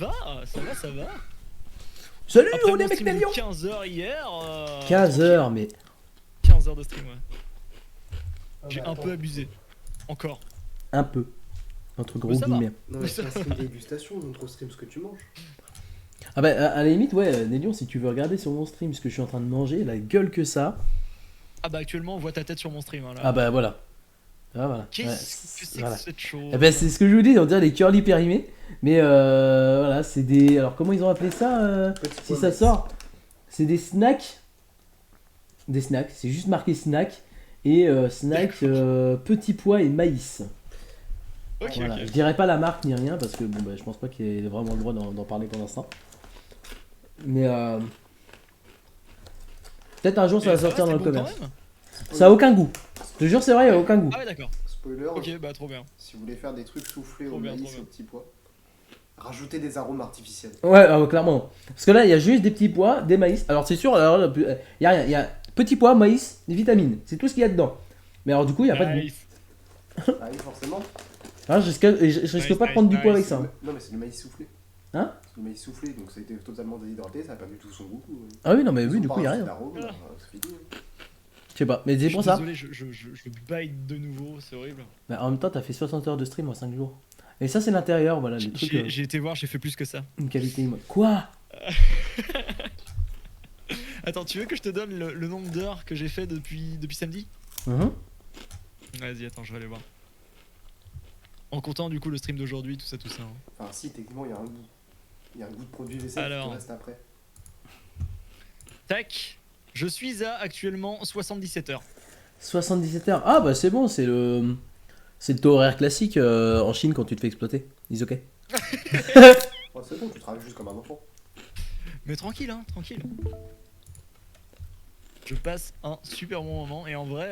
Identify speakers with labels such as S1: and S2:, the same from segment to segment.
S1: va, ça va.
S2: Salut,
S1: Après
S2: on est
S1: mon
S2: avec
S1: stream de
S2: Nelion.
S1: 15h hier.
S2: 15 heures, mais
S1: 15 heures de stream, ouais. J'ai
S3: bah,
S1: un
S3: attends.
S1: peu abusé. Encore.
S2: un peu. Entre gros
S1: ça va.
S2: guillemets.
S3: Non, mais c'est un stream dégustation, montre au stream ce que tu manges.
S2: Ah bah, à la limite, ouais, Nelion, si tu veux regarder sur mon stream ce que je suis en train de manger, la gueule que ça.
S1: Ah bah actuellement on voit ta tête sur mon stream hein, là.
S2: Ah bah voilà. Ah voilà.
S1: Qu'est-ce que c'est
S2: voilà.
S1: que cette chose?
S2: Eh ben, c'est ce que je vous dis, on dirait les curly périmés. Mais voilà, c'est des. Alors, comment ils ont appelé ça
S3: Petit
S2: si
S3: pois
S2: ça
S3: maïs.
S2: sort? C'est des snacks. Des snacks, c'est juste marqué snack. Et snack petits pois et maïs.
S1: Ok,
S2: Voilà.
S1: ok.
S2: Je dirais pas la marque ni rien parce que bon, bah, je pense pas qu'il ait vraiment le droit d'en parler pour l'instant. Mais peut-être un jour ça va sortir dans le
S1: c'est bon quand
S2: commerce.
S1: même.
S2: Ça a aucun goût. Je te jure, c'est vrai, il y a aucun goût.
S1: Ah ouais d'accord.
S3: Spoiler,
S1: Ok bah trop bien.
S3: si vous voulez faire des trucs soufflés
S1: Trop
S3: au
S1: bien,
S3: maïs
S1: trop
S3: et
S1: bien.
S3: au petit pois, rajoutez des arômes artificiels.
S2: Ouais, clairement. Parce que là, il y a juste des petits pois, des maïs. Alors, c'est sûr, alors, il y a rien. Il y a petits pois, maïs, des vitamines. C'est tout ce qu'il y a dedans. Mais alors, du coup, il n'y a pas de goût.
S1: Nice.
S3: Ah oui, forcément.
S2: Alors, je risque pas de prendre du poids avec ça. hein.
S3: Non, mais c'est du maïs soufflé.
S2: Hein?
S3: C'est du maïs soufflé, donc ça a été totalement déshydraté, ça a perdu tout son goût.
S2: Ah oui, non, mais
S3: Ils
S2: oui,
S3: ont
S2: du
S3: pas
S2: coup, il n'y a
S3: rajouté
S2: rien.
S3: d'arôme,
S1: Ah.
S3: alors, c'est fini.
S2: Je sais pas, mais c'est
S1: Je
S2: pour
S1: suis
S2: ça.
S1: désolé, je bite de nouveau, c'est horrible.
S2: Mais en même temps, t'as fait 60 heures de stream en 5 jours. Et ça, c'est l'intérieur, voilà, les trucs.
S1: J'ai été voir, j'ai fait plus que ça.
S2: Une qualité. Quoi?
S1: Attends, tu veux que je te donne le nombre d'heures que j'ai fait depuis samedi?
S2: Mhm.
S1: Vas-y, attends, je vais aller voir. En comptant du coup le stream d'aujourd'hui, tout ça, tout ça. hein.
S3: Enfin, si, techniquement, il y a un goût. Il y a un goût de produit vaisselle
S1: Alors.
S3: qui reste après.
S1: Tac, je suis à actuellement 77 heures.
S2: 77 heures. Ah, bah, c'est bon, c'est le. C'est le taux horaire classique en Chine quand tu te fais exploiter. Is ok.
S3: Oh, c'est bon, tu travailles juste comme un enfant.
S1: Mais tranquille, hein, tranquille. Je passe un super bon moment et en vrai,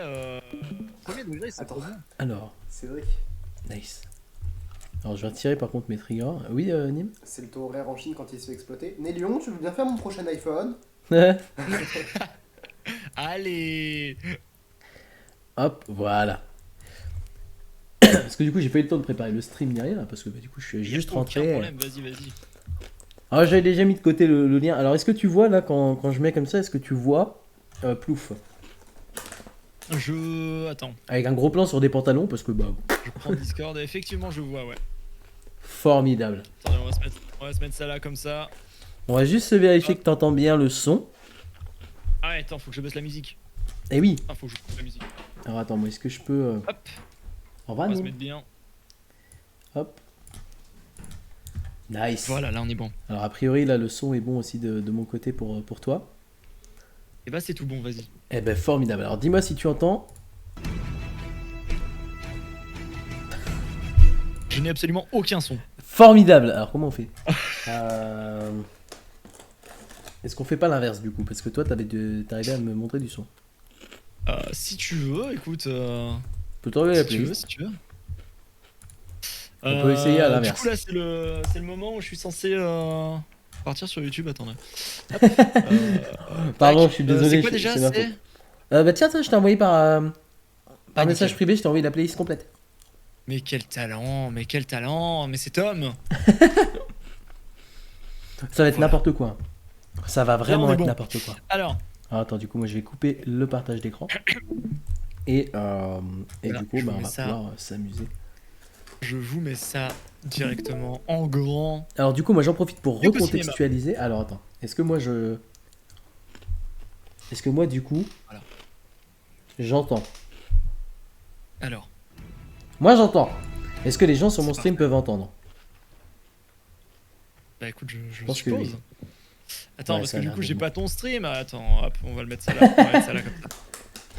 S1: premier degré, c'est
S3: Attends.
S1: trop bien.
S2: Alors,
S3: Cédric,
S2: nice. Alors, je vais retirer par contre mes triggers. Oui, Nîmes.
S3: c'est le taux horaire en Chine quand il se fait exploiter. Nélion, tu veux bien faire mon prochain iPhone?
S1: Allez.
S2: Hop, voilà. Parce que du coup, j'ai pas eu le temps de préparer le stream ni rien, là, parce que bah, du coup, je suis
S1: Y a
S2: juste
S1: aucun
S2: rentré.
S1: problème, vas-y, vas-y.
S2: Alors, j'avais déjà mis de côté le lien. Alors, est-ce que tu vois là, quand je mets comme ça, est-ce que tu vois Plouf
S1: Attends,
S2: avec un gros plan sur des pantalons, parce que bah,
S1: je prends Discord et effectivement, je vois, ouais.
S2: formidable.
S1: Attendez, on va se mettre ça là comme ça.
S2: On va juste se vérifier que t'entends bien le son.
S1: Ah ouais, attends, faut que je baisse la musique.
S2: Eh oui.
S1: Ah, faut que je baisse la musique.
S2: Alors, attends, moi, est-ce que je peux.
S1: Hop,
S2: Au revoir,
S1: on va se
S2: Nîmes.
S1: mettre bien.
S2: Hop. Nice.
S1: Voilà, là on est bon.
S2: Alors, a priori, là, le son est bon aussi de mon côté pour toi.
S1: Et bah c'est tout bon, vas-y.
S2: Eh ben, formidable. Alors, dis-moi si tu entends.
S1: Je n'ai absolument aucun son.
S2: Formidable. Alors, comment on fait Est-ce qu'on fait pas l'inverse du coup? Parce que toi, t'arrivais à me montrer du son.
S1: Si tu veux, écoute.
S2: Je peux t'enlever la
S1: Si tu veux,
S2: playlist.
S1: si tu veux.
S2: On peut essayer à
S1: Du
S2: l'inverse.
S1: coup là c'est le moment où je suis censé partir sur YouTube, attendez.
S2: Pardon,
S1: tac.
S2: je suis désolé.
S1: C'est quoi
S2: je-
S1: déjà?
S2: c'est ma
S1: C'est
S2: faute. Bah tiens, je t'ai envoyé par message
S1: nickel.
S2: privé, je t'ai envoyé la playlist complète.
S1: Mais quel talent, mais c'est Tom.
S2: Ça va être
S1: Voilà.
S2: n'importe quoi. Ça va vraiment
S1: on est
S2: être
S1: bon.
S2: n'importe quoi.
S1: Alors,
S2: Alors, attends, du coup, moi je vais couper le partage d'écran. Et
S1: Voilà,
S2: du coup,
S1: je
S2: bah,
S1: vous
S2: on
S1: mets
S2: va
S1: ça.
S2: pouvoir s'amuser.
S1: je vous mets ça directement en grand.
S2: Alors, du coup, moi j'en profite pour
S1: Et au
S2: recontextualiser. Alors, attends, est-ce que moi du coup,
S1: Voilà.
S2: j'entends?
S1: Alors,
S2: Moi j'entends. Est-ce que les gens sur mon
S1: C'est
S2: stream peuvent entendre?
S1: bah écoute, je
S2: pense que
S1: suppose.
S2: oui.
S1: Attends,
S2: Ouais,
S1: parce
S2: ça a
S1: que du
S2: l'air
S1: coup
S2: de
S1: j'ai
S2: bon.
S1: pas ton stream. Attends, hop, on va le mettre ça là. On va mettre ça là comme ça.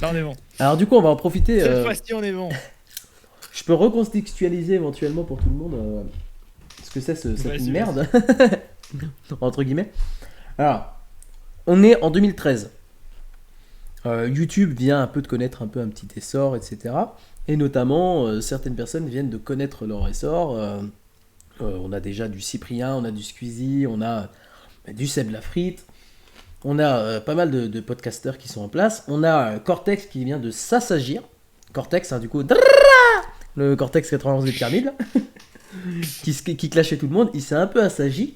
S1: Là on est bon.
S2: Alors, du coup, on va en profiter.
S1: Cette fois-ci on est bon.
S2: Je peux recontextualiser éventuellement pour tout le monde ce que c'est cette
S1: Vas-y,
S2: merde, entre guillemets. Alors, on est en 2013. YouTube vient un peu de connaître un petit essor, etc. Et notamment, certaines personnes viennent de connaître leur essor. On a déjà du Cyprien, on a du Squeezie, on a du Seb Lafrite. On a pas mal de podcasteurs qui sont en place. On a Cortex qui vient de s'assagir. Cortex, hein, du coup, le Cortex 91 de Pyramide, là, qui clashait tout le monde. Il s'est un peu assagi.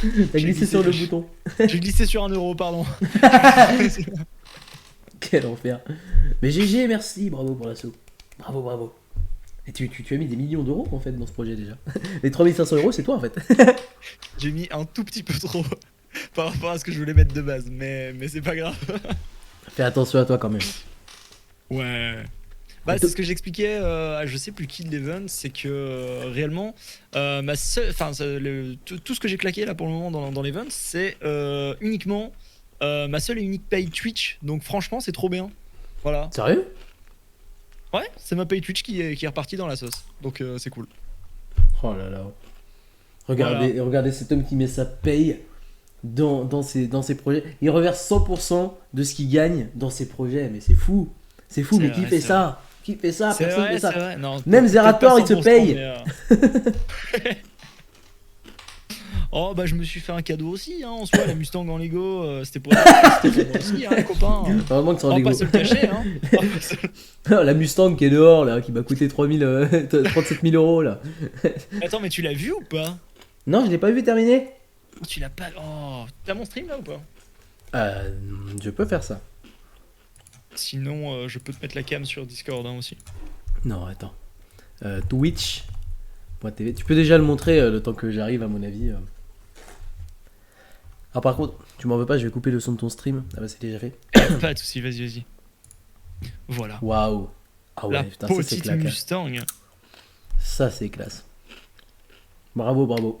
S2: T'as glissé
S1: glissé
S2: sur le
S1: dessus.
S2: bouton.
S1: J'ai glissé sur 1€, pardon.
S2: Quel enfer. Mais GG, merci, bravo pour l'assaut. Bravo, bravo. Et tu as mis des millions d'euros en fait dans ce projet déjà. Les 3500 euros, c'est toi en fait.
S1: J'ai mis un tout petit peu trop par rapport à ce que je voulais mettre de base, mais c'est pas grave.
S2: Fais attention à toi quand même.
S1: Ouais. Bah, c'est ce que j'expliquais à je sais plus qui de l'event, c'est que réellement, ma seule, enfin, tout ce que j'ai claqué là pour le moment dans l'event, c'est uniquement ma seule et unique paye Twitch. Donc franchement, c'est trop bien. Voilà.
S2: Sérieux?
S1: Ouais, c'est ma paye Twitch qui est repartie dans la sauce. Donc c'est cool.
S2: Oh là là. Regardez cet homme qui met sa paye dans ses projets. Il reverse 100% de ce qu'il gagne dans ses projets. Mais c'est fou. C'est fou,
S1: C'est
S2: mais
S1: vrai,
S2: qui fait
S1: c'est
S2: ça? Qui fait ça?
S1: C'est
S2: Personne
S1: vrai,
S2: fait
S1: c'est
S2: ça.
S1: vrai. Non,
S2: Même
S1: peut-être
S2: Zerator,
S1: pas
S2: il se
S1: 100%,
S2: paye.
S1: mais, Oh bah je me suis fait un cadeau aussi, hein, en soi, la Mustang en Lego, c'était pour moi aussi, hein, les copains.
S2: Heureusement que c'est en
S1: On va
S2: Lego.
S1: pas se le cacher, hein. On va pas se le-
S2: La Mustang qui est dehors là, qui m'a coûté 37 000 euros là.
S1: Attends, mais tu l'as vu ou pas?
S2: Non, je l'ai pas vu terminer.
S1: Tu l'as pas. Oh, t'as mon stream là ou pas?
S2: Je peux faire ça.
S1: Sinon, je peux te mettre la cam sur Discord hein, aussi.
S2: Non, attends. Twitch.tv. Tu peux déjà le montrer le temps que j'arrive, à mon avis. Ah, par contre, tu m'en veux pas, je vais couper le son de ton stream. Ah, bah, c'est déjà fait.
S1: Pas de soucis, vas-y. Voilà.
S2: Waouh. Ah, ouais,
S1: La
S2: putain, ça c'est
S1: petite
S2: claque.
S1: Mustang.
S2: Ça c'est classe. Bravo, bravo.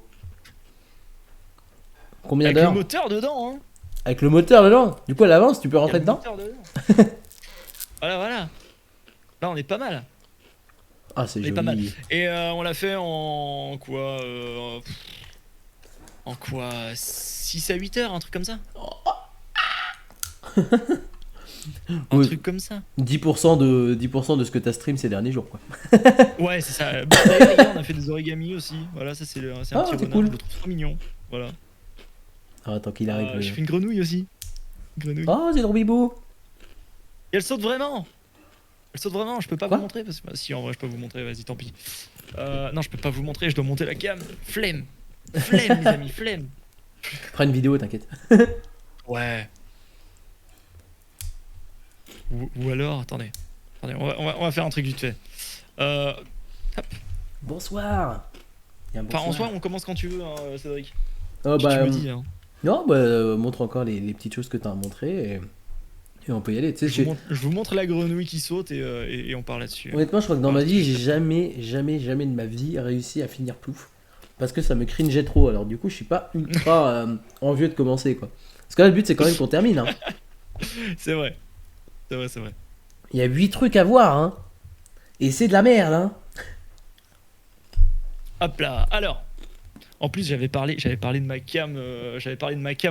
S2: Combien
S1: Avec le
S2: d'heures?
S1: moteur dedans, hein.
S2: Avec le moteur dedans. Du coup, à l'avance, tu peux rentrer
S1: Il y a le
S2: dedans?
S1: moteur dedans. Voilà. Là, on est pas mal.
S2: Ah, c'est
S1: On est
S2: joli.
S1: pas mal. Et on l'a fait en quoi 6 à 8 heures, un truc comme ça. Un
S2: Oui.
S1: truc comme ça.
S2: 10% de ce que t'as stream ces derniers jours, quoi.
S1: Ouais, c'est ça. Bah, d'ailleurs, hier, on a fait des origamis aussi. Voilà, ça c'est un
S2: Ah,
S1: petit
S2: c'est
S1: renard.
S2: cool.
S1: Je le trouve trop mignon. Voilà.
S2: Ah, attends qu'il arrive.
S1: J'ai fait une grenouille aussi. Une grenouille.
S2: Oh, c'est trop bibou.
S1: Et elle saute vraiment. Elle saute vraiment. Je peux pas
S2: Quoi
S1: vous montrer parce que bah, si en vrai je peux vous montrer. Vas-y, tant pis. Non, je peux pas vous montrer. Je dois monter la cam. Flemme, les amis, flemme.
S2: Prends une vidéo, t'inquiète.
S1: Ouais. Ou alors, attendez, on va faire un truc vite fait.
S2: Bonsoir. Il y a un
S1: Enfin, en
S2: bonsoir.
S1: soi, on commence quand tu veux, hein, Cédric.
S2: Oh,
S1: Tu
S2: bah,
S1: me dis, hein.
S2: non, bah, montre encore les petites choses que t'as à montrer. Et on peut y aller. Tu sais,
S1: Je vous montre la grenouille qui saute et on parle là-dessus.
S2: honnêtement, je crois que dans ma vie, j'ai jamais de ma vie réussi à finir Plouf. Parce que ça me cringeait trop. Alors du coup, je suis pas ultra envieux de commencer, quoi. Parce que là, le but, c'est quand même qu'on termine. Hein.
S1: C'est vrai. C'est vrai.
S2: Il y a 8 trucs à voir, hein. Et c'est de la merde, hein.
S1: Hop là. Alors, en plus, j'avais parlé de ma cam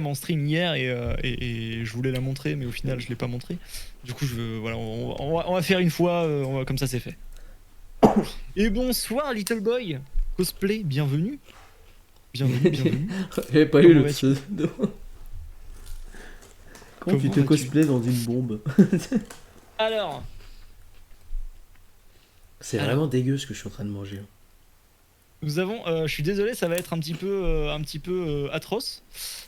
S1: en stream hier et je voulais la montrer, mais au final, je l'ai pas montré. Du coup, voilà, on va faire une fois, comme ça, c'est fait. Et bonsoir, Little Boy. Cosplay, bienvenue. Bienvenue.
S2: J'avais pas
S1: Comment
S2: eu le
S1: vas-tu
S2: pseudo. Comment tu
S1: Comment
S2: te
S1: vas-tu
S2: cosplays dans une bombe?
S1: Alors,
S2: C'est
S1: Alors.
S2: vraiment dégueu ce que je suis en train de manger.
S1: nous avons, je suis désolé, ça va être un petit peu atroce,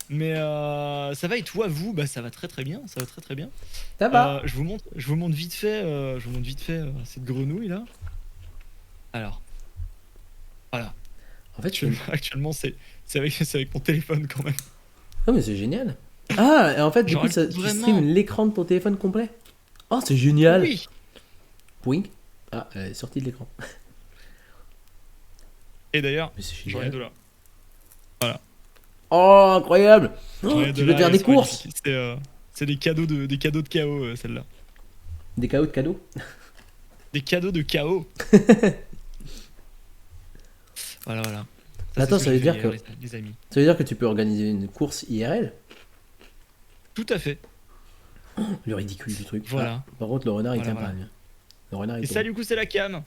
S1: mais ça va et toi, vous, bah ça va très très bien, ça va très très bien.
S2: Ça va.
S1: Je vous montre vite fait, cette grenouille là. Alors, voilà.
S2: En fait, je
S1: Actuellement, c'est avec mon téléphone quand même.
S2: Oh, mais c'est génial. Ah, et en fait, du
S1: Genre,
S2: coup, tu
S1: vraiment.
S2: stream l'écran de ton téléphone complet. Oh, c'est génial.
S1: Oui.
S2: Wink. Ah, elle est sortie de l'écran.
S1: Et d'ailleurs,
S2: Mais c'est
S1: j'en ai
S2: génial.
S1: deux là.
S2: Oh, incroyable.
S1: J'en
S2: Oh,
S1: ai
S2: tu
S1: deux
S2: veux
S1: là,
S2: faire
S1: elles
S2: des
S1: sont
S2: courses?
S1: magnifiques. C'est des cadeaux de KO, celle-là.
S2: Des cadeaux de cadeaux.
S1: Des cadeaux de KO. Voilà.
S2: Attends,
S1: c'est ce
S2: ça veut
S1: j'ai
S2: dire
S1: fait
S2: que-
S1: hier, les amis.
S2: Ça veut dire que tu peux organiser une course IRL?
S1: Tout à fait.
S2: Le ridicule du truc.
S1: Voilà.
S2: Ah, par contre, le renard, il
S1: Voilà,
S2: tient pas bien. Le renard, il
S1: Et
S2: tient.
S1: ça, du coup, c'est la cam.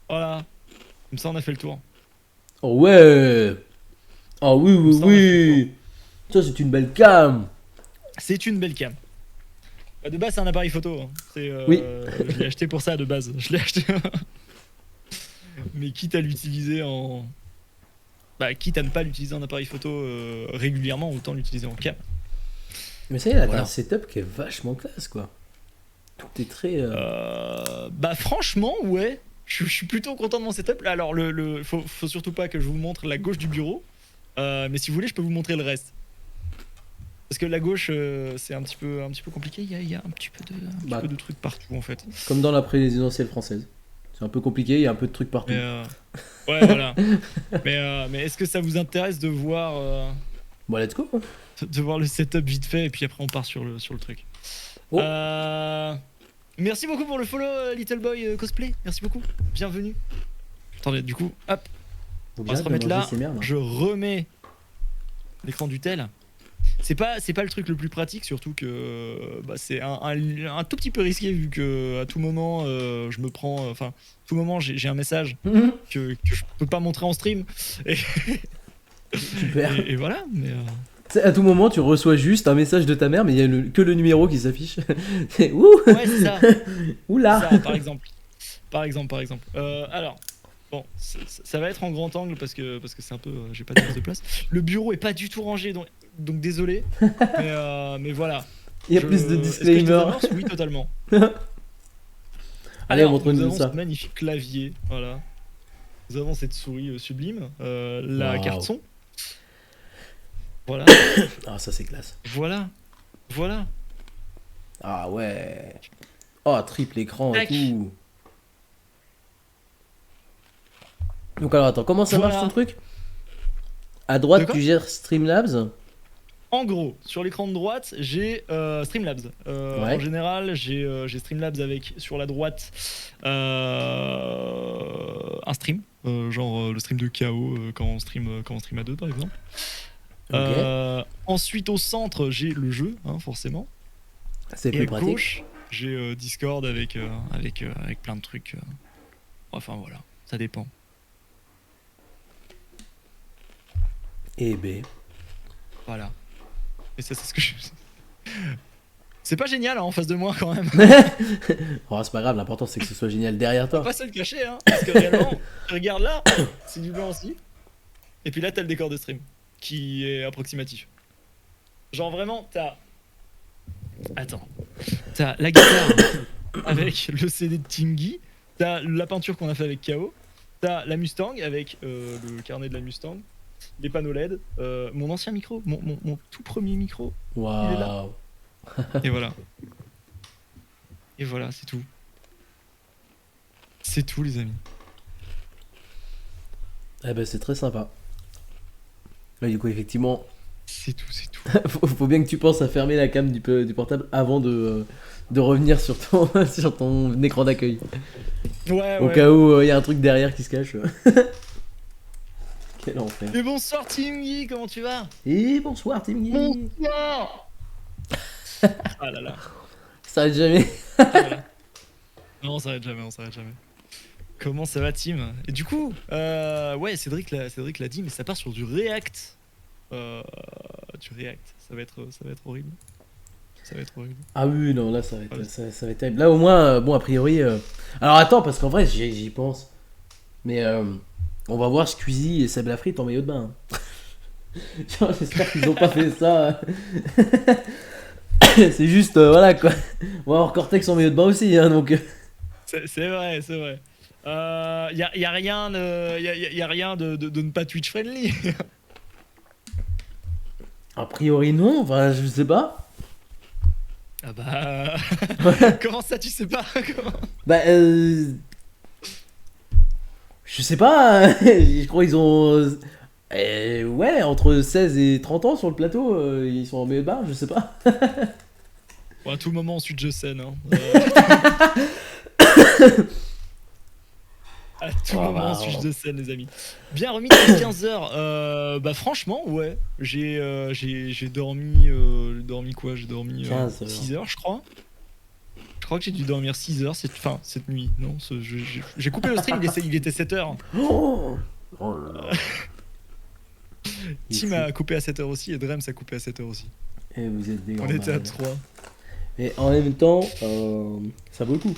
S1: Voilà. Comme ça, on a fait le tour.
S2: Oh ouais. Oh oui, oui,
S1: Ça, on a
S2: oui. Ça, c'est une belle cam.
S1: C'est une belle cam. De base, c'est un appareil photo. Hein.
S2: Oui.
S1: Je l'ai acheté pour ça de base. Je l'ai acheté. Mais quitte à l'utiliser en. Bah, quitte à ne pas l'utiliser en appareil photo régulièrement, autant l'utiliser en cam.
S2: Mais ça y est, là,
S1: Voilà.
S2: t'as un setup qui est vachement classe, quoi. Tout est très.
S1: Bah, franchement, ouais. Je suis plutôt content de mon setup. Alors, faut surtout pas que je vous montre la gauche du bureau. Mais si vous voulez, je peux vous montrer le reste. Parce que la gauche, c'est un petit peu compliqué. Il y a un petit peu de trucs partout, en fait.
S2: Comme dans la présidentielle française. C'est un peu compliqué, il y a un peu de trucs partout.
S1: Mais, ouais, voilà. mais est-ce que ça vous intéresse de voir,
S2: Bon, let's go.
S1: de voir le setup vite fait et puis après on part sur le truc.
S2: Oh.
S1: Merci beaucoup pour le follow, Little Boy Cosplay. Merci beaucoup. Bienvenue. Attendez, du coup, hop,
S2: Faut
S1: on va se
S2: bien
S1: remettre
S2: manger
S1: là.
S2: ces merdes.
S1: Je remets l'écran du tel. C'est pas le truc le plus pratique, surtout que bah, c'est un tout petit peu risqué vu que à tout moment je me prends, enfin, à tout moment j'ai un message
S2: Mhm.
S1: que je peux pas montrer en stream
S2: Super.
S1: et voilà. Mais
S2: Tu sais, à tout moment, tu reçois juste un message de ta mère, mais il y a que le numéro qui s'affiche. C'est ouh,
S1: ouais, c'est ça.
S2: oula.
S1: Ça, par exemple. Alors, bon, ça va être en grand angle parce que c'est un peu, j'ai pas de place. Le bureau est pas du tout rangé, donc désolé. mais voilà.
S2: Il y a plus de
S1: Est-ce que je
S2: disclaimer.
S1: désannonce Oui, totalement.
S2: Allez,
S1: Alors,
S2: montre-nous
S1: nous avons
S2: ça.
S1: ce magnifique clavier, voilà. Nous avons cette souris sublime, la
S2: Wow.
S1: carte son. Voilà,
S2: Ah, ça c'est classe.
S1: voilà.
S2: Ah ouais. Oh, triple écran et
S1: Tac.
S2: tout. Donc alors attends, comment ça
S1: Voilà.
S2: marche ton truc? À droite,
S1: De quoi
S2: tu gères Streamlabs.
S1: En gros, sur l'écran de droite, j'ai Streamlabs.
S2: Ouais.
S1: En général, j'ai Streamlabs avec sur la droite un stream, genre le stream de KO quand on stream à deux par exemple.
S2: Ok.
S1: Ensuite, au centre, j'ai le jeu, hein, forcément.
S2: C'est
S1: Et
S2: plus
S1: à
S2: pratique.
S1: gauche, j'ai Discord avec plein de trucs. Enfin voilà, ça dépend.
S2: Et B.
S1: Voilà. Et ça, c'est ce que je. C'est pas génial hein, en face de moi quand même.
S2: Oh, c'est pas grave, l'important c'est que ce soit génial derrière toi.
S1: Pas se le cacher, hein. Parce que réellement, tu regardes là, c'est du blanc aussi. Et puis là, t'as le décor de stream qui est approximatif. Genre vraiment, t'as. Attends. T'as la guitare avec le CD de Team Guy. T'as la peinture qu'on a fait avec KO. T'as la Mustang avec le carnet de la Mustang. Les panneaux LED. Mon ancien micro, mon tout premier micro. Il est
S2: Waouh.
S1: Et voilà. Et voilà, c'est tout. C'est tout, les amis.
S2: Eh ben, c'est très sympa. Là, du coup, effectivement,
S1: C'est tout, c'est tout.
S2: faut bien que tu penses à fermer la cam du portable avant de revenir sur ton, sur ton écran d'accueil.
S1: Ouais,
S2: Au
S1: ouais.
S2: cas où il y a un truc derrière qui se cache. Quel enfer.
S1: Et bonsoir, Team Guy, comment tu vas?
S2: Et bonsoir, Tim Guy.
S1: Bonsoir. Ah là là.
S2: Ça arrête jamais.
S1: Ah là là. Non, on s'arrête jamais, on s'arrête jamais. Comment ça va, Tim? Et du coup, ouais, Cédric l'a dit, mais ça part sur du React. Du React, ça va être horrible. Ça va être horrible.
S2: Ah oui, non, là, ça va être,
S1: Ouais.
S2: ça va être terrible. Là, au moins, bon, a priori... Alors, attends, parce qu'en vrai, j'y pense. Mais on va voir Squeezie et Seb Lafrite en maillot de bain. Genre, j'espère qu'ils ont pas fait ça. C'est juste, voilà, quoi. On va avoir Cortex en maillot de bain aussi, hein, donc...
S1: C'est vrai, c'est vrai. Y a rien de ne pas Twitch friendly.
S2: A priori, non. Enfin, je sais pas.
S1: Ah bah. Comment ça, tu sais pas? Comment...
S2: Bah, je sais pas. Je crois qu'ils ont... ouais, entre 16 et 30 ans sur le plateau, ils sont en maillot de bain, je sais pas.
S1: Bon, à tout moment, ensuite, je scène. Hein. À tout
S2: Oh,
S1: moment,
S2: bah,
S1: ensuite,
S2: oh.
S1: je scène, les amis. Bien remis à 15h. Bah, franchement, ouais. J'ai dormi. Dormi quoi? J'ai dormi
S2: 15 heures.
S1: 6 heures, je crois. Je crois que j'ai dû dormir 6 heures cette nuit. Non, j'ai coupé le stream, il était 7 heures.
S2: Oh, oh là là.
S1: Tim a coupé à 7 heures aussi et Drems a coupé à 7 heures aussi.
S2: Et vous êtes des grands
S1: On était à
S2: malades.
S1: 3.
S2: Et en même temps, ça vaut le coup.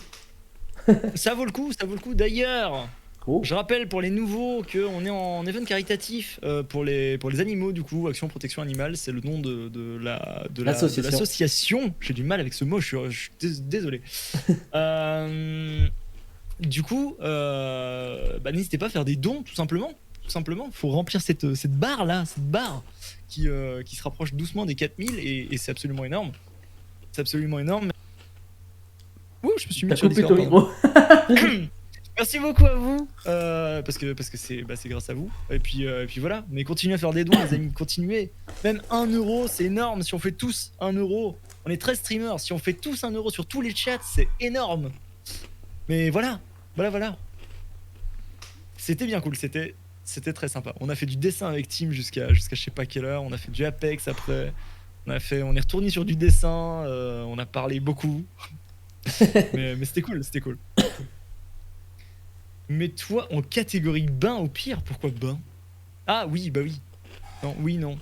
S1: Ça vaut le coup, ça vaut le coup. D'ailleurs,
S2: Oh.
S1: je rappelle pour les nouveaux qu'on est en event caritatif pour les animaux, du coup, Action Protection Animale, c'est le nom de l'association. J'ai du mal avec ce mot, je suis désolé. Du coup, bah, n'hésitez pas à faire des dons, tout simplement. Tout simplement, faut remplir cette barre là, cette barre qui se rapproche doucement des 4000 et c'est absolument énorme. C'est absolument énorme. Ouh, je me suis mis
S2: T'as
S1: sur
S2: coupé
S1: Discord,
S2: ton
S1: pardon.
S2: micro.
S1: Merci beaucoup à vous, parce que c'est grâce à vous. Et puis voilà, mais continuez à faire des dons, les amis, continuez. Même 1 euro, c'est énorme. Si on fait tous 1 euro, on est 13 streamers. Si on fait tous 1 euro sur tous les chats, c'est énorme. Mais voilà. C'était bien cool, c'était très sympa. On a fait du dessin avec Tim jusqu'à je sais pas quelle heure. On a fait du Apex après. On est retourné sur du dessin. On a parlé beaucoup. mais c'était cool, c'était cool. Mais toi, en catégorie bain au pire, pourquoi bain? Ah oui, bah oui. Non, oui, non.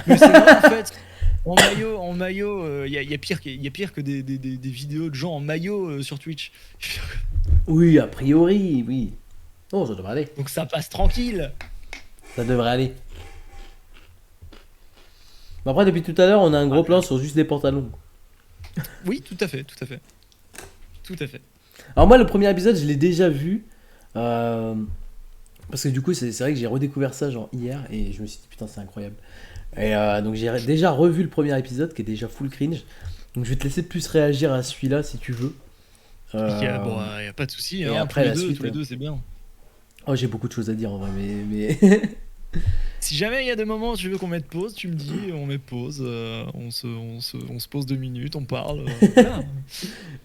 S1: Mais c'est vrai en fait. En maillot, y a pire que des vidéos de gens en maillot sur Twitch.
S2: Oui, a priori, oui. Oh, ça devrait aller.
S1: Donc ça passe tranquille.
S2: Ça devrait aller. Bon, après, depuis tout à l'heure, on a un gros plan sur juste des pantalons.
S1: Oui, tout à fait.
S2: Alors moi, le premier épisode, je l'ai déjà vu. Parce que du coup, c'est vrai que j'ai redécouvert ça genre hier. Et je me suis dit, putain, c'est incroyable. Et donc j'ai déjà revu le premier épisode, qui est déjà full cringe. Donc je vais te laisser plus réagir à celui-là, si tu veux.
S1: Y a pas de souci.
S2: et
S1: Hein,
S2: après, la
S1: tous
S2: suite,
S1: les deux, c'est bien.
S2: Oh, j'ai beaucoup de choses à dire en vrai, mais...
S1: Si jamais il y a des moments où tu veux qu'on mette pause, tu me dis, on met pause, on se pose 2 minutes, on parle. Voilà.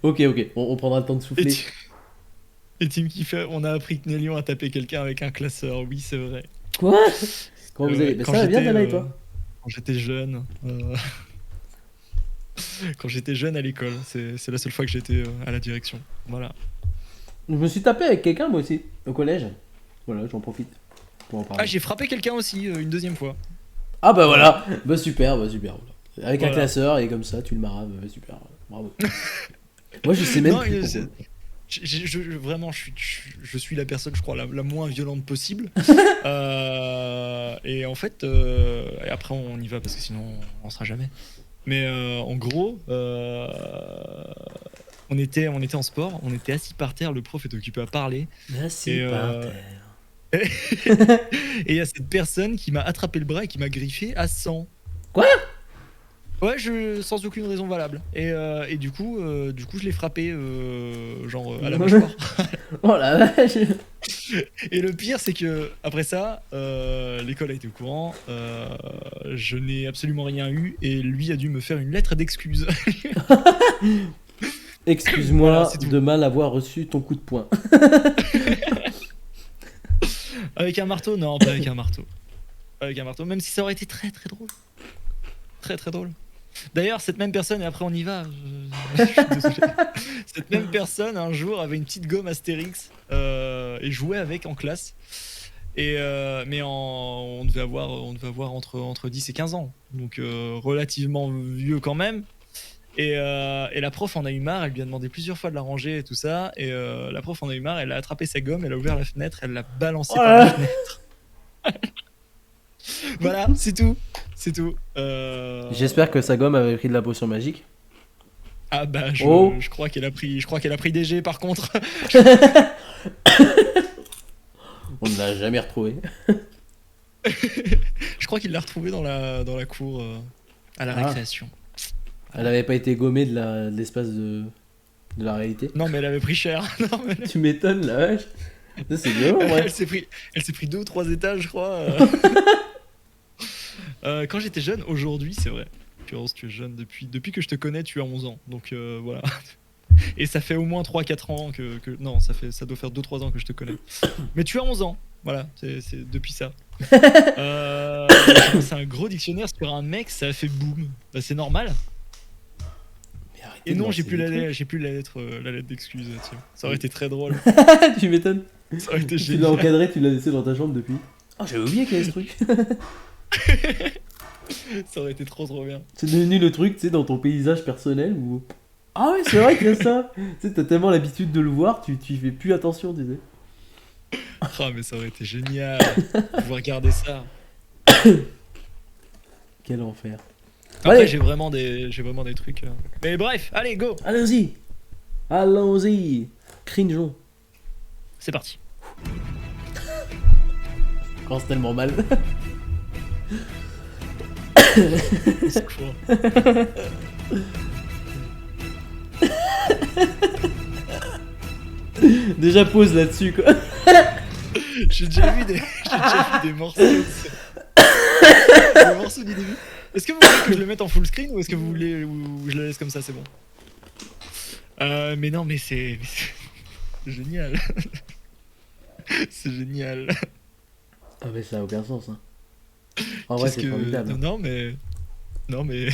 S2: ok, on prendra le temps de souffler.
S1: Et Tim qui fait, on a appris que Nélion a tapé quelqu'un avec un classeur, oui c'est vrai.
S2: Quoi? Comment vous allez? Bah, ça va bien, Dana, et toi?
S1: Quand j'étais jeune, quand j'étais jeune à l'école, c'est la seule fois que j'étais à la direction. Voilà.
S2: Je me suis tapé avec quelqu'un, moi aussi, au collège. Voilà, j'en profite pour en parler.
S1: Ah, j'ai frappé quelqu'un aussi une deuxième fois.
S2: Ah bah voilà, bah super. Voilà. Avec un
S1: Voilà.
S2: classeur et comme ça, tu le maraves, super, bravo. Moi je sais même
S1: Non,
S2: plus pourquoi.
S1: vraiment, je suis la personne, je crois, la moins violente possible. Et en fait, et après on y va parce que sinon on sera jamais. Mais en gros, on était en sport, on était assis par terre, le prof était occupé à parler.
S2: Merci
S1: Et,
S2: par terre.
S1: Et il y a cette personne qui m'a attrapé le bras et qui m'a griffé à 100.
S2: Quoi?
S1: Ouais, sans aucune raison valable. Et du coup, je l'ai frappé, à la mâchoire.
S2: Oh la vache.
S1: Et le pire, c'est que après ça, l'école a été au courant. Je n'ai absolument rien eu et lui a dû me faire une lettre d'excuse.
S2: Excuse-moi
S1: Voilà, c'est tout.
S2: de mal avoir reçu ton coup de poing.
S1: Avec un marteau? Non, pas avec un marteau. Pas avec un marteau, même si ça aurait été très très drôle. Très très drôle. D'ailleurs, cette même personne, et après on y va, je suis désolé. Cette même personne, un jour, avait une petite gomme Astérix et jouait avec en classe. Mais on devait avoir entre 10 et 15 ans. Donc relativement vieux quand même. Et la prof en a eu marre, elle lui a demandé plusieurs fois de la ranger et tout ça. Et la prof en a eu marre, elle a attrapé sa gomme, elle a ouvert la fenêtre, elle l'a balancée par la fenêtre. Voilà, c'est tout. C'est tout.
S2: J'espère que sa gomme avait pris de la potion magique.
S1: Ah bah
S2: Oh.
S1: je crois qu'elle a pris des G par contre.
S2: On ne l'a jamais retrouvé.
S1: Je crois qu'il l'a retrouvée dans la cour à la
S2: Ah.
S1: récréation.
S2: Elle avait pas été gommée de l'espace de la réalité.
S1: Non mais elle avait pris cher. Non, mais
S2: Tu m'étonnes la vache. Ça, c'est violent, ouais.
S1: elle s'est pris 2 ou 3 étages, je crois. Quand j'étais jeune, aujourd'hui, c'est vrai. Florence, tu es jeune depuis que je te connais, tu as 11 ans. Donc voilà. Et ça fait au moins 3-4 ans que non, ça doit faire 2-3 ans que je te connais. Mais tu as 11 ans. Voilà, c'est depuis ça. C'est un gros dictionnaire sur un mec, ça a fait boum. Bah, c'est normal.
S2: Mais arrêtez
S1: Et
S2: de
S1: non,
S2: lancer
S1: j'ai plus
S2: des
S1: la
S2: trucs.
S1: lettre d'excuse. Tiens. Ça aurait été très drôle.
S2: Tu m'étonnes.
S1: Ça aurait été
S2: Tu l'as
S1: génial.
S2: encadré, tu l'as laissé dans ta chambre depuis. Oh, j'avais oublié qu'il y avait ce truc.
S1: Ça aurait été trop bien.
S2: C'est devenu le truc, tu sais, dans ton paysage personnel où. Ah ouais, c'est vrai qu'il y a ça. Tu sais, t'as tellement l'habitude de le voir, tu y fais plus attention, tu sais.
S1: Ah mais ça aurait été génial. Pouvoir regarder ça.
S2: Quel enfer.
S1: Après
S2: Allez.
S1: j'ai vraiment des trucs. Mais bref, allez go.
S2: Allons-y. Allons-y. Cringeons.
S1: C'est parti.
S2: Je commence tellement mal.
S1: C'est quoi?
S2: Déjà pause là-dessus, quoi.
S1: J'ai déjà vu des morceaux. Des morceaux du début. Est-ce que vous voulez que je le mette en full screen ou est-ce que vous voulez ou je le laisse comme ça, c'est bon? Mais non, mais c'est génial. C'est génial.
S2: Ah, mais ça a aucun sens, hein. En vrai,
S1: Qu'est-ce
S2: c'est formidable.
S1: non mais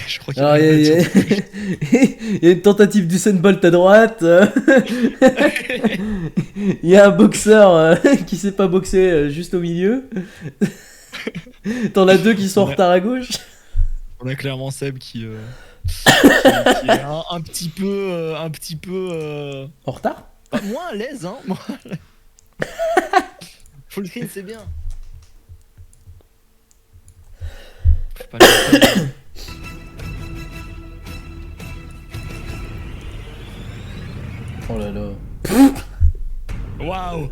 S1: je crois qu'il
S2: Alors, il y a une tentative d'Usain Bolt à droite. Il y a un boxeur qui sait pas boxer juste au milieu. T'en as deux qui sont en
S1: Ouais.
S2: retard à gauche.
S1: On a clairement Seb qui est un petit peu
S2: En retard?
S1: moins à l'aise, hein. Full screen, c'est bien. Faut pas le-
S2: Oh là là.
S1: Waouh.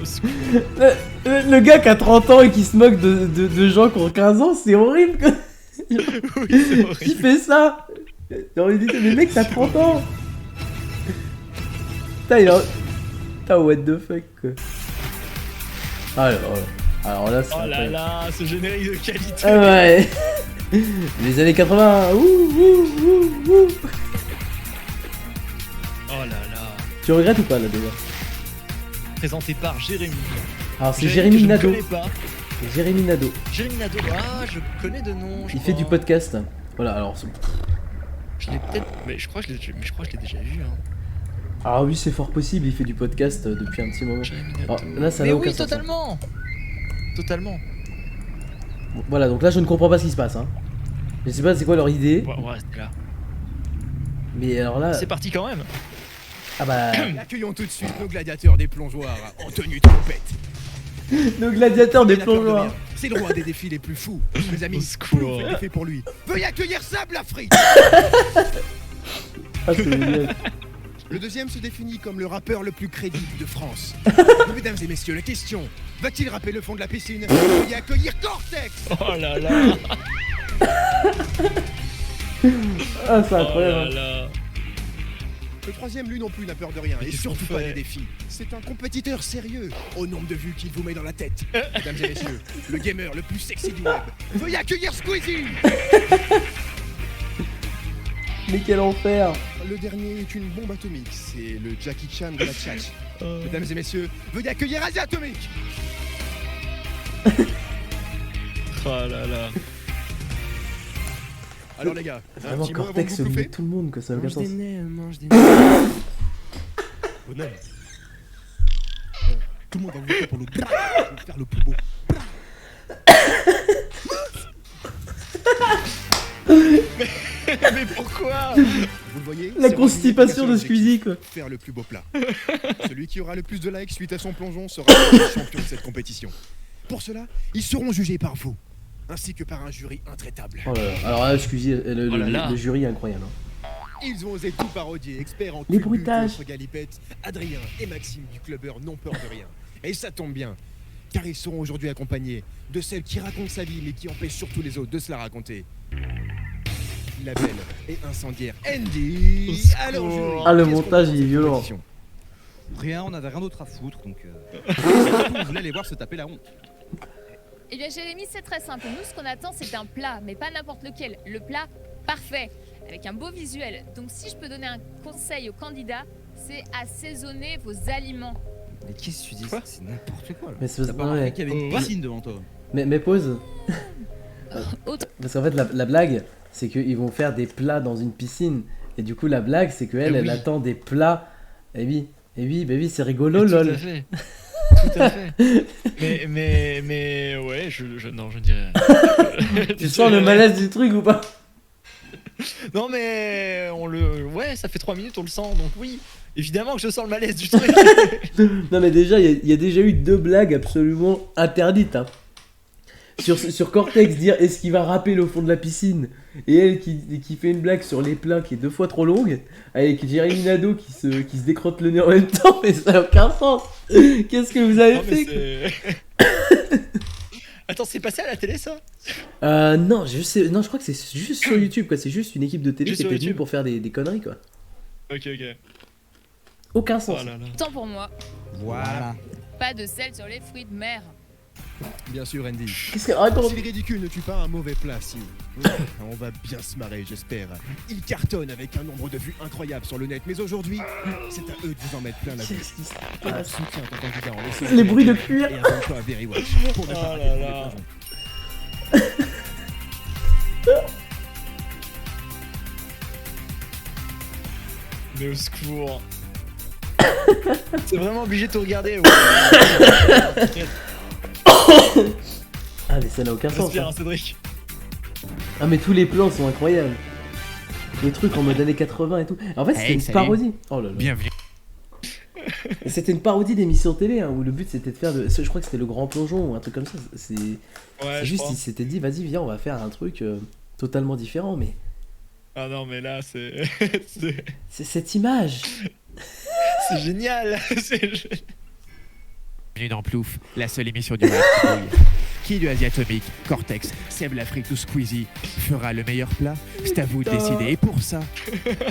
S1: Au secours.
S2: Le gars qui a 30 ans et qui se moque de gens qui ont 15 ans, c'est horrible, quoi.
S1: Oui, c'est
S2: Qui
S1: horrible.
S2: fait ça? J'ai envie de dire, mais mec, t'as 30 ans. Putain, il a. Putain, what the fuck, quoi. Alors là, c'est.
S1: Oh là
S2: incroyable.
S1: là, ce générique de qualité.
S2: Ah ouais. Les années 80. Ouh.
S1: Oh là là.
S2: Tu regrettes ou pas, là, déjà?
S1: Présenté par Jérémy.
S2: Alors, c'est
S1: que
S2: Jérémy
S1: je ne
S2: Nadeau.
S1: connais pas.
S2: Jérémy Nadeau.
S1: Jérémy Nadeau. Ah, je connais de nom.
S2: Il fait du podcast. Voilà, alors.
S1: Je l'ai peut-être. Mais je crois que je l'ai déjà vu. Hein.
S2: Alors, oui, c'est fort possible, il fait du podcast depuis un petit moment.
S1: Jérémy
S2: Oh,
S1: Nadeau.
S2: là, ça
S1: Mais
S2: n'a aucun
S1: oui,
S2: sens.
S1: totalement. Totalement.
S2: Voilà, donc là, je ne comprends pas ce qui se passe. Hein. Je sais pas c'est quoi leur idée,
S1: On va rester là.
S2: mais alors là.
S1: C'est parti quand même.
S2: Ah bah.
S4: Accueillons tout de suite nos gladiateurs des plongeoires en tenue trompette.
S2: Le gladiateur des
S4: Il a peur de
S2: plongeoires.
S4: rien. C'est le roi des défis les plus fous. Mes amis,
S1: Au secours.
S4: faites fait pour lui. Veuillez accueillir Sab la frite.
S2: Ah, c'est génial.
S4: Le deuxième se définit comme le rappeur le plus crédible de France. Mesdames et messieurs, la question. va-t-il râper le fond de la piscine? Veuillez accueillir Cortex.
S1: Oh là là.
S2: Ah, c'est
S1: Oh là
S2: incroyable.
S1: là.
S4: Le troisième, lui non plus, n'a peur de rien, et
S1: qu'est-ce
S4: surtout
S1: qu'on
S4: pas
S1: fait
S4: des défis. C'est un compétiteur sérieux, au nombre de vues qu'il vous met dans la tête. Mesdames et messieurs, le gamer le plus sexy du web. Veuillez accueillir Squeezie.
S2: Mais quel enfer.
S4: Le dernier est une bombe atomique, c'est le Jackie Chan de la tchatch. Mesdames et messieurs, veuillez accueillir Asia Atomique.
S1: Oh là là.
S4: Alors les gars, un
S2: Vraiment,
S4: petit mot avant de
S2: Cortex se
S4: vous
S2: met
S4: bouffer.
S2: tout le monde, quoi, ça n'a aucun sens.
S4: mange des nems. Bonhomme. Tout le monde va vous faire pour le faire le plus beau.
S1: Mais pourquoi?
S4: Vous le voyez?
S2: La
S4: c'est
S2: constipation de
S4: l'objectif.
S2: Squeezie, quoi.
S4: Faire le plus beau plat. Celui qui aura le plus de likes suite à son plongeon sera le champion de cette compétition. Pour cela, ils seront jugés par vous, ainsi que par un jury intraitable.
S2: Oh là là. Alors là, excusez,
S1: Oh là là.
S2: le jury est incroyable. Hein.
S4: Ils ont osé tout parodier, experts en
S2: Les
S4: culbute
S2: bruitages.
S4: contre Galipette, Adrien et Maxime du clubbeur n'ont peur de rien. Et ça tombe bien, car ils seront aujourd'hui accompagnés de celle qui raconte sa vie mais qui empêche surtout les autres de se la raconter. La belle et incendiaire Andy.
S1: Au secours.
S4: Alors, jury,
S2: Ah, le
S4: qu'est-ce qu'on
S2: montage,
S4: pense de
S2: il est
S4: cette
S2: violent.
S4: compétition?
S5: Rien, on avait rien d'autre à foutre, donc surtout, on voulait aller voir se taper la honte.
S6: Eh bien Jérémy, c'est très simple. Nous, ce qu'on attend, c'est un plat, mais pas n'importe lequel. Le plat parfait, avec un beau visuel. Donc si je peux donner un conseil aux candidats, c'est assaisonner vos aliments.
S5: Mais qu'est-ce que tu dis?
S1: Quoi?
S5: C'est n'importe quoi là.
S2: Mais c'est
S5: T'as pas
S2: ouais.
S5: remarqué qu'il y avait une
S1: Ouais.
S5: piscine devant toi?
S2: Mais pause.
S6: Autre.
S2: Parce qu'en fait, la blague, c'est qu'ils vont faire des plats dans une piscine. Et du coup, la blague, c'est qu'elle,
S1: Eh
S2: elle
S1: oui.
S2: attend des plats. Et oui, bah oui, c'est rigolo,
S1: Tout
S2: lol.
S1: à fait. Tout à fait. Mais ouais, non, je ne dirais rien.
S2: Tu sens le malaise du truc ou pas?
S1: Non mais ouais, ça fait 3 minutes, on le sent, donc oui, évidemment que je sens le malaise du truc.
S2: Non, mais déjà, il y a déjà eu 2 blagues absolument interdites. Hein. Sur Cortex, dire est-ce qu'il va râper le fond de la piscine, et elle qui fait une blague sur les plats qui est 2 fois trop longue, avec Jérémy Nadeau qui se décrotte le nez en même temps, mais ça n'a aucun sens. Qu'est-ce que vous avez
S1: Non, mais
S2: fait,
S1: c'est- Attends, c'est passé à la télé ça?
S2: Non, je crois que c'est juste sur YouTube, quoi. C'est juste une équipe de télé
S1: Juste
S2: qui
S1: sur
S2: était venue
S1: YouTube.
S2: pour faire des conneries, quoi.
S1: Ok.
S2: Aucun
S1: Oh
S2: sens.
S1: là là.
S6: Tant pour moi.
S5: Voilà.
S6: Pas de sel sur les fruits de mer.
S4: Bien sûr, Andy.
S2: Qu'est-ce que. Attends,
S4: Si le ridicule ne tue pas un mauvais plat, si. On va bien se marrer, j'espère. Il cartonne avec un nombre de vues incroyable sur le net, mais aujourd'hui, c'est à eux de vous en mettre plein la vue.
S2: qu'est-ce qui se
S4: Alors
S2: passe?
S4: soutiens ton candidat en laissant
S2: Les bruits de cuir.
S4: et abonne-toi à Very Watch pour ne pas
S1: Oh
S4: rater
S1: là
S4: le
S1: là.
S4: plongeon.
S1: Mais au secours. C'est vraiment obligé de te regarder. Ouais.
S2: Ah, mais ça n'a aucun sens.
S1: Respire,
S2: hein.
S1: hein, Cédric.
S2: Ah, mais tous les plans sont incroyables. Les trucs en mode années 80 et tout. En fait, c'était
S5: Hey,
S2: une
S5: salut.
S2: parodie. Oh là là.
S5: Bienvenue.
S2: C'était une parodie d'émission télé, hein, où le but c'était de faire je crois que c'était le grand plongeon ou un truc comme ça. C'est
S1: Ouais, je
S2: juste,
S1: crois.
S2: il s'était dit, vas-y, viens, on va faire un truc totalement différent. Mais
S1: Ah non, mais là, c'est c'est
S2: c'est cette image.
S1: c'est génial.
S4: Bienvenue dans Plouf, la seule émission du web qui brouille. Qui de Asie Atomique, Cortex, Seb l'Afrique ou Squeezie fera le meilleur plat? C'est à vous de décider. Et pour ça,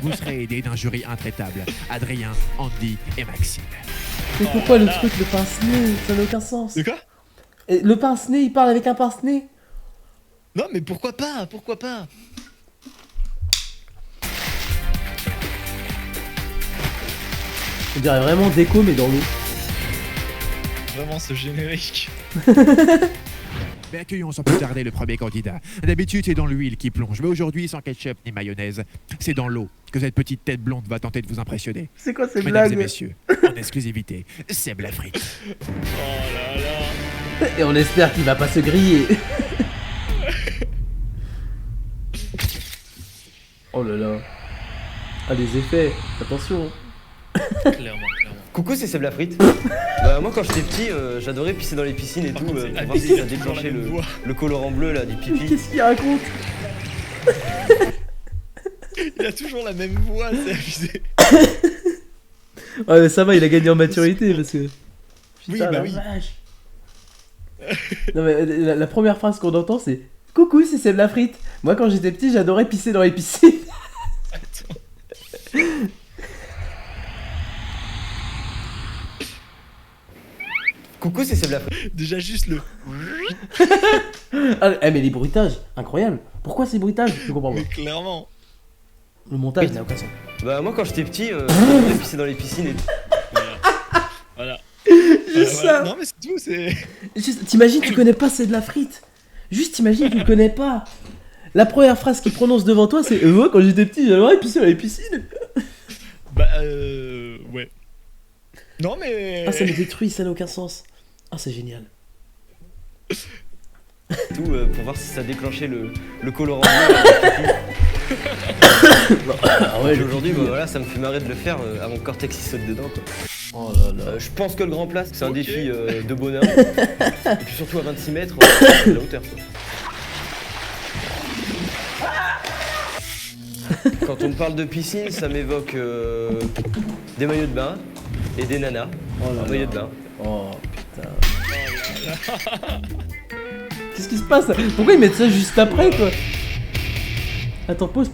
S4: vous serez aidé d'un jury intraitable. Adrien, Andy et Maxime.
S2: Mais
S1: Oh
S2: pourquoi
S1: là
S2: le
S1: là.
S2: truc, le pince-nez? Ça n'a aucun sens.
S1: De quoi?
S2: Et le pince-nez, il parle avec un pince-nez?
S1: Non, mais pourquoi pas? Pourquoi pas?
S2: On dirait vraiment déco, mais dans l'eau.
S1: Vraiment ce générique.
S4: Mais accueillons sans plus tarder le premier candidat. D'habitude, c'est dans l'huile qui plonge, mais aujourd'hui, sans ketchup ni mayonnaise, c'est dans l'eau que cette petite tête blonde va tenter de vous impressionner.
S2: C'est quoi ces
S4: Mesdames et
S2: blagues?
S4: messieurs, en exclusivité, Seb l'Afrique.
S1: Oh là là.
S2: Et on espère qu'il va pas se griller. Oh là là. Ah, les effets, attention.
S1: Clairement.
S7: Coucou, c'est Seb Lafrite. Bah, moi, quand j'étais petit, j'adorais pisser dans les piscines et
S1: Par
S7: tout,
S1: contre,
S7: pour
S1: c'est
S7: voir si
S1: abusé,
S7: ça
S1: il a toujours la
S7: déclenchait
S1: même voix.
S7: le colorant bleu là, du pipi.
S2: Qu'est-ce qu'il raconte?
S1: Il a toujours la même voix, c'est abusé.
S2: Ouais, mais ça va, il a gagné en maturité parce que.
S1: Oui,
S2: Putain,
S1: bah
S2: la
S1: oui.
S2: vache. Non mais la première phrase qu'on entend c'est coucou, c'est Seb la frite. Moi quand j'étais petit, j'adorais pisser dans les piscines.
S1: Attends.
S7: Coucou, c'est Seb la
S1: Déjà juste le.
S2: Ah, mais les bruitages, incroyable. Pourquoi ces bruitages? Je comprends pas.
S1: Mais clairement.
S2: Le montage n'a aucun sens.
S7: Bah moi quand j'étais petit, j'adorais pisser dans les piscines et tout.
S1: Voilà.
S2: Juste ça.
S1: Non mais c'est tout, c'est.
S2: Juste, t'imagines, tu connais pas c'est de la frite. Juste t'imagines, tu le connais pas. La première phrase qu'il prononce devant toi c'est moi quand j'étais petit, j'adorais pisser dans les piscines.
S1: Bah ouais. Non mais.
S2: Ah ça me détruit, ça n'a aucun sens. Ah c'est génial.
S7: Tout pour voir si ça déclenchait le colorant bleu.
S2: Ah ouais,
S7: Et aujourd'hui, bah, voilà, ça me fait marrer de le faire avant que Cortex il saute dedans. Quoi.
S2: Oh là là.
S7: Je pense que le grand plat, c'est un
S1: Ok.
S7: défi de bonheur. Et puis surtout à 26 mètres, c'est de la hauteur. Quoi. Quand on me parle de piscine, ça m'évoque des maillots de bain et des nanas
S2: Oh là
S7: en
S2: là.
S7: maillot de bain.
S2: Oh putain. Qu'est-ce qui se passe là? Pourquoi ils mettent ça juste après quoi? Attends, pause.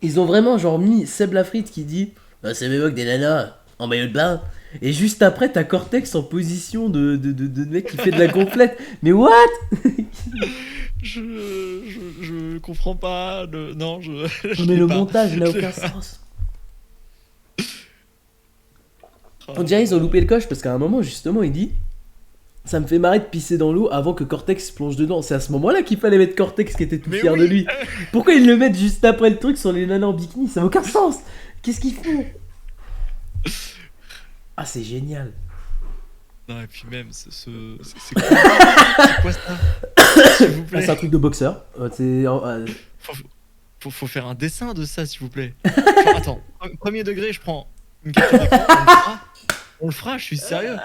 S2: Ils ont vraiment genre mis Seb Lafrite qui dit ça m'évoque des nanas en maillot de bain. Et juste après t'as Cortex en position de mec qui fait de la gonflette. Mais what?
S1: Je comprends pas. Non, je. je
S2: Mais
S1: l'ai
S2: le
S1: pas.
S2: montage n'a
S1: Je l'ai
S2: aucun
S1: pas.
S2: sens. On dirait ils ont loupé le coche parce qu'à un moment justement il dit ça me fait marrer de pisser dans l'eau avant que Cortex plonge dedans. C'est à ce moment-là qu'il fallait mettre Cortex qui était tout
S1: Mais
S2: fier
S1: oui.
S2: de lui. Pourquoi ils le mettent juste après le truc sur les nanas en bikini? Ça n'a aucun sens. Qu'est-ce qu'ils font? Ah c'est génial.
S1: Non et puis même c'est quoi ça? S'il vous
S2: Ah,
S1: plaît.
S2: c'est un truc de boxeur.
S1: Faut faire un dessin de ça s'il vous plaît. Genre, attends, premier degré, je prends une capture d'écran, on le fera, je suis sérieux.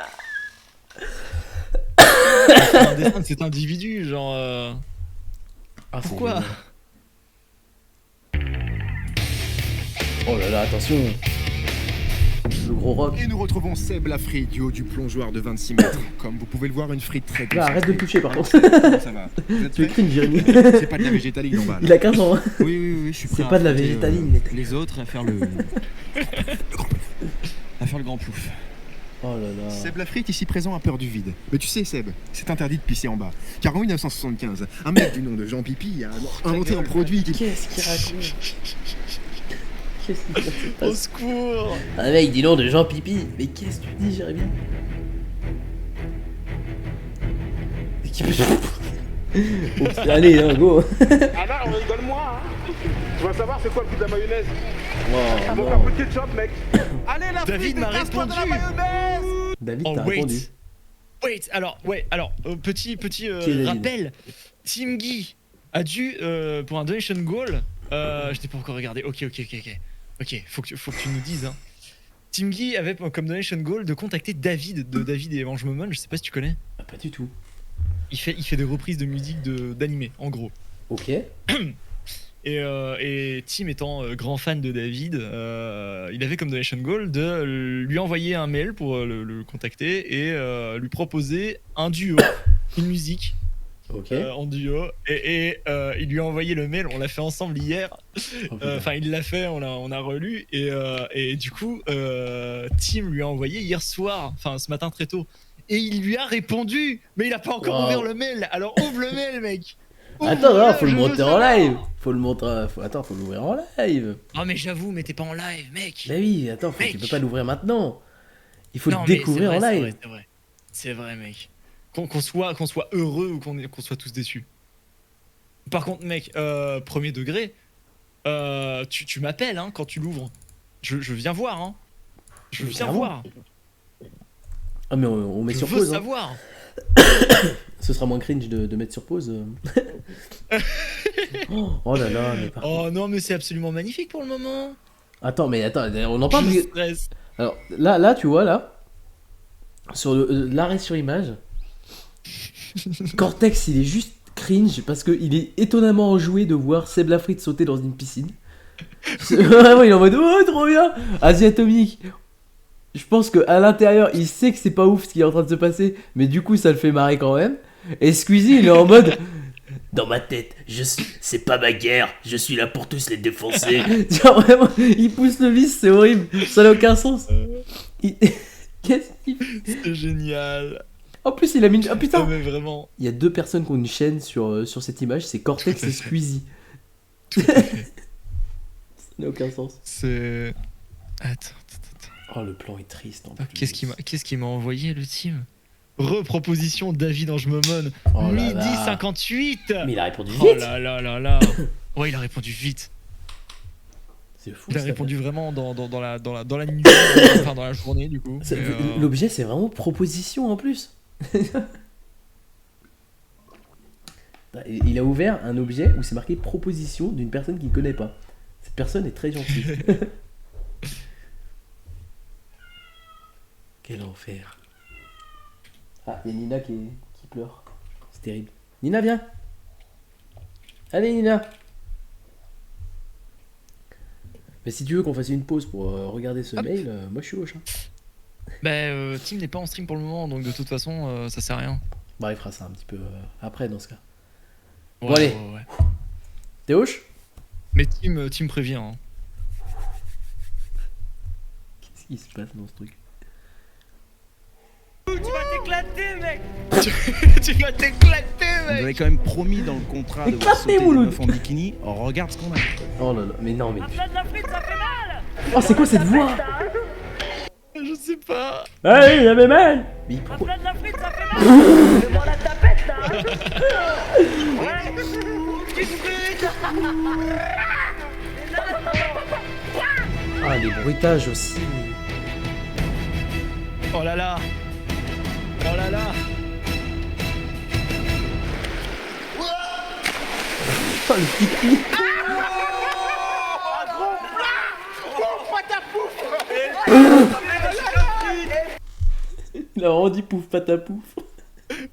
S1: Un dessin de cet individu, genre.
S2: Ah, c'est
S1: Pourquoi?
S2: génial. Oh là là, attention. Le gros rock.
S4: Et nous retrouvons Seb la frite du haut du plongeoir de 26 mètres. Comme vous pouvez le voir, une frite très
S2: Là, arrête de le toucher par contre.
S4: Comment ça va? Vous êtes
S2: Tu es
S4: prêts?
S2: cringe, Jérémy.
S4: C'est pas de la végétaline en bas.
S2: Il a 15 ans. Hein.
S4: Oui, je suis prêt.
S2: C'est
S4: à
S2: pas de la
S4: affronter,
S2: végétaline, mais t'as-
S4: les autres à faire le grand plouf.
S2: Oh là là.
S4: Seb la frite ici présent a peur du vide. Mais tu sais Seb, c'est interdit de pisser en bas. Car en 1975, un mec du nom de Jean Pipi a inventé un produit qui...
S2: Qu'est-ce qu'il raconte? Qu'est-ce qu'il raconte?
S1: Au secours!
S2: Ah mec, dis donc de Jean Pipi. Mais qu'est-ce que tu dis, Jérémy? Oh, allez, hein, go.
S8: Ah là, on rigole moins, hein. Tu vas savoir c'est quoi le coup de la mayonnaise.
S2: Oh,
S8: Bon,
S2: non.
S8: un peu de ketchup, mec. Allez, la
S1: David
S8: frite,
S1: m'a
S8: détache-toi de la
S1: répondu.
S8: mayonnaise.
S2: David,
S1: Oh
S2: t'as répondu.
S1: wait, alors petit
S2: Qui est David?
S1: rappel. Team Guy a dû pour un donation goal. Je n'ai pas encore regardé. Ok, faut que tu nous dises. Hein. Team Guy avait comme donation goal de contacter David de David et Mange Momon. Je sais pas si tu connais.
S2: Ah, pas du tout.
S1: Il fait des reprises de musique d'animé en gros.
S2: Ok.
S1: Et Tim étant grand fan de David, il avait comme donation goal de lui envoyer un mail pour le contacter et lui proposer un duo, une musique
S2: Ok.
S1: en duo. Et il lui a envoyé le mail, on l'a fait ensemble hier.
S2: Oh, putain.
S1: Enfin, il l'a fait, on a relu. Et du coup, Tim lui a envoyé hier soir, enfin ce matin très tôt. Et il lui a répondu, mais il a pas encore
S2: Wow.
S1: ouvert le mail. Alors ouvre le mail, mec.
S2: Attends, non, faut le
S1: je veux
S2: montrer en
S1: savoir.
S2: live. Faut le montrer. Attends, faut l'ouvrir en live.
S1: Non mais j'avoue, mais t'es pas en live, mec.
S2: Bah oui, attends, tu
S1: Mec.
S2: peux pas l'ouvrir maintenant. Il faut
S1: Non,
S2: le
S1: mais
S2: découvrir
S1: c'est
S2: en
S1: vrai,
S2: live.
S1: C'est vrai, mec. Qu'on soit heureux ou qu'on soit tous déçus. Par contre, mec, premier degré, tu m'appelles hein, quand tu l'ouvres. Je viens voir, hein. Je viens
S2: Clairement.
S1: voir.
S2: Ah, mais on met
S1: Je
S2: sur
S1: veux
S2: pause. Hein.
S1: savoir.
S2: Ce sera moins cringe de mettre sur pause. Oh là là, mais par...
S1: Oh non, mais c'est absolument magnifique pour le moment.
S2: Attends, on en parle.
S1: Je stresse.
S2: Alors là, tu vois là, sur l'arrêt sur image, Cortex, il est juste cringe parce que il est étonnamment enjoué de voir Seb Lafrite sauter dans une piscine. Vraiment, il est en mode oh trop bien, Asie atomique. Je pense qu'à l'intérieur, il sait que c'est pas ouf ce qui est en train de se passer, mais du coup, ça le fait marrer quand même. Et Squeezie, il est en mode. Dans ma tête, c'est pas ma guerre, je suis là pour tous les défoncer. Genre vraiment, il pousse le vice, c'est horrible, ça n'a aucun sens. Qu'est-ce qu'il fait?
S1: C'est génial.
S2: En plus, il a mis. Ah
S1: Ah,
S2: putain!
S1: mais vraiment.
S2: Il y a 2 personnes qui ont une chaîne sur cette image, c'est Cortex et Squeezie.
S1: Tout à fait.
S2: Ça n'a aucun sens.
S1: C'est. Attends.
S2: Oh, le plan est triste en
S1: Ah,
S2: plus.
S1: Qu'est-ce qu'il m'a envoyé le team? Reproposition David Angemomon.
S2: Oh là
S1: Midi
S2: là.
S1: 58.
S2: Mais il a répondu vite!
S1: Oh là là là là. Ouais, il a répondu vite.
S2: C'est fou.
S1: Il a
S2: ça.
S1: répondu vraiment dans la nuit, enfin dans la journée du coup.
S2: Ça-
S1: Mais,
S2: L'objet, c'est vraiment proposition en plus. Il a ouvert un objet où c'est marqué proposition d'une personne qu'il connaît pas. Cette personne est très gentille. Quel enfer. Ah, il y a Nina qui pleure. C'est terrible. Nina, viens. Allez, Nina. Mais si tu veux qu'on fasse une pause pour regarder ce
S1: Hop.
S2: mail, moi je suis au chat.
S1: Tim n'est pas en stream pour le moment, donc de toute façon, ça sert à rien.
S2: Bah, il fera ça un petit peu après dans ce cas.
S1: Ouais,
S2: Bon, allez.
S1: ouais.
S2: T'es hoche?
S1: Mais Tim prévient. Hein.
S2: Qu'est-ce qui se passe dans ce truc?
S1: Tu vas t'éclater, mec. Tu vas t'éclater,
S5: On
S1: mec.
S5: avait quand même promis dans le contrat de voir sauter des meufs en bikini. Oh, regarde ce qu'on a.
S2: Oh là là, mais non, mais. Oh, c'est quoi cette voix?
S1: Je sais pas.
S2: Allez, j'avais mal! Mais pourquoi? Ah, les bruitages aussi.
S1: Oh là là. Oh là là.
S2: Oh, le pipi. Il a vraiment dit pouf patapouf.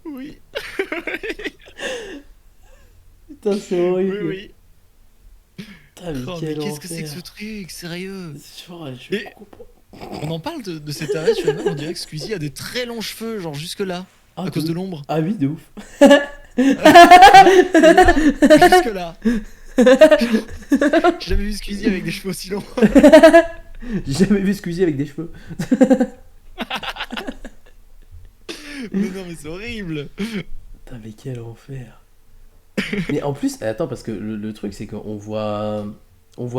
S1: Oui.
S2: Putain, c'est horrible.
S1: Oui.
S2: Putain, mais
S1: Oh, mais
S2: quel
S1: qu'est-ce que c'est que
S2: enfer.
S1: ce truc, sérieux?
S2: Je
S1: Et- On en parle de cet arrêt sur le même, on dirait que Squeezie a des très longs cheveux, genre jusque là,
S2: Ah,
S1: à cause de l'ombre.
S2: Ah oui, de ouf.
S1: Jusque là. J'ai jamais vu Squeezie avec des cheveux aussi longs.
S2: J'ai jamais vu Squeezie avec des cheveux.
S1: Mais non, mais c'est horrible.
S2: Putain, mais quel enfer. Mais en plus, attends, parce que le truc, c'est qu'on voit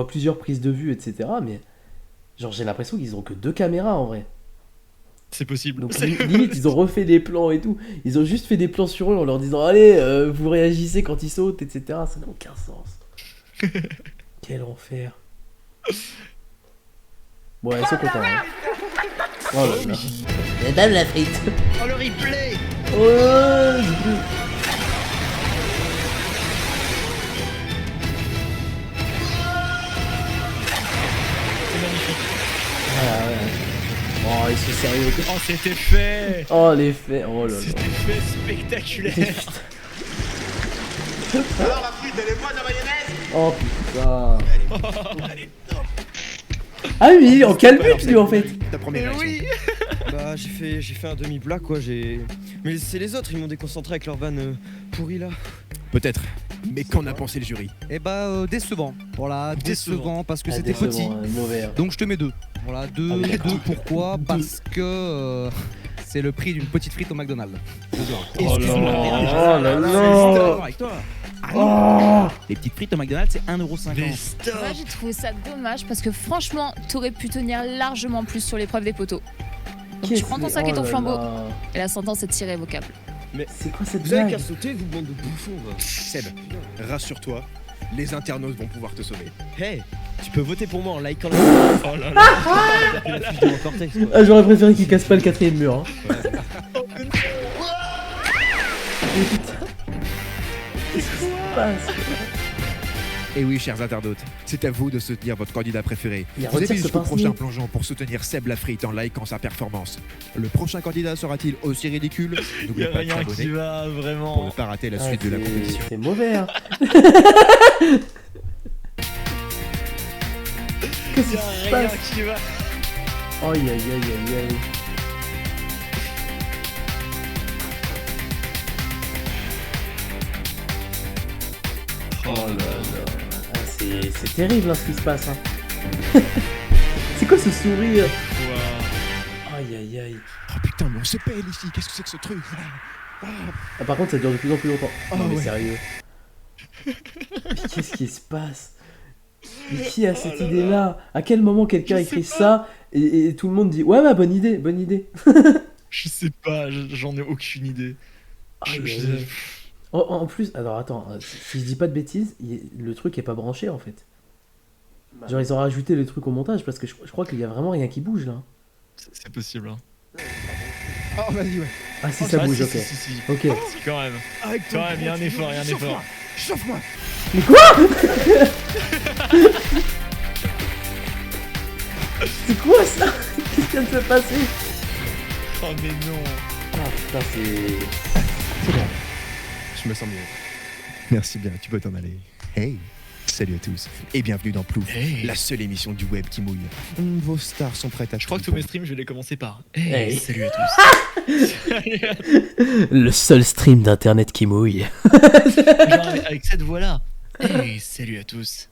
S2: plusieurs prises de vue, etc. Mais genre, j'ai l'impression qu'ils ont que 2 caméras en vrai.
S1: C'est possible.
S2: Donc limite, ils ont refait des plans et tout. Ils ont juste fait des plans sur eux en leur disant allez, vous réagissez quand ils sautent, etc. Ça n'a aucun sens. Quel enfer. Bon, ils sont contents. Hein. Oh là là. Madame la frite.
S1: Oh le replay.
S2: Oh,
S1: C'est magnifique.
S2: ah, ouais. Oh, ils sont sérieux.
S1: Oh, c'était fait.
S2: Oh, l'effet. Oh là là.
S1: C'était fait spectaculaire.
S8: Alors la frite, elle est bonne la mayonnaise?
S2: Oh putain. Ah oui, en calbute lui en fait.
S4: Ta première
S1: Mais
S4: réaction.
S1: oui.
S7: Bah j'ai fait un demi-plat quoi, mais c'est les autres, ils m'ont déconcentré avec leur vanne pourrie là.
S4: Peut-être. Mais qu'en a pensé le jury?
S5: Et bah décevant. Voilà, décevant parce que
S2: Ah,
S5: c'était
S2: décevant,
S5: petit.
S2: hein, mauvais. hein.
S5: Donc je te mets 2. Voilà, 2.
S2: Ah oui, d'accord.
S5: Pourquoi? Parce que c'est le prix d'une petite frite au McDonald's.
S1: Oh là
S2: Oh là
S5: Je suis
S2: là.
S5: d'accord avec toi. Ah non.
S2: Oh.
S5: Les petites frites au McDonald's, c'est 1,50€.
S1: Mais
S6: Moi
S1: stop.
S6: j'ai trouvé ça dommage parce que franchement, t'aurais pu tenir largement plus sur l'épreuve des poteaux. Donc tu prends ton sac et ton
S2: Oh là
S6: flambeau
S2: là.
S6: et la sentence est irrévocable.
S2: C'est quoi cette
S7: Vous avez
S2: blague?
S7: qu'à sauter, vous bande de bouffons va.
S4: Seb, rassure-toi, les internautes vont pouvoir te sauver.
S7: Hey, tu peux voter pour moi en likant
S1: Oh là là.
S7: la fiche de mon cortex quoi.
S2: Ah, j'aurais préféré qu'il casse pas le 4ème mur. Hein. Mais putain. Qu'est-ce qui se passe?
S4: Et oui, chers internautes, c'est à vous de soutenir votre candidat préféré.
S2: Il
S4: Vous avez
S2: retire ce
S4: jusqu'au prochain
S2: pince-nez.
S4: plongeon pour soutenir Seb Lafrite en likant sa performance. Le prochain candidat sera-t-il aussi ridicule?
S1: Y
S4: N'oubliez
S1: a
S4: pas de
S1: rien qui
S4: s'abonner
S1: va
S4: pour ne
S1: vraiment.
S4: pas rater la
S2: Ah,
S4: suite de la compétition.
S2: C'est mauvais. Hein. Qu'est-ce
S1: Y
S2: qui
S1: a
S2: se
S1: rien
S2: passe?
S1: qui va.
S2: Aïe aïe aïe aïe aïe. Oh là là. Ah, c'est terrible hein, ce qui se passe. Hein. C'est quoi ce sourire? Aïe aïe aïe.
S4: Oh putain, mais on se pèle ici, qu'est-ce que c'est que ce truc?
S2: Ah, par contre, ça dure de plus en plus longtemps. Non, mais sérieux. Mais qu'est-ce qui se passe? Mais qui a cette idée-là? À quel moment quelqu'un écrit ça et tout le monde dit ouais, bah bonne idée, bonne idée.
S1: Je sais pas, j'en ai aucune idée.
S2: Aïe, aïe, aïe. En plus, alors attends, si je dis pas de bêtises, le truc est pas branché en fait. Genre ils ont rajouté le truc au montage parce que je crois qu'il y a vraiment rien qui bouge là.
S1: C'est possible. Hein.
S5: Oh, vas-y, ouais.
S2: Ah si ça bouge, ok.
S1: Si.
S2: Ok.
S1: Si, quand même. Quand même, il y a un effort, il y a un effort.
S5: Chauffe-moi.
S2: Mais quoi? C'est quoi ça? Qu'est-ce qui vient de se passer?
S1: Oh mais non.
S2: Ah putain c'est...
S4: C'est bon, je me sens mieux. Merci bien, tu peux t'en aller. Hey, salut à tous et bienvenue dans Plouf, la seule émission du web qui mouille. Vos stars sont prêtes à...
S1: Je crois que tous mes streams, je vais les commencer par
S2: Hey.
S1: salut à tous.
S2: Le seul stream d'internet qui mouille.
S1: Genre avec cette voix-là. Hey, salut à tous.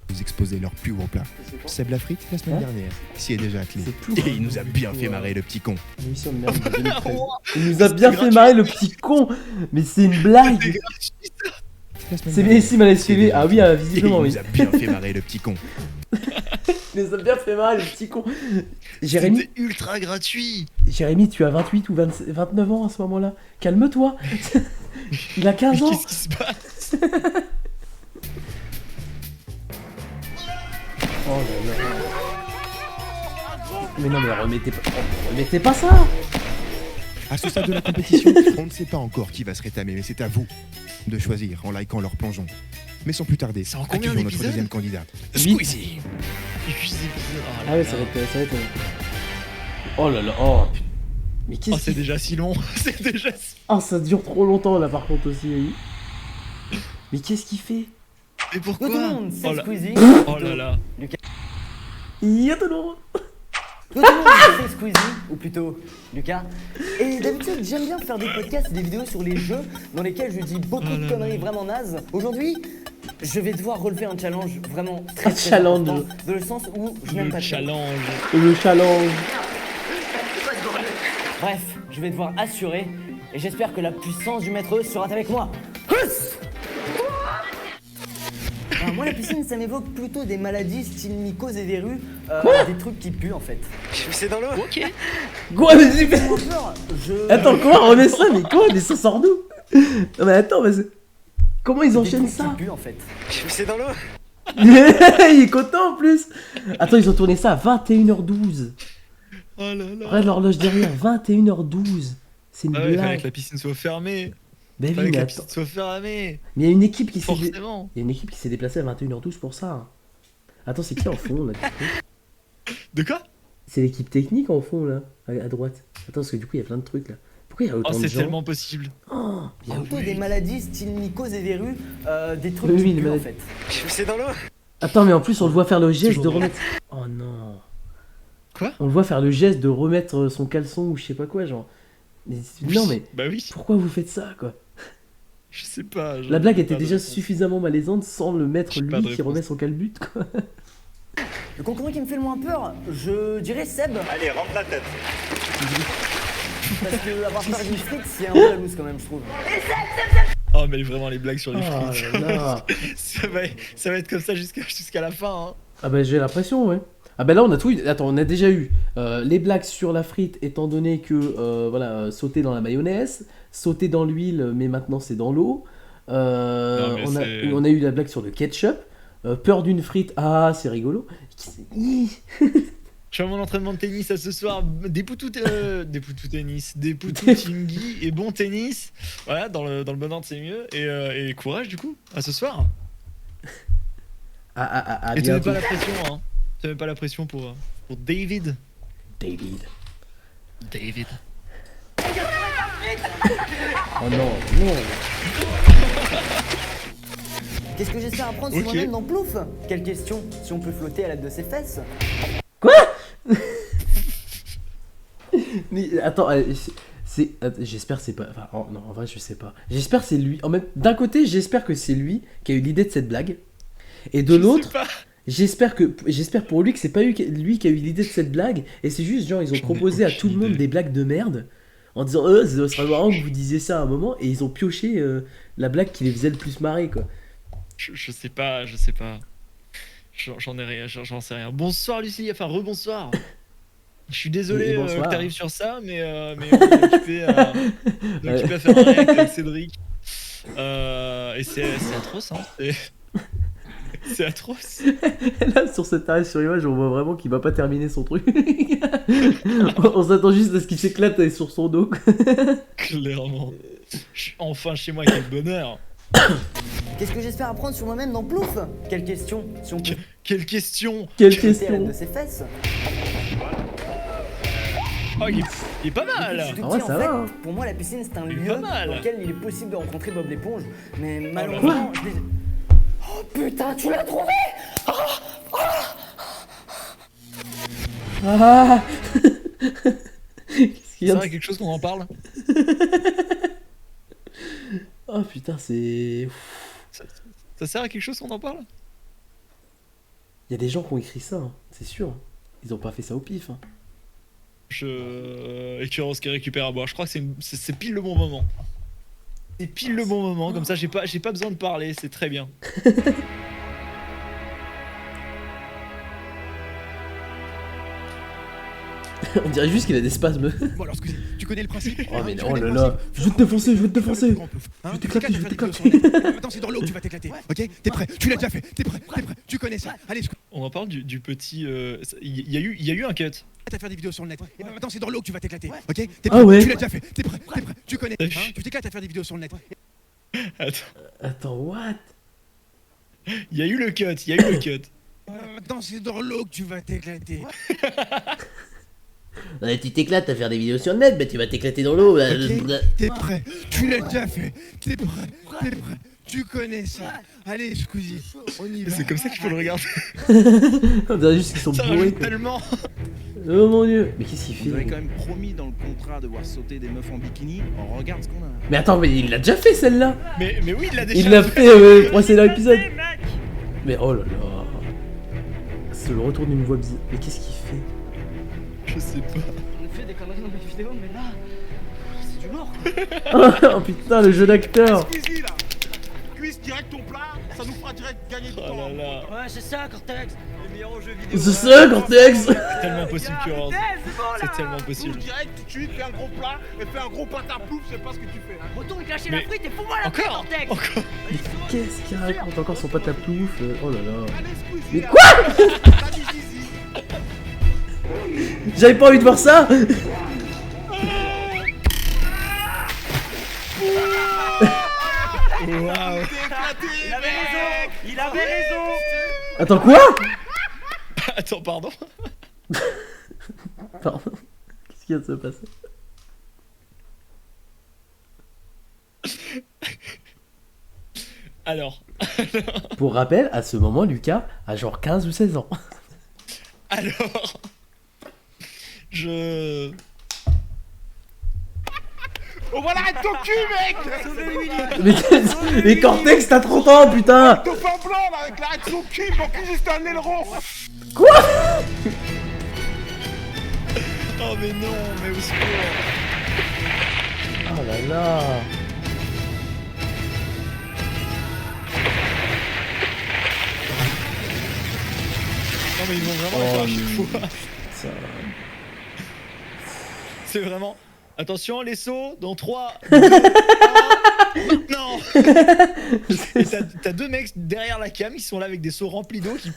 S4: Vous exposer leur plus gros plat. Seb Lafrite, la semaine dernière, s'y est déjà attelé.
S2: C'est tout.
S4: Et il nous a bien fait marrer le petit con.
S2: Émission de merde de 2013. Il nous a bien fait marrer le petit con. Mais c'est une blague. C'est bien ici ma SPV. Ah oui, visiblement
S4: il
S2: oui.
S4: nous a bien fait marrer le petit con.
S2: Il nous a bien fait marrer le petit con. Jérémy,
S1: C'était ultra gratuit.
S2: Jérémy, tu as 28 ou 29 ans à ce moment-là. Calme-toi. Il a 15 ans.
S1: Qu'est-ce qui se passe?
S2: Oh là là. Mais non mais remettez pas ça.
S4: À ce stade de la compétition, on ne sait pas encore qui va se rétamer, mais c'est à vous de choisir en likant leur plongeon. Mais sans plus tarder,
S1: C'est en combien
S4: accueillons notre
S1: d'épisodes
S4: deuxième candidat,
S2: Huit.
S4: Squeezie.
S2: Ah ouais, ça va être... Oh là là, oh putain. Mais
S1: Oh,
S2: qu'est-ce
S1: c'est
S2: qui...
S1: déjà si long. C'est déjà si...
S2: Oh, ça dure trop longtemps là par contre aussi. Oui. Mais qu'est-ce qu'il fait?
S1: Mais pourquoi?
S7: Yo tout le monde, c'est
S1: Oh là...
S7: Squeezie.
S1: Oh là là.
S2: Yo tout le monde.
S7: Yo tout le monde, c'est Squeezie, ou plutôt Lucas. Et d'habitude, j'aime bien faire des podcasts, des vidéos sur les jeux dans lesquels je dis beaucoup de conneries vraiment nazes. Aujourd'hui, je vais devoir relever un challenge vraiment très
S2: challenge.
S7: important, dans le sens où je n'aime
S1: Le
S7: pas trop.
S1: challenge.
S2: Le challenge.
S7: Bref, je vais devoir assurer, et j'espère que la puissance du maître sera avec moi. Huss. Alors moi la piscine ça m'évoque plutôt des maladies style mycose et verrues, des trucs qui puent en fait.
S3: C'est dans l'eau.
S1: Ok.
S2: Quoi mais c'est...
S7: J'ai peur, je...
S2: Attends, comment on remet ça? Mais quoi? Mais ça sort d'où? Non mais attends, mais comment ils
S7: Des
S2: enchaînent
S7: trucs
S2: ça?
S7: qui puent en fait.
S3: C'est dans l'eau.
S2: Il est content en plus. Attends, ils ont tourné ça à 21h12.
S1: Oh là là.
S2: Regarde l'horloge derrière, 21h12. C'est une
S1: Ah ouais, il fallait que
S2: blague.
S1: la piscine soit fermée.
S2: Ben
S1: Il
S2: oui,
S1: fallait que
S2: mais
S1: la
S2: attends.
S1: piscine soit fermée.
S2: Mais il y a une équipe qui s'est...
S1: Forcément.
S2: Il y a une équipe qui s'est déplacée à 21h12 pour ça. Hein. Attends, c'est qui en fond là? Du coup
S1: De quoi?
S2: C'est l'équipe technique en fond là, à droite. Attends, parce que du coup il y a plein de trucs là. Pourquoi il y a autant
S1: Oh,
S2: de
S1: c'est
S2: gens?
S1: tellement possible.
S2: Oh, bien
S7: Plutôt
S2: joué.
S7: des maladies style mycose et verrues, des trucs
S2: Oui,
S7: qui
S2: oui, les
S7: puent en
S2: maladies.
S7: fait.
S3: C'est dans l'eau.
S2: Attends, mais en plus on le voit faire le geste
S1: Toujours
S2: de
S1: drôle.
S2: remettre... Oh non.
S1: Quoi?
S2: On le voit faire le geste de remettre son caleçon ou je sais pas quoi, genre... Mais... Non mais...
S1: Bah oui.
S2: Pourquoi vous faites ça quoi?
S1: Je sais pas.
S2: La blague était
S1: pas de
S2: déjà
S1: réponse.
S2: suffisamment malaisante sans le maître
S1: J'ai
S2: lui
S1: pas de
S2: qui
S1: réponse.
S2: remet son calbut quoi.
S7: Le concurrent qui me fait le moins peur, je dirais Seb,
S8: Allez, rentre la tête.
S7: parce que avoir peur d'une frite c'est un peu la loose quand même je trouve.
S1: Oh mais vraiment les blagues sur les
S2: Oh
S1: frites.
S2: là là.
S1: ça va être comme ça jusqu'à la fin. Hein.
S2: Ah bah j'ai l'impression ouais. Ah bah là on a tout eu. Attends, on a déjà eu les blagues sur la frite étant donné que voilà, sauter dans la mayonnaise, sauter dans l'huile mais maintenant c'est dans l'eau.
S1: Non, mais c'est-
S2: On a eu la blague sur le ketchup. Peur d'une frite, ah c'est rigolo.
S1: Je fais mon entraînement de tennis à ce soir. Des poutous tennis, des poutous tingui et bon tennis. Voilà, dans le bon ordre c'est mieux. Et courage du coup, à ce soir.
S2: Ah
S1: Et tu mets
S2: bientôt.
S1: pas la pression, hein. Tu mets pas la pression pour David.
S2: David.
S1: David.
S2: Oh non, non.
S7: Qu'est-ce que j'espère apprendre sur
S1: Ok.
S7: moi-même dans Plouf? Quelle question, si on peut flotter à l'aide de ses fesses?
S2: Quoi? Mais attends, j'espère que c'est pas. Enfin, non, en vrai, je sais pas. J'espère que c'est lui. D'un côté, j'espère que c'est lui qui a eu l'idée de cette blague. Et de l'autre, j'espère pour lui que c'est pas lui qui a eu l'idée de cette blague. Et c'est juste, genre, ils ont proposé à tout le monde des blagues de merde. En disant, ça serait marrant que vous disiez ça à un moment. Et ils ont pioché la blague qui les faisait le plus marrer, quoi.
S1: Je sais pas. J'en sais rien. Bonsoir Lucie, enfin rebonsoir. Je suis désolé que t'arrives sur ça, mais on est occupé à faire un réact avec Cédric. Et c'est atroce, hein. C'est atroce.
S2: Là, sur cette arrêt sur image, on voit vraiment qu'il va pas terminer son truc. On s'attend juste à ce qu'il s'éclate sur son dos.
S1: Clairement. Je suis enfin chez moi, quel bonheur.
S7: Qu'est-ce que j'espère apprendre sur moi-même dans Plouf? Quelle question, si on peut.
S1: Quelle question.
S7: De ses fesses.
S1: Oh, il est pas mal.
S7: Je te dis,
S2: ouais, ça va, hein.
S7: Pour moi, la piscine, c'est un
S1: Il est
S7: lieu
S1: pas mal.
S7: dans lequel il est possible de rencontrer Bob l'éponge. Mais malheureusement, je l'ai... Oh putain, tu l'as trouvé!
S2: Ah Qu'est-ce qu'il y
S1: Ça
S2: a
S1: sert à quelque chose qu'on en parle?
S2: Oh putain, c'est...
S1: Ça sert à quelque chose qu'on en parle?
S2: Il y a des gens qui ont écrit ça, hein, c'est sûr. Ils ont pas fait ça au pif. Hein.
S1: Écureuils qui récupère à boire. Je crois que c'est pile le bon moment. C'est pile le bon moment, comme ça j'ai pas besoin de parler, c'est très bien.
S2: On dirait juste qu'il a des spasmes.
S4: Bon alors, tu connais le principe?
S2: Oh mais
S4: Tu
S2: oh
S4: connais
S2: là
S4: le
S2: là,
S4: principe?
S2: je vais te défoncer, je vais te défoncer.
S4: Hein,
S2: Je vais
S4: tu
S2: t'éclater,
S4: t'éclates
S2: je
S4: à
S2: vais
S4: faire des vidéos sur
S2: t'éclater.
S4: le net. Maintenant c'est dans l'eau que tu vas t'éclater. Ok? T'es prêt? Tu l'as déjà fait. T'es prêt? Tu connais ça. Allez,
S1: On en parle du petit... Il y a eu un cut.
S4: à faire des vidéos sur le net. Et maintenant c'est dans l'eau que tu vas t'éclater. Ok? T'es
S2: Ah
S4: prêt?
S2: ouais.
S4: Tu l'as déjà fait. T'es prêt? Tu connais. Hein, tu t'éclates à faire des vidéos sur le net.
S2: Attends, what?
S1: Il y a eu le cut.
S4: Maintenant c'est dans l'eau que tu vas t'éclater.
S2: Tu t'éclates à faire des vidéos sur le net, mais tu vas t'éclater dans l'eau.
S4: Ok, t'es prêt, tu l'as déjà fait, t'es prêt, tu connais ça. Allez Squeezie, on y va.
S1: C'est comme ça qu'il faut le regarder.
S2: On dirait juste qu'ils sont
S1: Ça
S2: bourrés.
S1: rajoute tellement.
S2: Oh mon dieu. Mais qu'est-ce qu'il
S9: On avait
S2: fait?
S9: quand même promis dans le contrat de voir sauter des meufs en bikini. On regarde ce qu'on a.
S2: Mais attends, mais il l'a déjà fait celle-là.
S1: Mais oui, il l'a déjà
S2: Il l'a fait précédent épisode. Mais oh là là. C'est le retour d'une voix bizarre. Mais qu'est-ce qu'il fait?
S1: Je sais pas.
S7: On fait des conneries dans mes vidéos, mais là, c'est du lourd.
S2: Oh putain, le jeu d'acteur.
S8: Squeezie là. Cuisse direct ton plat, ça nous fera direct gagner du temps.
S1: Oh là là.
S7: Ouais, c'est ça, Cortex. Les meilleurs jeux vidéo.
S2: C'est ça, Cortex.
S1: C'est tellement possible que c'est tellement possible.
S8: Tout direct, tout de suite, fais un gros plat et fais un gros pâte à plouf, je sais pas ce que tu fais. Hein.
S7: Retourne clasher
S1: Mais-
S7: la frite et fous-moi la frite,
S1: Encore
S7: Cortex.
S2: Qu'est-ce qu'il raconte encore son pote à plouf? Oh là là.
S8: Allez, Squeezie.
S2: Mais
S8: là.
S2: quoi?
S8: T'as du zizi.
S2: J'avais pas envie de voir ça.
S1: Waouh.
S8: T'es éclaté,
S7: Il avait
S8: mec.
S7: raison. Il avait raison.
S2: Attends, quoi?
S1: Attends, pardon.
S2: Pardon. Qu'est-ce qui vient de se passer?
S1: Alors.
S2: Pour rappel, à ce moment, Lucas a genre 15 ou 16 ans.
S1: Alors. Je.
S8: Oh voilà, arrête ton cul, mec.
S2: Mais Cortex, t'as 30 ans, putain.
S8: Ton pain blanc là, avec l'arrêt de son cul, mon cul juste un aileron.
S1: Oh mais non, mais au secours.
S2: Oh là là.
S1: Non mais ils vont vraiment le faire à chaque fois.
S2: Ça...
S1: C'est vraiment. Attention, les sauts dans 3, 2, 1. Non. Et t'as deux mecs derrière la cam, ils sont là avec des seaux remplis d'eau qui.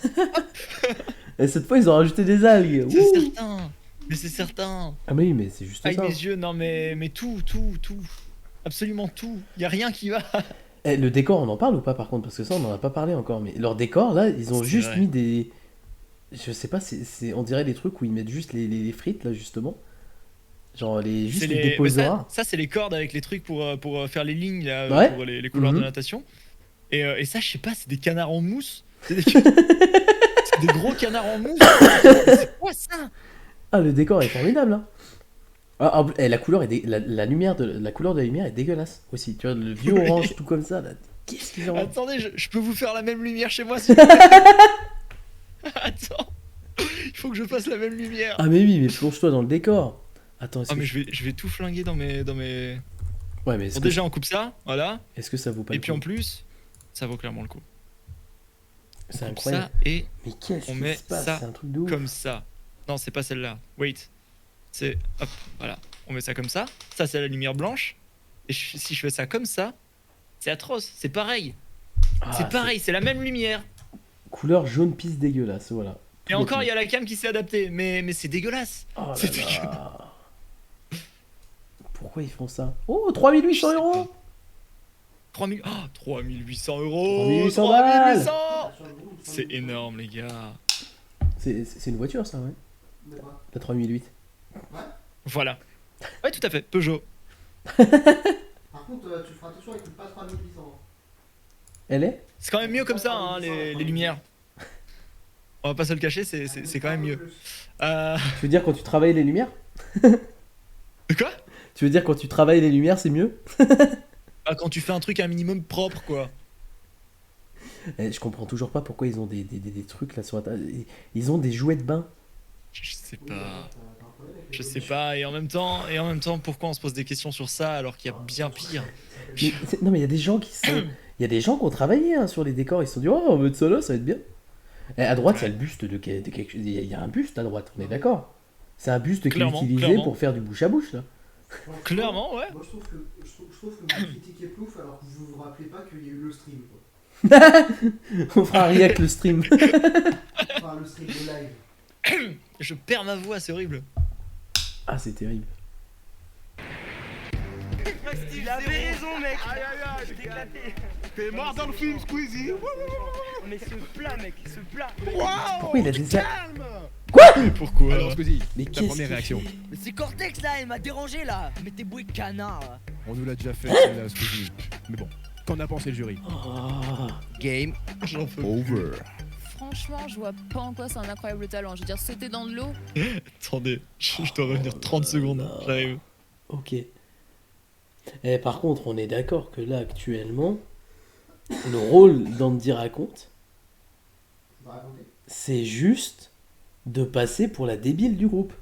S2: Et cette fois, ils ont rajouté des algues.
S1: C'est
S2: Ouh.
S1: certain. Mais c'est certain.
S2: Ah mais oui, mais c'est juste
S1: Aïe
S2: ça.
S1: mes yeux, non mais tout. Absolument tout. Y a rien qui va.
S2: Eh, le décor, on en parle ou pas par contre? Parce que ça, on en a pas parlé encore. Mais leur décor, là, ils ont
S1: C'est
S2: juste
S1: vrai.
S2: mis des... Je sais pas, on dirait des trucs où ils mettent juste les frites, là, justement. Genre, juste
S1: C'est
S2: les
S1: mais
S2: déposoirs.
S1: ça c'est les cordes avec les trucs pour faire les lignes là,
S2: Ouais.
S1: pour les couloirs
S2: Mhm.
S1: de natation. Et ça, je sais pas, c'est des canards en mousse. C'est des gros canards en mousse. C'est quoi ça?
S2: Ah, le décor est formidable, hein. La couleur la lumière la couleur de la lumière est dégueulasse aussi. Tu vois, le vieux orange tout comme ça. Là. Qu'est-ce qu'ils ont?
S1: Attendez, je peux vous faire la même lumière chez moi s'il vous plaît. Attends, il faut que je fasse la même lumière.
S2: Ah mais oui, mais plonge-toi dans le décor. Attends,
S1: Ah mais je vais tout flinguer dans mes...
S2: Ouais, mais
S1: Bon, déjà on coupe ça, voilà.
S2: est-ce que ça vaut pas
S1: Et
S2: le
S1: puis
S2: coup?
S1: en plus, ça vaut clairement le coup.
S2: C'est
S1: coupe
S2: incroyable.
S1: ça et
S2: Mais qu'est-ce
S1: on
S2: qui
S1: met
S2: se passe?
S1: ça
S2: C'est un truc de ouf.
S1: comme ça. Non, c'est pas celle-là. Wait. C'est... Hop, voilà. On met ça comme ça. Ça, c'est la lumière blanche. Et si je fais ça comme ça, c'est atroce. C'est pareil.
S2: Ah,
S1: c'est pareil, c'est la même lumière.
S2: Couleur jaune pisse dégueulasse, voilà.
S1: Et encore, il y a la cam qui s'est adaptée. Mais c'est dégueulasse.
S2: Oh là
S1: C'est
S2: là.
S1: dégueulasse.
S2: Pourquoi ils font ça? Oh, 3800 euros.
S1: 3000... Oh, 3800 €.
S2: 3800 balles.
S1: C'est énorme, les gars.
S2: C'est une voiture, ça, ouais. La 3008.
S1: Voilà. Ouais, tout à fait. Peugeot.
S3: Par contre, tu feras attention, elle coûte pas 3800.
S2: Elle est?
S1: C'est quand même mieux comme ça, hein, les lumières. On va pas se le cacher, c'est quand même mieux.
S2: Tu veux dire quand tu travailles les lumières?
S1: Quoi?
S2: Tu veux dire quand tu travailles les lumières, c'est mieux?
S1: Ah, quand tu fais un truc un minimum propre, quoi.
S2: Je comprends toujours pas pourquoi ils ont des trucs là sur la table. Ils ont des jouets de bain.
S1: Je sais pas. Je sais pas. Et en même temps, pourquoi on se pose des questions sur ça alors qu'il y a bien pire?
S2: Non mais il y a des gens qui sont... Il y a des gens qui ont travaillé hein, sur les décors. Ils se sont dit oh on va mettre ça là, ça va être bien. Et à droite il y a le buste de quelque chose. Il y a un buste à droite, on est d'accord. C'est un buste qui est utilisé pour faire du bouche à bouche là.
S1: Clairement, ouais.
S3: Moi je trouve que vous critiquez Plouf alors que vous vous rappelez pas qu'il y a eu le stream quoi.
S2: On fera rien avec le stream.
S3: Enfin le stream de live.
S1: Je perds ma voix, c'est horrible.
S2: Ah c'est terrible.
S7: Il avait raison, mec.
S8: Aïe aïe aïe,
S7: Éclaté.
S8: t'es mort dans le film Squeezie.
S7: Mais ce plat, mec, ce plat.
S2: Pourquoi il a des...
S1: Pourquoi?
S4: Alors, Squeezie,
S2: Mais
S4: ta
S2: qu'est-ce
S4: première
S2: qu'il
S4: réaction.
S2: fait
S7: Mais c'est Cortex là, il m'a dérangé là. Mais t'es boué canard là.
S4: On nous l'a déjà fait, celle-là, Squeezie. Mais bon, qu'en a pensé le jury?
S2: Oh.
S7: Game
S1: J'en peux.
S4: Over.
S6: Franchement, je vois pas en quoi c'est un incroyable talent. Je veux dire, sauter dans de l'eau.
S1: Attendez, je dois revenir 30 secondes. J'arrive.
S2: Ok. Et par contre, on est d'accord que là, actuellement, le rôle d'Andy Raconte, c'est juste de passer pour la débile du groupe.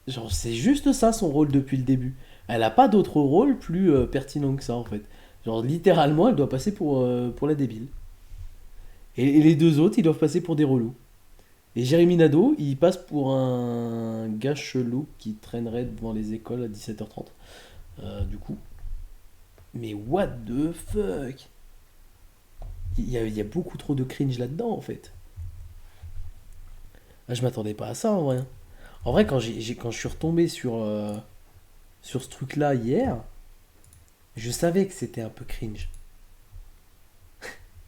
S2: Genre, c'est juste ça son rôle depuis le début. Elle a pas d'autre rôle plus pertinent que ça, en fait. Genre, littéralement, elle doit passer pour la débile. Et les deux autres, ils doivent passer pour des relous. Et Jérémy Nadeau, il passe pour un gars chelou qui traînerait devant les écoles à 17h30. Du coup. Mais what the fuck? Il y a beaucoup trop de cringe là-dedans, en fait. Ah, je m'attendais pas à ça, en vrai. En vrai, quand je suis retombé sur ce truc-là hier, je savais que c'était un peu cringe.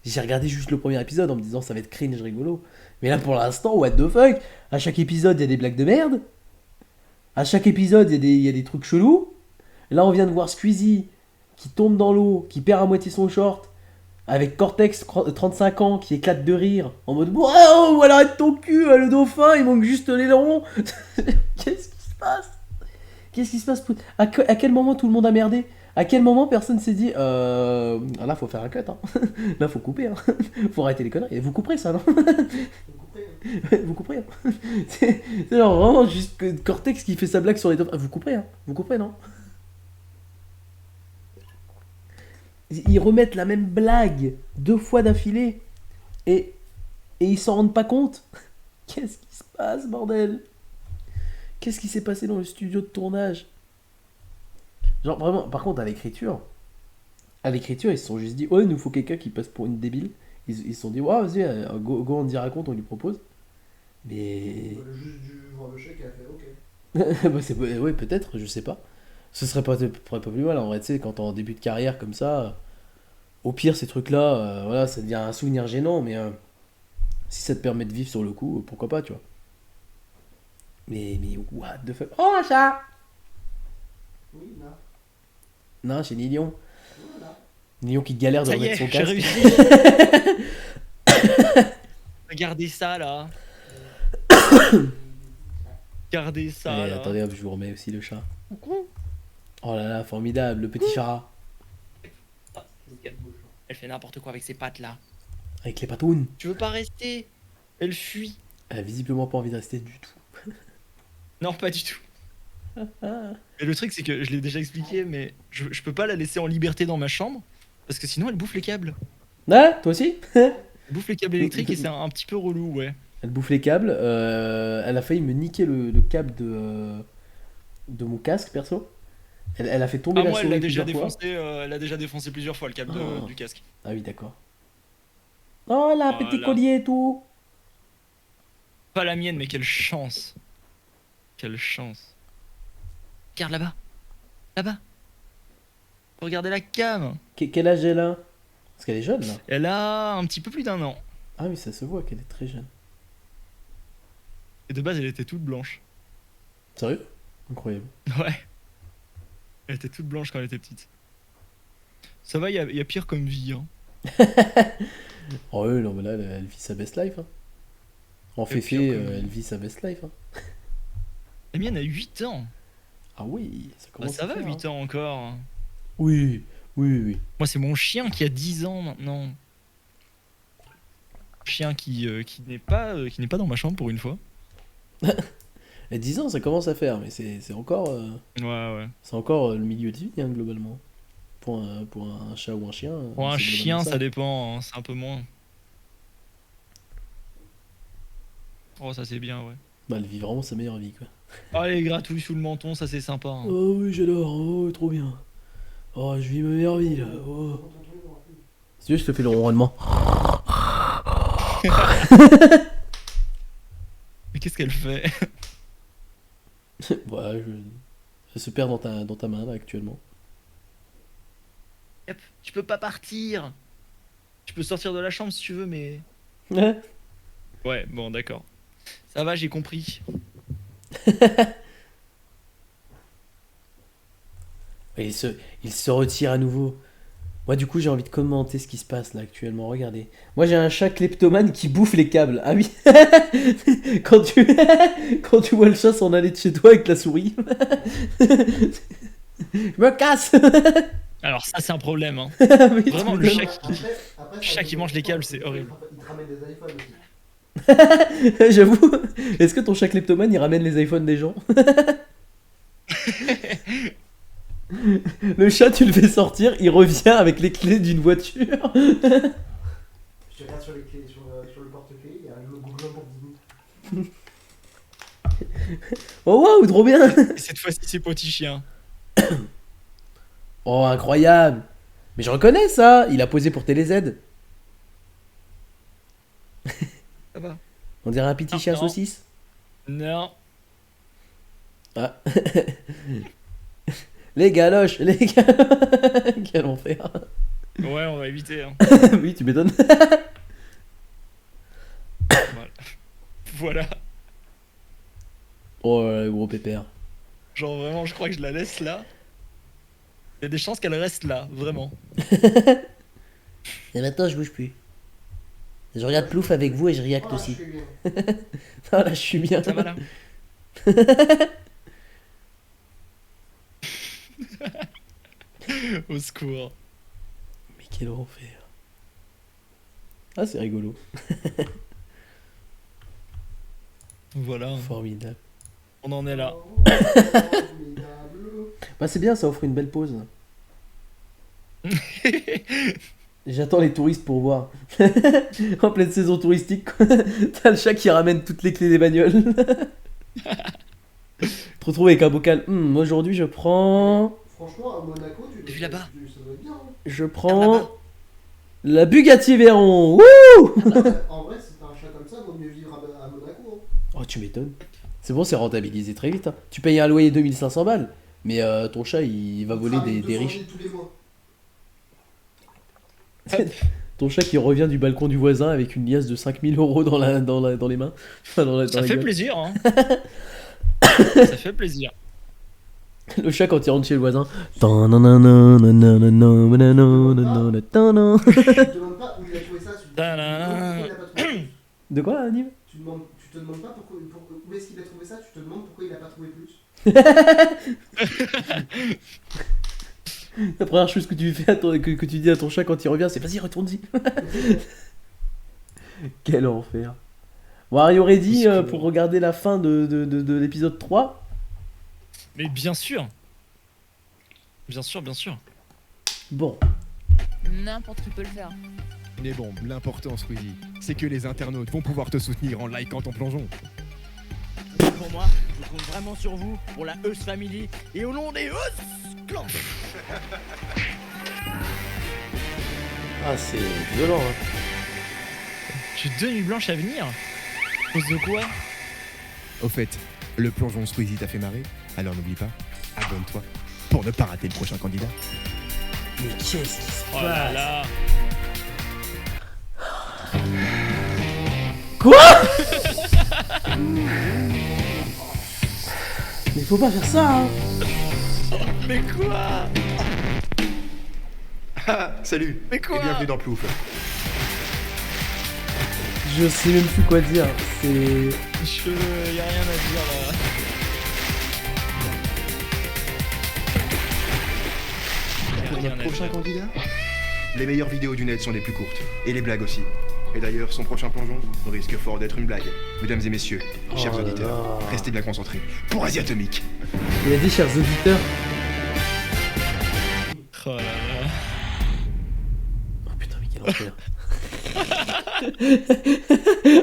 S2: J'ai regardé juste le premier épisode en me disant ça va être cringe rigolo. Mais là pour l'instant, what the fuck? À chaque épisode, il y a des blagues de merde. À chaque épisode, il y a des trucs chelous. Là, on vient de voir Squeezie qui tombe dans l'eau, qui perd à moitié son short, avec Cortex, 35 ans, qui éclate de rire, en mode wow, alors arrête ton cul, le dauphin, il manque juste l'aileron. Qu'est-ce qui se passe? Qu'est-ce qui se passe? À quel moment tout le monde a merdé? À quel moment personne s'est dit là faut faire un cut hein. Là faut couper hein. Faut arrêter les conneries. Et vous couperez ça non? Vous couperez hein. C'est genre vraiment juste que Cortex qui fait sa blague sur les dauphins. Vous couperez hein. Vous couperez non? Ils remettent la même blague 2 fois d'affilée et ils s'en rendent pas compte. Qu'est-ce qui se passe bordel? Qu'est-ce qui s'est passé dans le studio de tournage? Genre vraiment, par contre à l'écriture, ils se sont juste dit ouais il nous faut quelqu'un qui passe pour une débile. Ils se sont dit ouais vas-y go Andy Raconte on lui propose. Mais...
S3: Juste du voir le chèque et elle a fait ok.
S2: Bah, ouais peut-être, je sais pas. Ce serait pas plus mal en vrai, tu sais, quand t'es en début de carrière comme ça, au pire ces trucs là, voilà ça devient un souvenir gênant mais si ça te permet de vivre sur le coup, pourquoi pas tu vois. Mais what the fuck. Oh un chat. Oui là. Non, c'est Nilion. Voilà. Nilion qui galère de remettre son casque.
S1: Ça y est, j'ai réussi. Regardez ça là. Regardez ça.
S2: Allez,
S1: là.
S2: attendez, hop, je vous remets aussi le chat. Oh là là, formidable, le petit chat.
S1: Elle fait n'importe quoi avec ses pattes là.
S2: Avec les patounes.
S1: Tu veux pas rester? Elle fuit.
S2: Elle a visiblement pas envie de rester du tout.
S1: Non, pas du tout. Et le truc, c'est que je l'ai déjà expliqué, mais je peux pas la laisser en liberté dans ma chambre parce que sinon elle bouffe les câbles.
S2: Ah, toi aussi?
S1: Elle bouffe les câbles électriques et c'est un petit peu relou, ouais.
S2: Elle bouffe les câbles. Elle a failli me niquer le câble de mon casque perso. Elle a fait tomber
S1: Ah,
S2: la
S1: moi,
S2: souris
S1: elle l'a déjà
S2: plusieurs fois.
S1: défoncé, elle a déjà défoncé plusieurs fois le câble du casque.
S2: Ah oui, d'accord. Oh là, petit
S1: Voilà.
S2: collier et tout.
S1: Pas la mienne, mais quelle chance. Quelle chance. Regarde là-bas. Là-bas. Regardez la cam.
S2: Quel âge elle a? Parce qu'elle est jeune là.
S1: Elle a un petit peu plus d'1 an.
S2: Ah oui, ça se voit qu'elle est très jeune.
S1: Et de base, elle était toute blanche.
S2: Sérieux? Incroyable.
S1: Ouais. Elle était toute blanche quand elle était petite. Ça va, il y a pire comme vie. Hein.
S2: Oh ouais, non mais là, elle vit sa best life. Hein. En
S1: Et puis,
S2: féfé,
S1: encore,
S2: elle vit sa best life. Hein.
S1: La mienne a 8 ans.
S2: Ah oui, ça
S1: Bah,
S2: commence
S1: ça
S2: à
S1: va,
S2: faire,
S1: 8
S2: hein.
S1: ans encore.
S2: Oui, oui, oui.
S1: Moi, c'est mon chien qui a 10 ans maintenant. Chien qui n'est pas dans ma chambre pour une fois.
S2: Et 10 ans, ça commence à faire, mais c'est encore,
S1: Ouais.
S2: c'est encore le milieu de vie, hein, globalement. Pour un chat ou un chien.
S1: Pour un
S2: c'est
S1: chien,
S2: globalement
S1: ça dépend, hein, c'est un peu moins. Oh, ça c'est bien, ouais.
S2: Bah, elle vit vraiment sa meilleure vie, quoi.
S1: Oh, les gratouilles sous le menton, ça c'est sympa. Hein.
S2: Oh oui, j'adore, oh, trop bien. Oh, je vis ma meilleure vie, là. Oh. Si tu veux, je te fais le ronronnement.
S1: Mais qu'est-ce qu'elle fait?
S2: Voilà, elle se perd dans ta main, là, actuellement.
S1: Yep, tu peux pas partir. Tu peux sortir de la chambre si tu veux, mais...
S2: Ouais.
S1: Ouais, bon, d'accord. Ça va, j'ai compris.
S2: Il se retire à nouveau. Moi, du coup, j'ai envie de commenter ce qui se passe là actuellement. Regardez. Moi, j'ai un chat kleptomane qui bouffe les câbles. Ah oui. quand tu vois le chat s'en aller de chez toi avec la souris. Je me casse.
S1: Alors ça, c'est un problème. Hein.
S2: Oui,
S1: Vraiment,
S2: tu
S1: le
S2: me
S1: chat
S2: donnes.
S1: chat qui mange les câbles, c'est horrible.
S3: Il te ramène des iPhones aussi.
S2: J'avoue. Est-ce que ton chat kleptomane il ramène les iPhones des gens? Le chat, tu le fais sortir, il revient avec les clés d'une voiture.
S3: Je regarde sur les clés, sur le porte-clés, il y a le logo Lamborghini.
S2: Oh waouh, trop bien.
S1: Et cette fois-ci, c'est petit chien.
S2: Oh, incroyable. Mais je reconnais ça, il a posé pour TéléZ.
S1: Ça va.
S2: On dirait un petit chien
S1: non.
S2: saucisse.
S1: Non.
S2: Ah. Les galoches, les galoches. Quel enfer.
S1: Ouais, on va éviter. Hein.
S2: Oui, tu m'étonnes.
S1: Voilà.
S2: Oh, le gros pépère.
S1: Genre vraiment, je crois que je la laisse là. Il y a des chances qu'elle reste là, vraiment.
S2: Et maintenant, je bouge plus. Je regarde Plouf avec vous et je react
S3: Oh,
S2: aussi.
S3: je suis bien.
S2: Ah là, je suis bien.
S1: Ça va là. Au secours.
S2: Mais quel enfer. Ah, c'est rigolo.
S1: Voilà.
S2: Formidable.
S1: On en est là.
S2: Bah, c'est bien, ça offre une belle pause. J'attends les touristes pour voir. En pleine saison touristique, t'as le chat qui ramène toutes les clés des bagnoles. Te retrouves avec un bocal. Aujourd'hui, je prends.
S3: Franchement, à Monaco,
S1: T'as vu là-bas?
S3: ça doit être bien. Hein.
S2: Je
S1: Regarde
S2: prends.
S1: là-bas.
S2: La Bugatti Veyron. Wouh.
S3: En vrai, si t'as un chat comme ça, vaut mieux vivre à Monaco. Hein.
S2: Oh, tu m'étonnes. C'est bon, c'est rentabilisé très vite. Hein. Tu payes un loyer 2500 balles. Mais ton chat, il va voler des
S3: 200
S2: riches.
S3: 000 tous les mois.
S2: Ton chat qui revient du balcon du voisin avec une liasse de 5000 € dans les mains. Enfin, dans
S1: Ça
S2: la
S1: fait
S2: gueule.
S1: plaisir, hein. Ça fait plaisir.
S2: Le chat quand il rentre chez le voisin.
S3: Je te demande pas où il a trouvé ça.
S1: Ta-da.
S3: Pourquoi il a pas trouvé.
S2: De quoi, Anime?
S3: Tu te demandes pas où où est-ce qu'il a trouvé ça, tu te demandes pourquoi il a pas trouvé plus.
S2: La première chose que tu fais que tu dis à ton chat quand il revient, c'est vas-y, retourne-y. Quel enfer. Bon, are you ready pour regarder la fin de l'épisode 3?
S1: Mais bien sûr. Bien sûr, bien sûr.
S2: Bon.
S6: N'importe qui peut le faire.
S4: Mais bon, l'important, Squeezie, c'est que les internautes vont pouvoir te soutenir en likant ton plongeon.
S7: Pour moi, je compte vraiment sur vous, pour la Eus Family et au nom des Eus Clans.
S2: Ah, c'est violent, hein.
S1: J'ai 2 nuits blanches à venir. À cause de quoi?
S4: Au fait, le plongeon Squeezie t'a fait marrer, alors n'oublie pas, abonne-toi pour ne pas rater le prochain candidat.
S2: Mais qu'est-ce qui se
S1: Oh là là.
S2: Quoi? Mais faut pas faire ça, hein.
S1: Mais quoi?
S10: Ah, salut.
S1: Mais quoi?
S10: Et bienvenue dans Plouf.
S2: Je sais même plus quoi dire. C'est...
S1: Y'a rien à dire là.
S10: Pour notre prochain candidat, les meilleures vidéos du net sont les plus courtes. Et les blagues aussi. Et d'ailleurs, son prochain plongeon risque fort d'être une blague. Mesdames et messieurs, chers auditeurs, restez bien concentrés. Pour Asie Atomique.
S2: Il a dit chers auditeurs.
S1: Oh là là.
S2: Oh putain, mais quel enfer.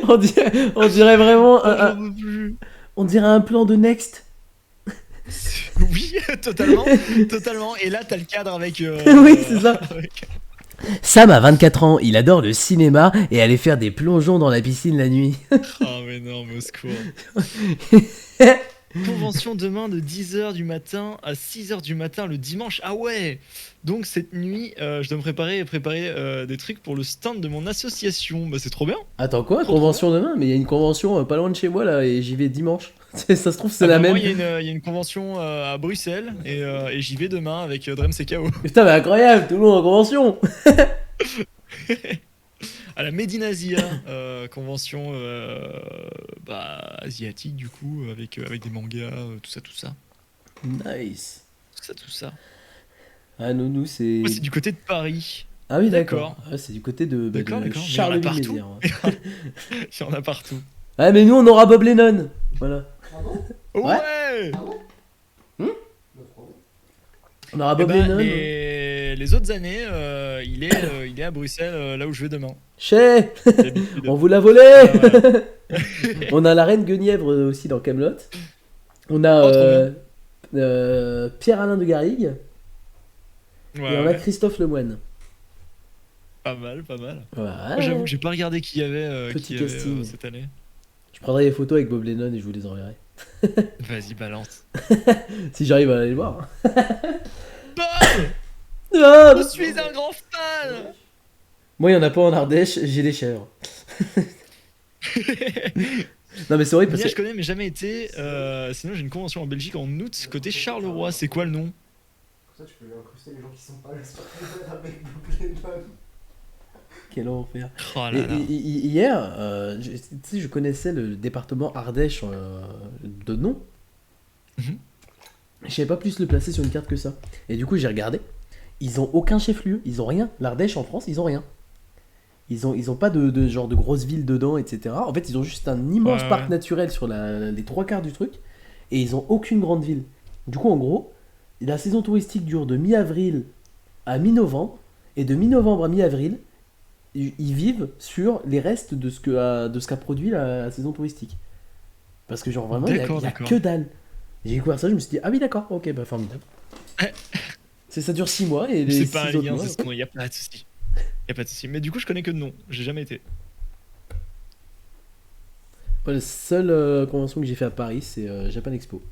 S2: on dirait vraiment on dirait un plan de Next.
S1: Oui, totalement, totalement. Et là, t'as le cadre avec.
S2: Oui, c'est ça. Sam a 24 ans, il adore le cinéma et aller faire des plongeons dans la piscine la nuit.
S1: Oh mais non, mais au secours. Convention demain de 10h du matin à 6h du matin le dimanche. Ah ouais. Donc cette nuit, je dois me préparer des trucs pour le stand de mon association. Bah c'est trop bien.
S2: Attends quoi? Convention demain? Mais il y a une convention pas loin de chez moi là et j'y vais dimanche. Ça se trouve c'est la même.
S1: Moi il y a une convention à Bruxelles et j'y vais demain avec Drems et KO.
S2: Putain mais incroyable, tout le monde en convention.
S1: À la Medinazia, convention asiatique du coup, avec des mangas, tout ça.
S2: Nice.
S1: Tout ça.
S2: Ah nous c'est...
S1: Moi c'est du côté de Paris.
S2: Ah oui d'accord. Ah, c'est du côté de Charleville-Mézières.
S1: Il y en a partout.
S2: Ah mais nous on aura Bob Lennon. Voilà.
S3: Ah bon?
S1: Ouais.
S3: Ah bon?
S2: On aura Bob Lennon.
S1: Les autres années, il est à Bruxelles, là où je vais demain.
S2: Chez on vous l'a volé. On a la reine Guenièvre aussi dans Camelot. On a Pierre-Alain de Garrigue.
S1: Ouais,
S2: et on a Christophe Lemoine.
S1: Pas mal.
S2: Ouais.
S1: Moi, j'avoue que j'ai pas regardé qui y avait,
S2: Petit casting.
S1: cette année.
S2: Je prendrai des photos avec Bob Lennon et je vous les enverrai.
S1: Vas-y, balance.
S2: Si j'arrive à aller les voir.
S1: Bob,
S2: Ah,
S1: je suis un grand fan.
S2: moi, il y en a pas en Ardèche, j'ai des chèvres. Non, mais c'est horrible parce
S1: Mia,
S2: que.
S1: je connais, mais jamais été. Sinon, j'ai une convention en Belgique en août, côté Charleroi. C'est quoi le nom?
S3: Comme ça, tu peux incruster les gens qui sont pas là sur Twitter avec Bob Lennon.
S2: Quel enfer.
S1: Oh là là.
S2: Hier, tu sais, je connaissais le département Ardèche de nom.
S1: Mhm.
S2: Je savais pas plus le placer sur une carte que ça. Et du coup, j'ai regardé. Ils ont aucun chef-lieu. Ils ont rien. L'Ardèche en France, ils ont rien. Ils ont pas de genre de grosses villes dedans, etc. En fait, ils ont juste un immense parc naturel sur les 3/4 du truc. Et ils ont aucune grande ville. Du coup, en gros, la saison touristique dure de mi-avril à mi-novembre. Et de mi-novembre à mi-avril, ils vivent sur les restes de ce qu'a produit la saison touristique. Parce que genre vraiment, il y a que dalle. J'ai découvert ça, je me suis dit, ah oui d'accord, ok, bah formidable. Ça dure 6 mois et les 6
S1: pas un
S2: autres
S1: lien,
S2: mois...
S1: c'est ce qu'on... Y a pas de souci. Y a pas de souci. Mais du coup, je connais que de nom. J'ai jamais été.
S2: Ouais, la seule convention que j'ai fait à Paris, c'est Japan Expo.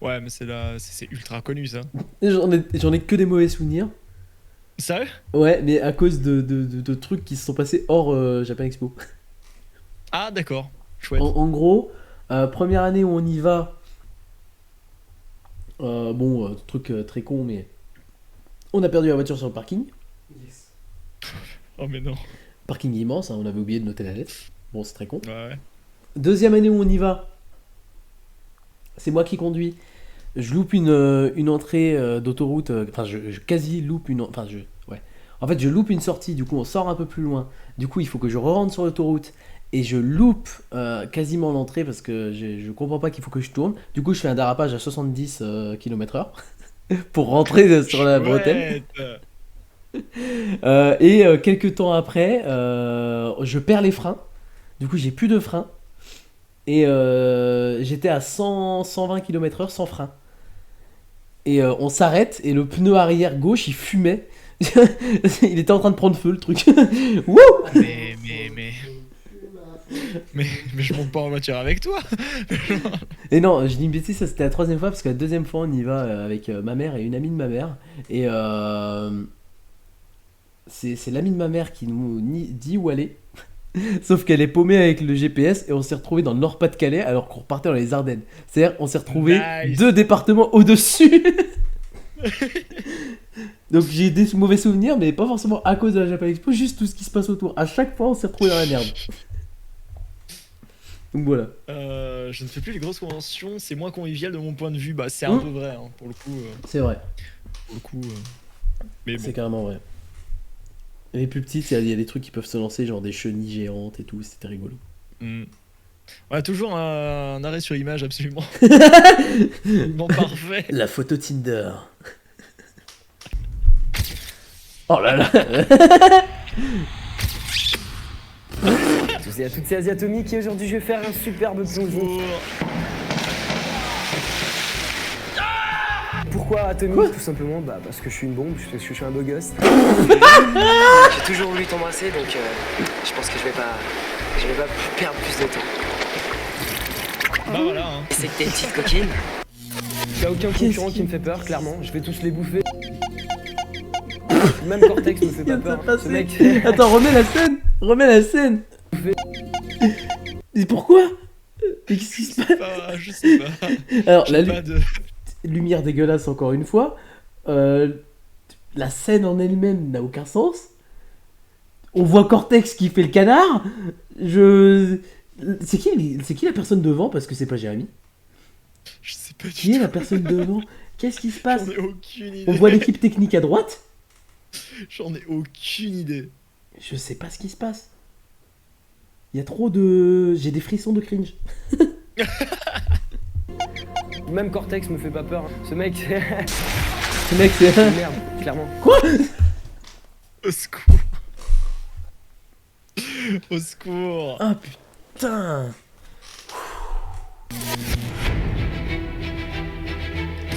S1: Ouais, mais c'est ultra connu ça.
S2: J'en ai que des mauvais souvenirs.
S1: Sérieux?
S2: Ouais, mais à cause de trucs qui se sont passés hors Japan Expo.
S1: Ah d'accord, chouette.
S2: En gros, première année où on y va, truc très con, mais on a perdu la voiture sur le parking.
S3: Yes.
S1: Oh mais non.
S2: Parking immense, hein, on avait oublié de noter la lettre. Bon, c'est très con.
S1: Ouais.
S2: Deuxième année où on y va, c'est moi qui conduis. Je loupe une entrée d'autoroute. Enfin, je quasi loupe une. Enfin, ouais. En fait, je loupe une sortie. Du coup, on sort un peu plus loin. Du coup, il faut que je rentre sur l'autoroute. Et je loupe quasiment l'entrée parce que je comprends pas qu'il faut que je tourne. Du coup, je fais un dérapage à 70 km/h pour rentrer sur la bretelle. Et quelques temps après, je perds les freins. Du coup, j'ai plus de freins. Et j'étais à 120 km/h sans frein. Et on s'arrête et le pneu arrière gauche il fumait. Il était en train de prendre feu le truc. Wouh!
S1: Mais je monte pas en voiture avec toi.
S2: Et non, je dis une bêtise, ça c'était la troisième fois parce que la deuxième fois on y va avec ma mère et une amie de ma mère. Et c'est l'amie de ma mère qui nous dit où aller. Sauf qu'elle est paumée avec le GPS et on s'est retrouvé dans le Nord-Pas-de-Calais alors qu'on repartait dans les Ardennes. C'est-à-dire on s'est retrouvé
S1: Nice.
S2: 2 départements au-dessus. Donc j'ai des mauvais souvenirs, mais pas forcément à cause de la Japan Expo, juste tout ce qui se passe autour. À chaque fois on s'est retrouvé dans la merde. Donc voilà.
S1: Je ne fais plus les grosses conventions, c'est moins convivial de mon point de vue. Bah, c'est un peu vrai, hein, pour le coup.
S2: C'est vrai.
S1: Pour le coup. Mais bon.
S2: C'est carrément vrai. Les plus petites, il y a des trucs qui peuvent se lancer, genre des chenilles géantes et tout, c'était rigolo.
S1: On a toujours un arrêt sur image absolument. Bon, parfait.
S2: La photo Tinder. Oh là là.
S7: C'est à toutes ces Asiatomiques et aujourd'hui je vais faire un superbe plongeon. Pourquoi atomique? Tout simplement parce que je suis une bombe, parce que je suis un beau gosse.
S11: J'ai toujours voulu t'embrasser donc je pense que je vais pas perdre plus de temps.
S1: Bah voilà. Hein.
S11: C'est que t'es une petite coquine.
S7: Y'a aucun concurrent qui me fait peur, clairement. Je vais tous les bouffer. Même Cortex me fait pas peur. Ce mec...
S2: Attends, remets la scène. Mais pourquoi? Mais qu'est-ce qui se passe?
S1: Je sais pas.
S2: Alors, lumière dégueulasse encore une fois. La scène en elle-même n'a aucun sens. On voit Cortex qui fait le canard. C'est qui la personne devant? Parce que c'est pas Jérémy.
S1: Je sais pas du tout.
S2: Qui est la personne devant? Qu'est-ce qui se passe?
S1: J'en ai aucune idée.
S2: On voit l'équipe technique à droite.
S1: J'en ai aucune idée.
S2: Je sais pas ce qui se passe. Il y a trop de... J'ai des frissons de cringe.
S7: Même Cortex me fait pas peur. Ce mec,
S2: Ce mec, c'est...
S7: merde, clairement.
S2: Quoi?
S1: Au secours. Au secours.
S2: Ah putain.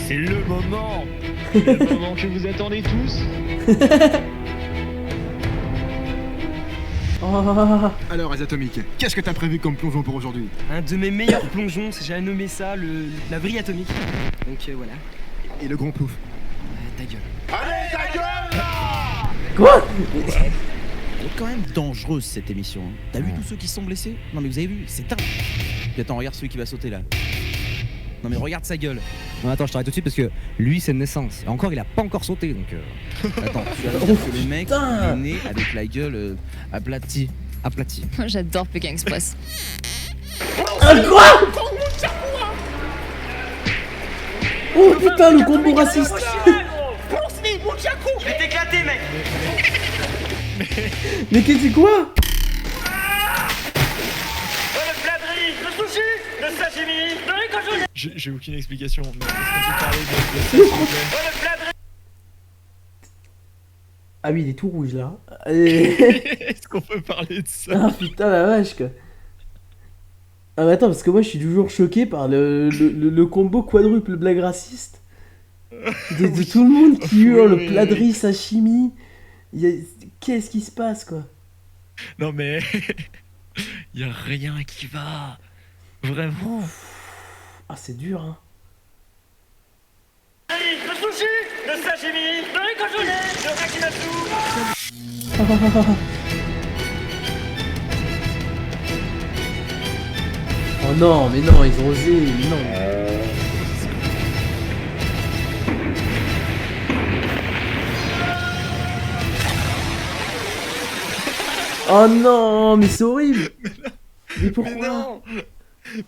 S12: C'est le moment. Le moment que vous attendez tous.
S2: Oh.
S10: Alors, Asiatomique, qu'est-ce que t'as prévu comme plongeon pour aujourd'hui?
S7: Un de mes meilleurs plongeons, j'avais nommé ça la vrille atomique. Donc voilà.
S10: Et le grand plouf?
S7: Ta gueule.
S8: Allez, ta gueule là!
S2: Quoi?
S9: Elle est quand même dangereuse cette émission. Hein. T'as vu tous ceux qui se sont blessés? Non mais vous avez vu, c'est dingue. Puis attends, regarde celui qui va sauter là. Non mais regarde sa gueule.
S5: Non, attends, je t'arrête tout de suite parce que lui, c'est de naissance. Et encore, il a pas encore sauté donc.
S9: Attends, tu vas dire que le mec il est né avec la gueule aplatie.
S6: Moi, j'adore Pékin Express.
S2: Quoi? Oh putain, le combo raciste.
S11: Je vais t'éclater, mec!
S2: Mais qu'est-ce que c'est quoi?
S11: Le fladri, le sushi, le sashimi, le ricochonné!
S1: J'ai aucune explication. Mais est-ce qu'on peut parler de ça, s'il vous plaît?
S2: Ah oui, il est tout rouge là.
S1: Est-ce qu'on peut parler de ça?
S2: Ah putain la vache quoi. Ah mais attends, parce que moi je suis toujours choqué par le combo quadruple blague raciste de tout le monde qui hurle
S1: Oui.
S2: plat de riz, sashimi. Qu'est-ce qui se passe quoi?
S1: Non mais... y a rien qui va. Vraiment.
S2: Ah c'est dur hein.
S11: Le sushi, le sashimi, le ricochonné, le rakimatsu!
S2: Oh non, mais non, ils ont osé, non. Oh non, mais c'est horrible. Mais pourquoi?
S1: Mais non.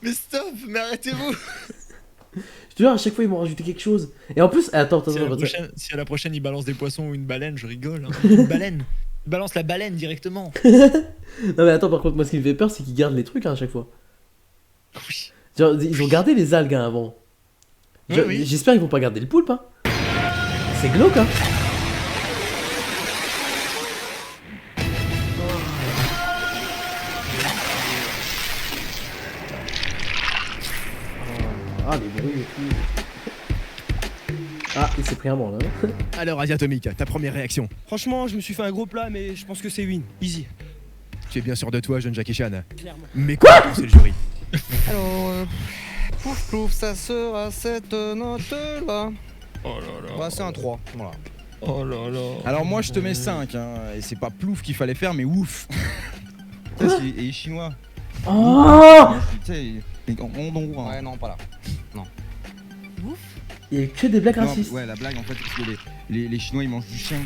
S1: Mais stop, mais arrêtez-vous.
S2: Je te jure, à chaque fois ils m'ont rajouté quelque chose. Et en plus, attends.
S1: Si à la prochaine il balance des poissons ou une baleine, je rigole. Hein. Une baleine. Il balance la baleine directement.
S2: Non mais attends, par contre, moi ce qui me fait peur, c'est qu'ils gardent les trucs hein, à chaque fois.
S1: Oui.
S2: Genre, ils ont gardé les algues hein, avant.
S1: Oui.
S2: J'espère qu'ils vont pas garder le poulpe. Hein. C'est glauque hein. Ah, les bruits et tout. Ah, il s'est pris un banc là.
S4: Alors, Asiatomique, ta première réaction?
S13: Franchement, je me suis fait un gros plat, mais je pense que c'est win. Easy.
S4: Tu es bien sûr de toi, jeune Jackie Chan?
S13: Clairement.
S4: Mais quoi c'est le jury?
S5: Alors, pouf, ça sera cette note-là.
S1: Oh là là.
S5: Ouais, c'est un 3. Voilà.
S1: Oh là là.
S5: Alors, moi, je te mets 5. Hein, et c'est pas plouf qu'il fallait faire, mais ouf. Tu sais, et les Chinois.
S2: Oh,
S5: Tu sais, ouais, non, pas là. Non.
S6: Ouf.
S2: il y a que des blagues
S5: Non,
S2: racistes.
S5: ouais, la blague, en fait, parce que les Chinois, ils mangent du chien.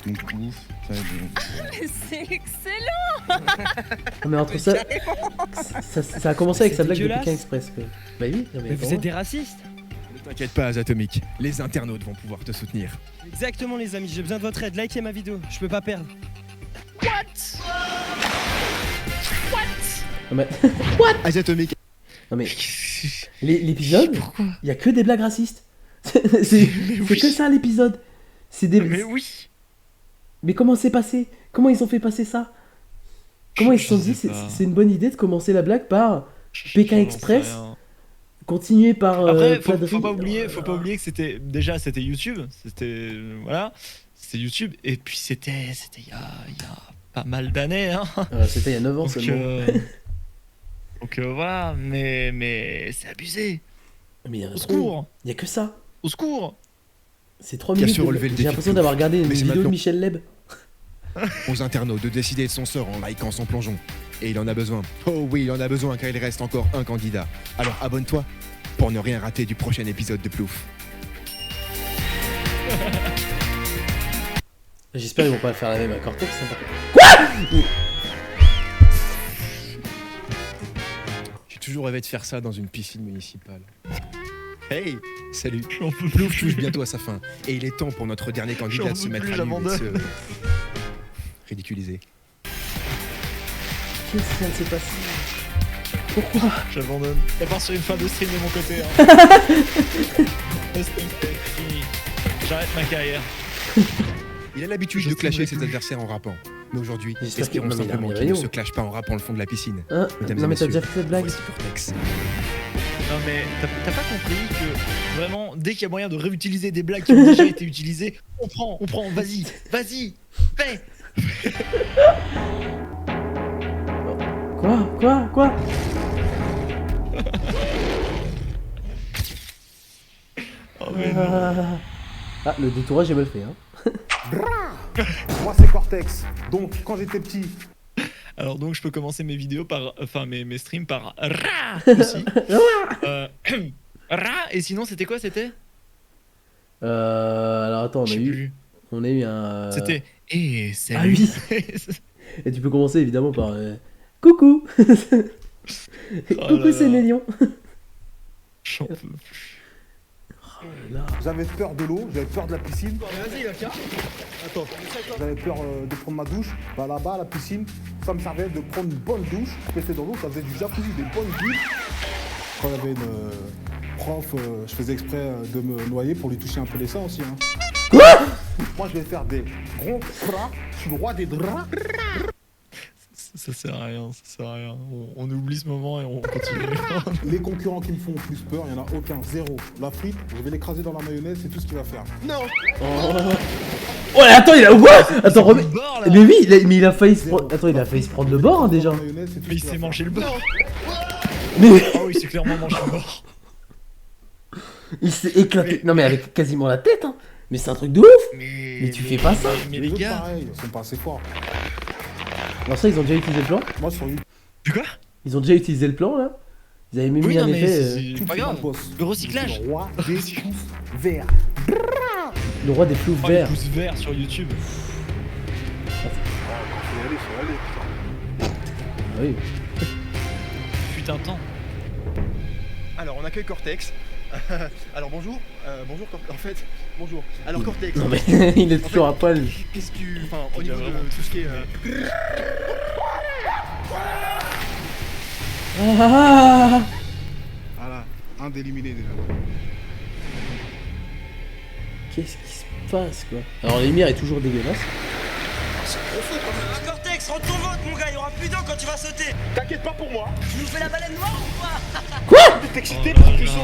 S5: Donc, ouf. Ça,
S6: Mais c'est excellent.
S2: Non, mais entre ça, ça a commencé avec sa blague de
S13: dégueulasse.
S2: Pékin Express. Quoi. Bah oui, non,
S13: Mais vous êtes des racistes.
S4: Ne t'inquiète pas, Asiatomique, les internautes vont pouvoir te soutenir.
S13: Exactement les amis, j'ai besoin de votre aide. Likez ma vidéo, je peux pas perdre.
S2: Non mais,
S4: Asiatomique.
S2: non, mais l'épisode, il y a que des blagues racistes. C'est que ça l'épisode. C'est des.
S1: Mais oui.
S2: Mais comment c'est passé? Comment ils ont fait passer ça? Comment ils se sont dit c'est une bonne idée de commencer la blague par Pékin Express, continuer par
S1: Après,
S2: plat de
S1: faut
S2: riz.
S1: pas oublier que c'était YouTube, c'était YouTube et puis c'était il y a pas mal d'années hein.
S2: C'était il y a 9 ans seulement.
S1: Donc voilà, mais c'est abusé.
S2: Mais
S1: Au secours.
S2: Il y a que ça.
S1: Au secours.
S2: C'est 3
S4: Qui a
S2: minutes.
S4: su relever le
S2: J'ai
S4: défi
S2: l'impression
S4: de
S2: d'avoir regardé une
S4: Mais c'est
S2: vidéo de
S4: maintenant.
S2: Michel Leb.
S4: Aux internautes de décider de son sort en likant son plongeon. Et il en a besoin. Oh oui, il en a besoin car il reste encore un candidat. Alors abonne-toi pour ne rien rater du prochain épisode de Plouf.
S2: J'espère qu'ils vont pas faire la même à Cortex. Quoi?
S4: J'ai toujours rêvé de faire ça dans une piscine municipale. Hey, salut.
S1: J'en peux
S4: Plouf
S1: plus.
S4: touche bientôt à sa fin. Et il est temps pour notre dernier candidat
S1: J'en
S4: de se
S1: peux
S4: mettre
S1: plus,
S4: à nu et de se
S1: j'abandonne.
S4: ridiculiser.
S2: Qu'est-ce qui vient de se passer? Pourquoi?
S1: J'abandonne. Ça part sur une fin de stream de mon côté. Hein. Le stream, c'est fini. J'arrête ma carrière.
S4: Il a l'habitude de clasher ses adversaires en rappant. Mais aujourd'hui,
S2: J'espère
S4: espérons
S2: qu'il- non, mais
S4: simplement
S2: il a
S4: qu'il ne
S2: raison.
S4: se clash pas en rappant le fond de la piscine.
S2: Hein?
S4: Mesdames
S2: Non
S4: et
S2: mais t'as
S4: messieurs,
S2: déjà fait cette blague?
S4: voici Cortex.
S1: Non mais t'as pas compris que vraiment dès qu'il y a moyen de réutiliser des blagues qui ont déjà été utilisées, on prend, vas-y, fais.
S2: Quoi?
S1: Oh mais non.
S2: Ah, le détourage est mal fait, hein.
S8: Moi c'est Cortex. Donc quand j'étais petit,
S1: Alors donc je peux commencer mes vidéos par, enfin mes streams par Ra aussi. Ra et sinon c'était quoi c'était?
S2: Alors attends,
S1: Je sais plus.
S2: on a eu un.
S1: C'était salut.
S2: Ah oui. Et tu peux commencer évidemment par coucou. Coucou, c'est Nélion.
S1: J'en peux plus.
S8: j'avais peur de l'eau, j'avais peur de la piscine.
S13: Vas-y, Lucas.
S8: Attends, j'avais peur de prendre ma douche. Bah là-bas, à la piscine, ça me servait de prendre une bonne douche. Je mettais dans l'eau, ça faisait du jacuzzi, des bonnes bulles. Quand il y avait une prof, je faisais exprès de me noyer pour lui toucher un peu les seins aussi. Hein.
S2: Quoi?
S8: Moi, je vais faire des grands draps. Je suis le roi des draps.
S1: Ça sert à rien. On oublie ce moment et on continue.
S8: Les concurrents qui me font le plus peur, il n'y en a aucun, zéro. La frite, je vais l'écraser dans la mayonnaise, c'est tout ce qu'il va faire. Non.
S2: Oh, attends, il a quoi? Attends, remets.
S1: bord, là.
S2: Mais oui, il a failli se prendre. Attends, il a failli se prendre le bord hein, déjà.
S1: Mais il s'est mangé le bord.
S2: Mais
S1: Ah oui, c'est clairement mangé le bord.
S2: il s'est éclaté. Non mais avec quasiment la tête hein. Mais c'est un truc de ouf. Mais tu fais pas ça.
S1: Mais les gars.
S8: Pareil, ils sont pas assez forts.
S2: Alors ça, ils ont déjà utilisé le plan?
S8: Moi, sur YouTube.
S1: De quoi?
S2: Ils ont déjà utilisé le plan là? Ils avaient même
S1: Oui,
S2: mis un
S1: non, mais
S2: effet.
S1: c'est pas grave. Le recyclage.
S8: Le roi des pouces verts.
S2: Le roi des ploufs
S1: Oh, les
S2: verts.
S1: pouces verts sur YouTube.
S2: Ah oui.
S1: fut un temps.
S10: Alors, on accueille Cortex. Alors, bonjour. Bonjour, En fait, bonjour. Alors, Cortex.
S2: Non mais il est toujours à poil.
S10: Qu'est-ce que tu. Enfin, au niveau de tout ce qui est.
S2: Ah,
S8: Voilà, un d'éliminé déjà.
S2: qu'est-ce qui se passe quoi? Alors l'émir est toujours dégueulasse.
S13: Cortex, rentre ton ventre, mon gars, il y aura plus d'eau quand tu vas sauter.
S8: T'inquiète pas pour moi.
S13: Tu nous fais la baleine noire ou quoi?
S8: T'es excité parce que tu sautes.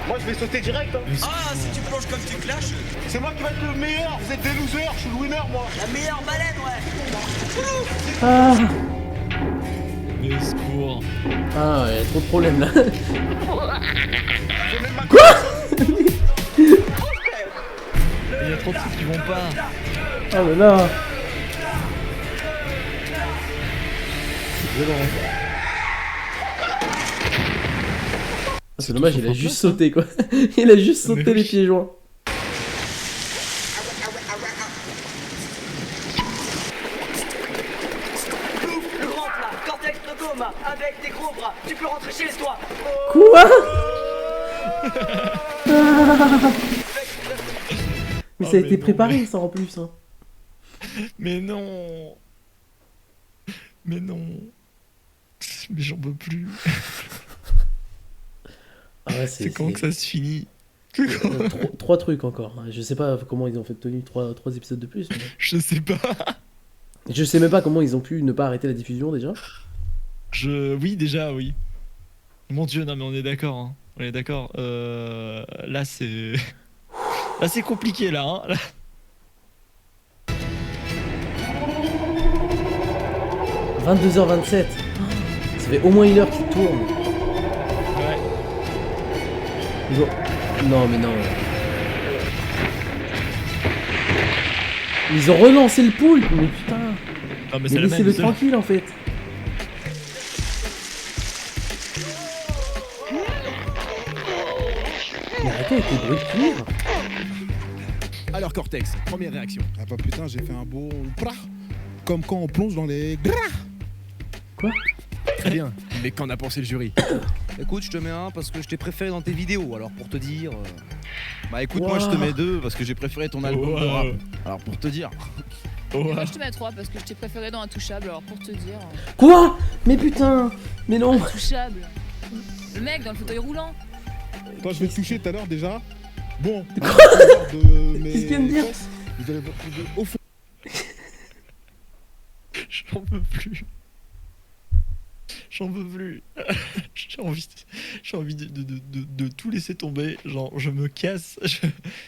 S8: Moi je vais sauter direct. Hein.
S13: Ah, si tu plonges comme tu clashes.
S8: C'est moi qui vais être le meilleur. Vous êtes des losers. Je suis le winner moi.
S13: La meilleure baleine, ouais.
S2: Ah,
S1: Mais au secours.
S2: ah il y a trop de problèmes là.
S1: Il y a trop de trucs qui vont pas.
S2: Oh là là. C'est violent. Ah, c'est dommage, il a juste sauté quoi. Il a juste sauté les pieds joints.
S13: Ouf, le grand plat, Cortex Togoma, avec tes gros bras, tu peux rentrer chez toi.
S2: Quoi? Mais ça a été préparé ça en plus. Hein.
S1: Mais non. Mais non. Mais j'en peux plus.
S2: Ah ouais,
S1: C'est quand que ça se finit?
S2: Trois trucs encore. Je sais pas comment ils ont fait tenir trois épisodes de plus. Mais...
S1: Je sais pas.
S2: Je sais même pas comment ils ont pu ne pas arrêter la diffusion déjà.
S1: Oui, déjà, oui. Mon dieu, non mais on est d'accord. Hein. On est d'accord. Là, c'est... Là, c'est compliqué, là. Hein. Là.
S2: « 22h27 ». Ça fait au moins 1 heure qu'ils tournent.
S1: Ouais.
S2: Non mais non. Ils ont relancé le poulpe, mais putain.
S1: Ah, mais
S2: mais laissez-le tranquille en fait. Mais arrêtez avec les bruits de cuivre.
S4: Alors Cortex, première réaction.
S8: Ah bah putain, j'ai fait un beau prah. Comme quand on plonge dans les gras.
S2: Quoi?
S4: Très bien, mais qu'en a pensé le jury?
S5: Écoute, je te mets un parce que je t'ai préféré dans tes vidéos, alors pour te dire. Bah écoute,
S2: Wow.
S5: moi je te mets 2 parce que j'ai préféré ton album de rap. Alors pour te dire.
S6: Moi, je te mets 3 parce que je t'ai préféré dans Intouchable, alors pour te dire.
S2: Quoi? Mais putain. Mais non.
S6: Intouchable. Le mec dans le fauteuil roulant.
S8: Toi, je vais te toucher tout à l'heure déjà. Bon.
S2: Qu'est-ce qu'il vient de dire?
S8: Vous allez voir au fond.
S1: J'en peux plus. J'en peux plus. J'ai envie de tout laisser tomber. Genre, je me casse.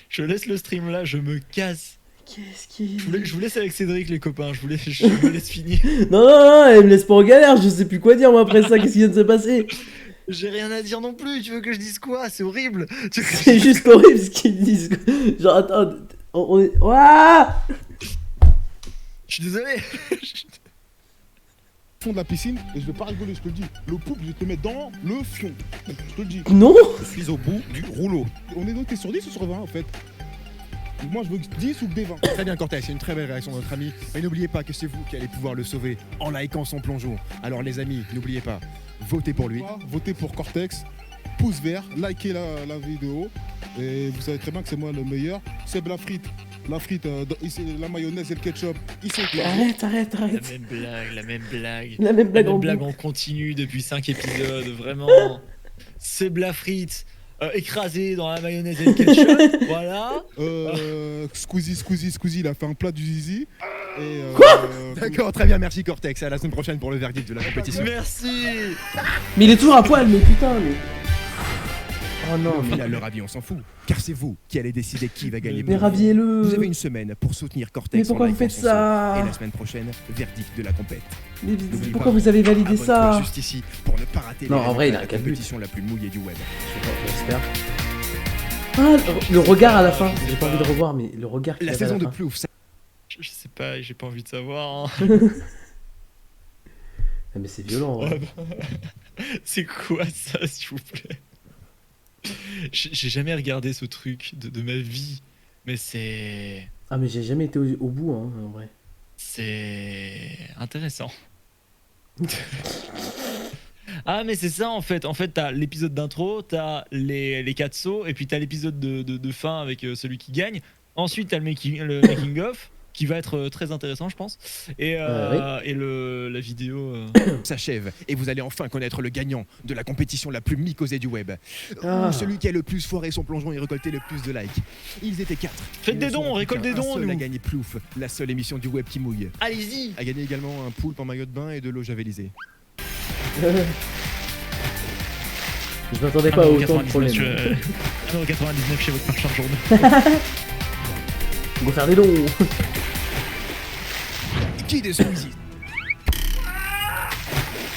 S1: Je laisse le stream là, je me casse.
S2: Qu'est-ce qui...
S1: Je vous laisse avec Cédric, les copains. Je me laisse finir.
S2: Non, elle me laisse pas en galère. Je sais plus quoi dire moi après ça. Qu'est-ce qui vient de se passer?
S1: J'ai rien à dire non plus. Tu veux que je dise quoi? C'est horrible.
S2: C'est juste horrible ce qu'ils disent. Genre, attends. On est... Ouah!
S1: Je suis désolé.
S8: Fond de la piscine et je vais pas rigoler, je te le dis. Le poupe, je vais te le mettre dans le fion. Je te le dis.
S2: Non.
S5: Je suis au bout du rouleau.
S8: On est noté sur 10 ou sur 20 en fait. Moi je veux 10 ou des 20.
S4: Très bien Cortex, c'est une très belle réaction de notre ami. Et n'oubliez pas que c'est vous qui allez pouvoir le sauver en likant son plongeon. Alors les amis, n'oubliez pas, votez pour lui.
S8: Votez pour Cortex, pouce vert, likez la vidéo. Et vous savez très bien que c'est moi le meilleur. Seb la frite, la mayonnaise et le ketchup, il s'éclate.
S2: Arrête.
S1: La même blague.
S2: La même blague en
S1: blague
S2: boucle.
S1: en continu depuis 5 épisodes. Vraiment. C'est blafrite. Écrasé dans la mayonnaise et le ketchup. Voilà.
S8: Squeezie, il a fait un plat du zizi. Et,
S2: Quoi?
S4: D'accord, très bien, merci Cortex. À la semaine prochaine pour le verdict de la compétition.
S1: Merci.
S2: Mais il est toujours à poil, mais putain, mais... Oh non,
S4: Au
S2: mais...
S4: final, le ravi, on s'en fout. Car c'est vous qui allez décider qui va gagner.
S2: Mais raviez-le.
S4: Vous avez une semaine pour soutenir Cortex.
S2: Mais pourquoi
S4: en
S2: vous
S4: likant
S2: faites
S4: son
S2: ça?
S4: saut. Et la semaine prochaine, verdict de la compète.
S2: Mais
S4: N'oubliez
S2: pourquoi
S4: pas,
S2: vous avez validé
S4: abonne-toi
S2: ça?
S4: juste ici pour ne pas rater
S2: Non,
S4: les
S2: en vrai, il a
S4: résultats
S2: un
S4: de la
S2: calcul.
S4: compétition la plus mouillée du web.
S2: J'espère. Ah, le regard à la fin. J'ai pas envie de revoir, mais le regard qu'il
S4: La
S2: avait à
S4: saison de
S2: fin.
S4: Plouf, ça...
S1: Je sais pas, j'ai pas envie de savoir. Hein.
S2: Ah, mais c'est violent. Hein.
S1: C'est quoi ça, s'il vous plaît? J'ai jamais regardé ce truc de ma vie, mais c'est...
S2: Ah, mais j'ai jamais été au bout, hein, en vrai.
S1: C'est intéressant. Ah mais c'est ça en fait. En fait t'as l'épisode d'intro, t'as les 4 sauts et puis t'as l'épisode de fin avec celui qui gagne. Ensuite t'as le making of qui va être très intéressant je pense. Et la vidéo
S4: s'achève et vous allez enfin connaître le gagnant de la compétition la plus mycosée du web.
S2: Ah.
S4: Celui qui a le plus foiré son plongeon et récolté le plus de likes. Ils étaient 4.
S1: Faites des dons, on récolte des dons,
S4: Un seul
S1: nous.
S4: a gagné Plouf, la seule émission du web qui mouille.
S1: Allez-y.
S4: A gagné également un poulpe en maillot de bain et de l'eau javelisée.
S2: Je m'attendais pas à autant de problèmes.
S1: 1,99€ chez votre marchand de journaux.
S2: On va faire des dons.
S4: Qui des Squeezie?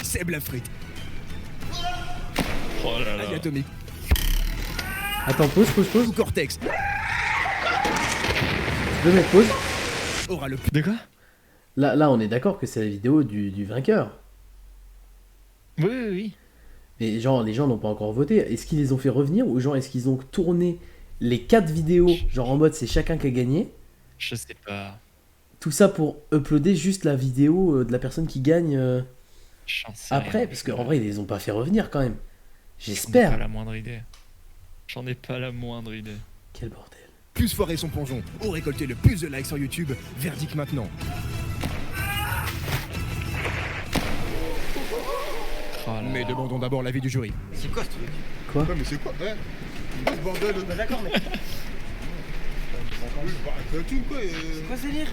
S4: Seb la frite.
S1: Oh là là.
S4: Atomique.
S2: Attends, pause.
S4: Ou Cortex.
S2: Je vais mettre pause.
S4: Aura le
S1: De quoi?
S2: Là, on est d'accord que c'est la vidéo du vainqueur.
S1: Oui.
S2: Mais genre, les gens n'ont pas encore voté. Est-ce qu'ils les ont fait revenir ou genre, est-ce qu'ils ont tourné les 4 vidéos, genre en mode c'est chacun qui a gagné?
S1: Je sais pas.
S2: Tout ça pour uploader juste la vidéo de la personne qui gagne
S1: J'en sais
S2: après,
S1: rien.
S2: parce qu'en vrai, ils les ont pas fait revenir quand même.
S1: J'en ai
S2: J'espère.
S1: pas la moindre idée. J'en ai pas la moindre idée.
S2: Quel bordel.
S4: plus foiré son plongeon ou récolté le plus de likes sur YouTube. Verdict maintenant. Mais demandons d'abord l'avis du jury.
S13: C'est quoi ce truc?
S2: Quoi?
S8: Ouais, mais c'est quoi? Ouais. C'est ce bordel.
S13: Bah d'accord, mais.
S8: Tu quoi?
S13: C'est quoi ce délire?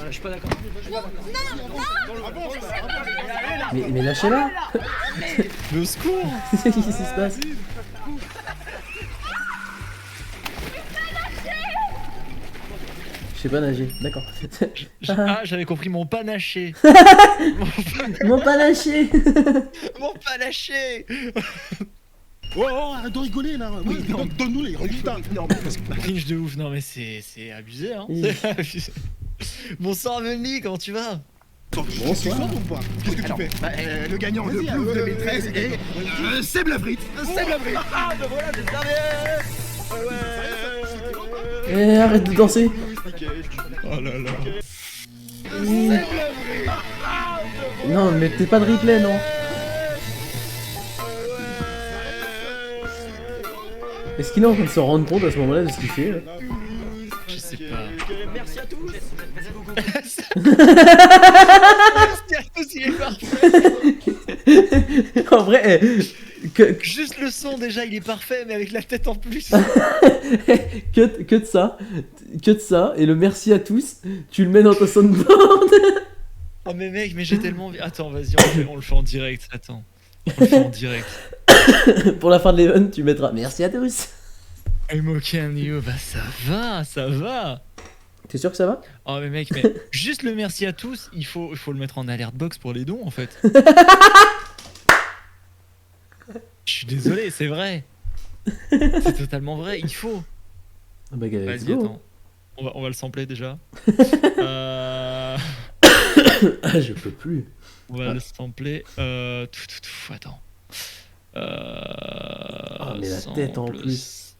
S13: Je suis pas d'accord.
S2: Mais lâchez-la.
S1: Mais au secours.
S2: Qu'est-ce qui se passe? Je sais pas nager, d'accord.
S1: Ah, j'avais compris mon panaché.
S2: Mon panaché.
S1: Mon panaché.
S8: Oh, arrête de rigoler là. Oui, donne-nous les résultats.
S1: Non, mais cringe de ouf. Non, mais c'est abusé, hein. C'est abusé. Bonsoir, Amélie, comment tu vas?
S2: Bonsoir.
S8: Ou pas? Qu'est-ce que tu fais?
S4: Le gagnant de Plouf 2013 est Seb la frite. Seb la frite.
S13: Ah, ben voilà, j'ai servi.
S2: Eh, arrête de danser.
S1: Oh là là.
S2: Non, mais t'es pas de replay, non. Est-ce qu'il est en train de se rendre compte à ce moment-là de ce qu'il fait là?
S1: Je sais pas.
S13: Merci à tous.
S1: Merci à tous, il est parfait.
S2: En vrai,
S1: Juste le son déjà, il est parfait, mais avec la tête en plus.
S2: que de ça, et le merci à tous, tu le mets dans ta soundboard.
S1: Oh mais mec, mais j'ai tellement envie. Attends, vas-y, on le fait en direct. Attends. On le fait en direct.
S2: Pour la fin de l'event, tu mettras merci à tous.
S1: I'm okay and you, bah ça va.
S2: T'es sûr que ça va?
S1: Oh mais mec, mais juste le merci à tous, il faut le mettre en alert box pour les dons en fait. Je suis désolé, c'est vrai. C'est totalement vrai, il faut.
S2: Ah bah, let's
S1: Vas-y,
S2: go.
S1: attends. On va le sampler déjà.
S2: Ah, je peux plus.
S1: On va le sampler. Attends.
S2: Ah, mais la tête en plus.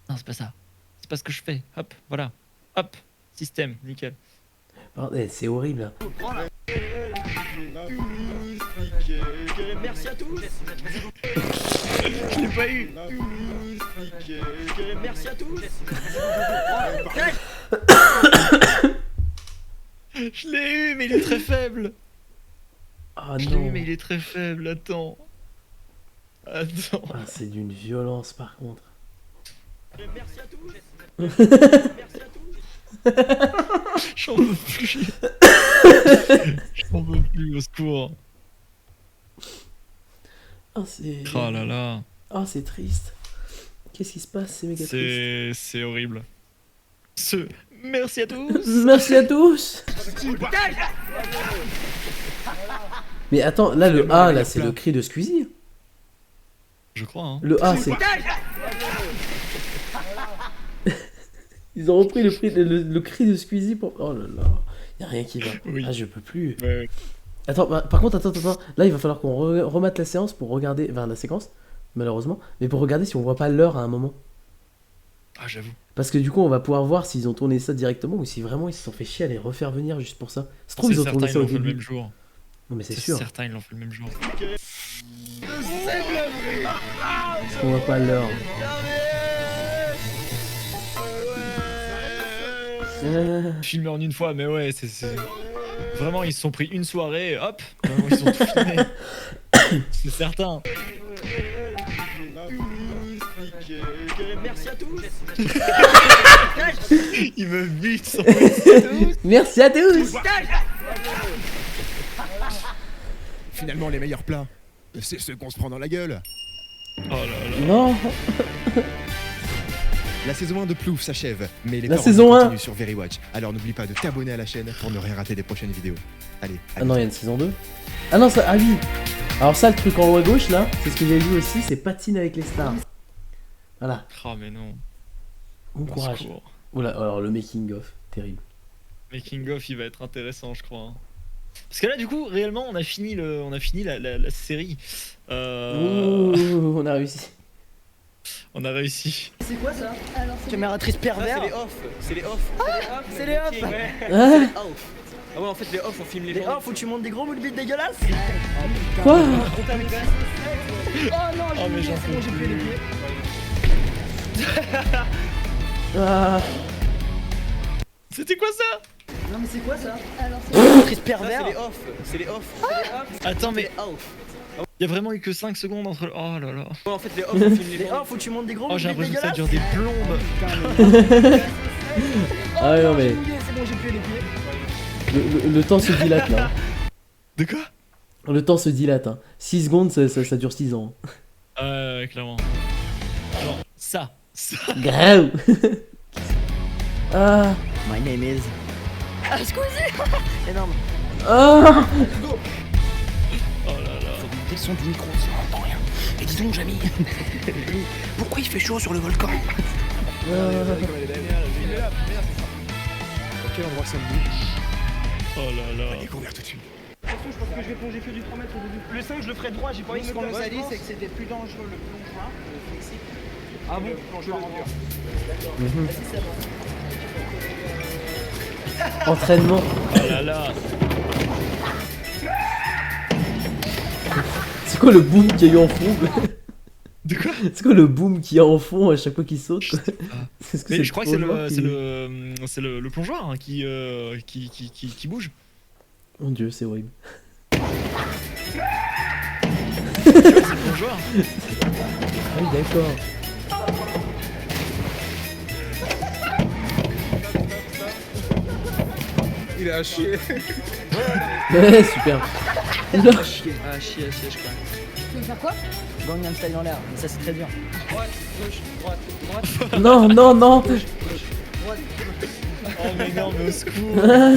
S1: Non, c'est pas ça. C'est pas ce que je fais. Hop, voilà. Hop, système, nickel.
S2: Bordel, c'est horrible.
S13: Merci à tous.
S1: Je l'ai pas eu.
S13: Merci à tous.
S1: Je l'ai eu, mais il est très faible.
S2: Ah
S1: Je l'ai eu,
S2: non.
S1: mais il est très faible. Attends.
S2: Ah, c'est d'une violence par contre.
S13: Merci à tous.
S1: J'en peux plus. J'en peux plus, au secours.
S2: Ah, c'est.
S1: Oh là là.
S2: Ah, c'est triste. Qu'est-ce qui se passe? C'est méga triste.
S1: C'est horrible. Merci à tous.
S2: Merci à tous. Mais attends, là le A, là c'est le cri de Squeezie.
S1: Je crois, hein.
S2: Le A, c'est. Ils ont repris le cri de Squeezie pour. Oh là là, y'a rien qui va.
S1: Oui.
S2: Ah, je peux plus.
S1: Ouais.
S2: Attends, par contre, attends. Là, il va falloir qu'on remette la séance pour regarder. Enfin, la séquence, malheureusement. Mais pour regarder si on voit pas l'heure à un moment.
S1: Ah, j'avoue.
S2: Parce que du coup, on va pouvoir voir s'ils ont tourné ça directement ou si vraiment ils se sont fait chier à les refaire venir juste pour ça. Ça se trouve, ils ont tourné ça au
S1: fait le
S2: début.
S1: même jour.
S2: Non, mais c'est
S1: C'est
S2: sûr.
S1: certain, ils l'ont fait le même jour.
S2: Parce qu'on voit pas l'heure.
S1: Filmé en une fois, mais ouais, c'est. Vraiment, ils se sont pris une soirée, et hop, ils ont tout filmé. C'est certain.
S13: Merci à tous.
S1: Il me bute son
S2: Merci à tous.
S4: Finalement, les meilleurs plats, c'est ceux qu'on se prend dans la gueule.
S1: Oh là là.
S2: Non.
S10: La saison 1 de Plouf s'achève, mais les
S2: La
S10: parodies
S2: saison 1.
S10: continuent sur Verywatch. Alors n'oublie pas de t'abonner à la chaîne pour ne rien rater des prochaines vidéos. Allez.
S2: Ah non, il y a une saison 2. Ah non, ça. Ah oui. Alors, ça, le truc en haut à gauche là, c'est ce que j'ai vu aussi, c'est Patine avec les stars. Voilà.
S1: Oh, mais non.
S2: Bon courage. Oula, alors le making of, terrible.
S1: Making of, il va être intéressant, je crois. Hein. Parce que là, du coup, réellement, on a fini la série.
S2: Ouh, on a réussi.
S1: On a réussi.
S13: C'est quoi ça?
S7: Camératrice pervers.
S13: C'est les off.
S7: C'est les off.
S2: Ah,
S13: Ah ouais, en fait, les off, on filme les
S7: Les
S13: gens.
S7: off où tu montes des gros boules bites dégueulasses.
S2: quoi?
S7: Oh non,
S1: Oh, mais j'en
S7: c'est bon, j'ai plus les pieds.
S2: Ah.
S1: C'était quoi ça?
S7: Non mais c'est quoi ça?
S13: Camératrice
S7: pervers.
S13: C'est les off. C'est les off.
S1: Attends, mais
S13: Off.
S1: il y a vraiment eu que 5 secondes entre. Oh là là.
S13: Ouais, en fait, les off, on filme les
S7: Les
S13: gens.
S7: off où tu montes des gros
S1: Oh,
S7: boules
S1: j'ai
S7: bites
S1: l'impression que ça
S7: dégueulasses.
S1: dure des plombes.
S2: Ah ouais, non mais
S7: C'est bon, j'ai plus les pieds.
S2: le temps se dilate là.
S1: De quoi?
S2: Le temps se dilate. Hein. 6 secondes, ça dure 6 ans.
S1: Clairement. Genre, ça.
S2: Grave. Ah.
S7: My name is. Ah, Squeezie. Énorme.
S2: Ah.
S1: Oh là là.
S9: Faut monter le son du micro, sinon on entend rien. Et dis donc, Jamy, pourquoi il fait chaud sur le volcan?
S10: Quel endroit sommes-nous?
S1: Oh là là.
S10: Découvrir tout de suite.
S13: Je pense que je vais plonger que du 3 mètres au début. Le 5, je le ferai droit, j'ai pas envie de me
S9: Ce qu'on nous a
S13: faire
S9: dit,
S13: mal.
S9: c'est que c'était plus dangereux le plongeoir que le flexible.
S13: Ah bon, plongeoir en dur.
S2: Entraînement.
S1: Oh là là.
S2: C'est quoi le boom qu'il y a eu en fond?
S1: De quoi?
S2: C'est quoi le boom qu'il y a en fond à chaque fois qu'il saute? Quoi? C'est ce
S1: Mais je crois que c'est
S2: plongeoir qui-
S1: le plongeoir hein, qui bouge.
S2: Mon dieu, c'est horrible.
S1: C'est le plongeoir.
S2: Ah oui, d'accord.
S8: Il est à chier.
S2: Ouais, super. Oula.
S13: Ah, chier, je crois.
S6: Tu veux faire quoi?
S7: Gangnam Style en l'air, mais ça c'est très dur.
S13: Droite, gauche, droite, droite.
S2: Non, non, non.
S13: Droite.
S1: Oh mais non, mais au secours.
S2: Ah.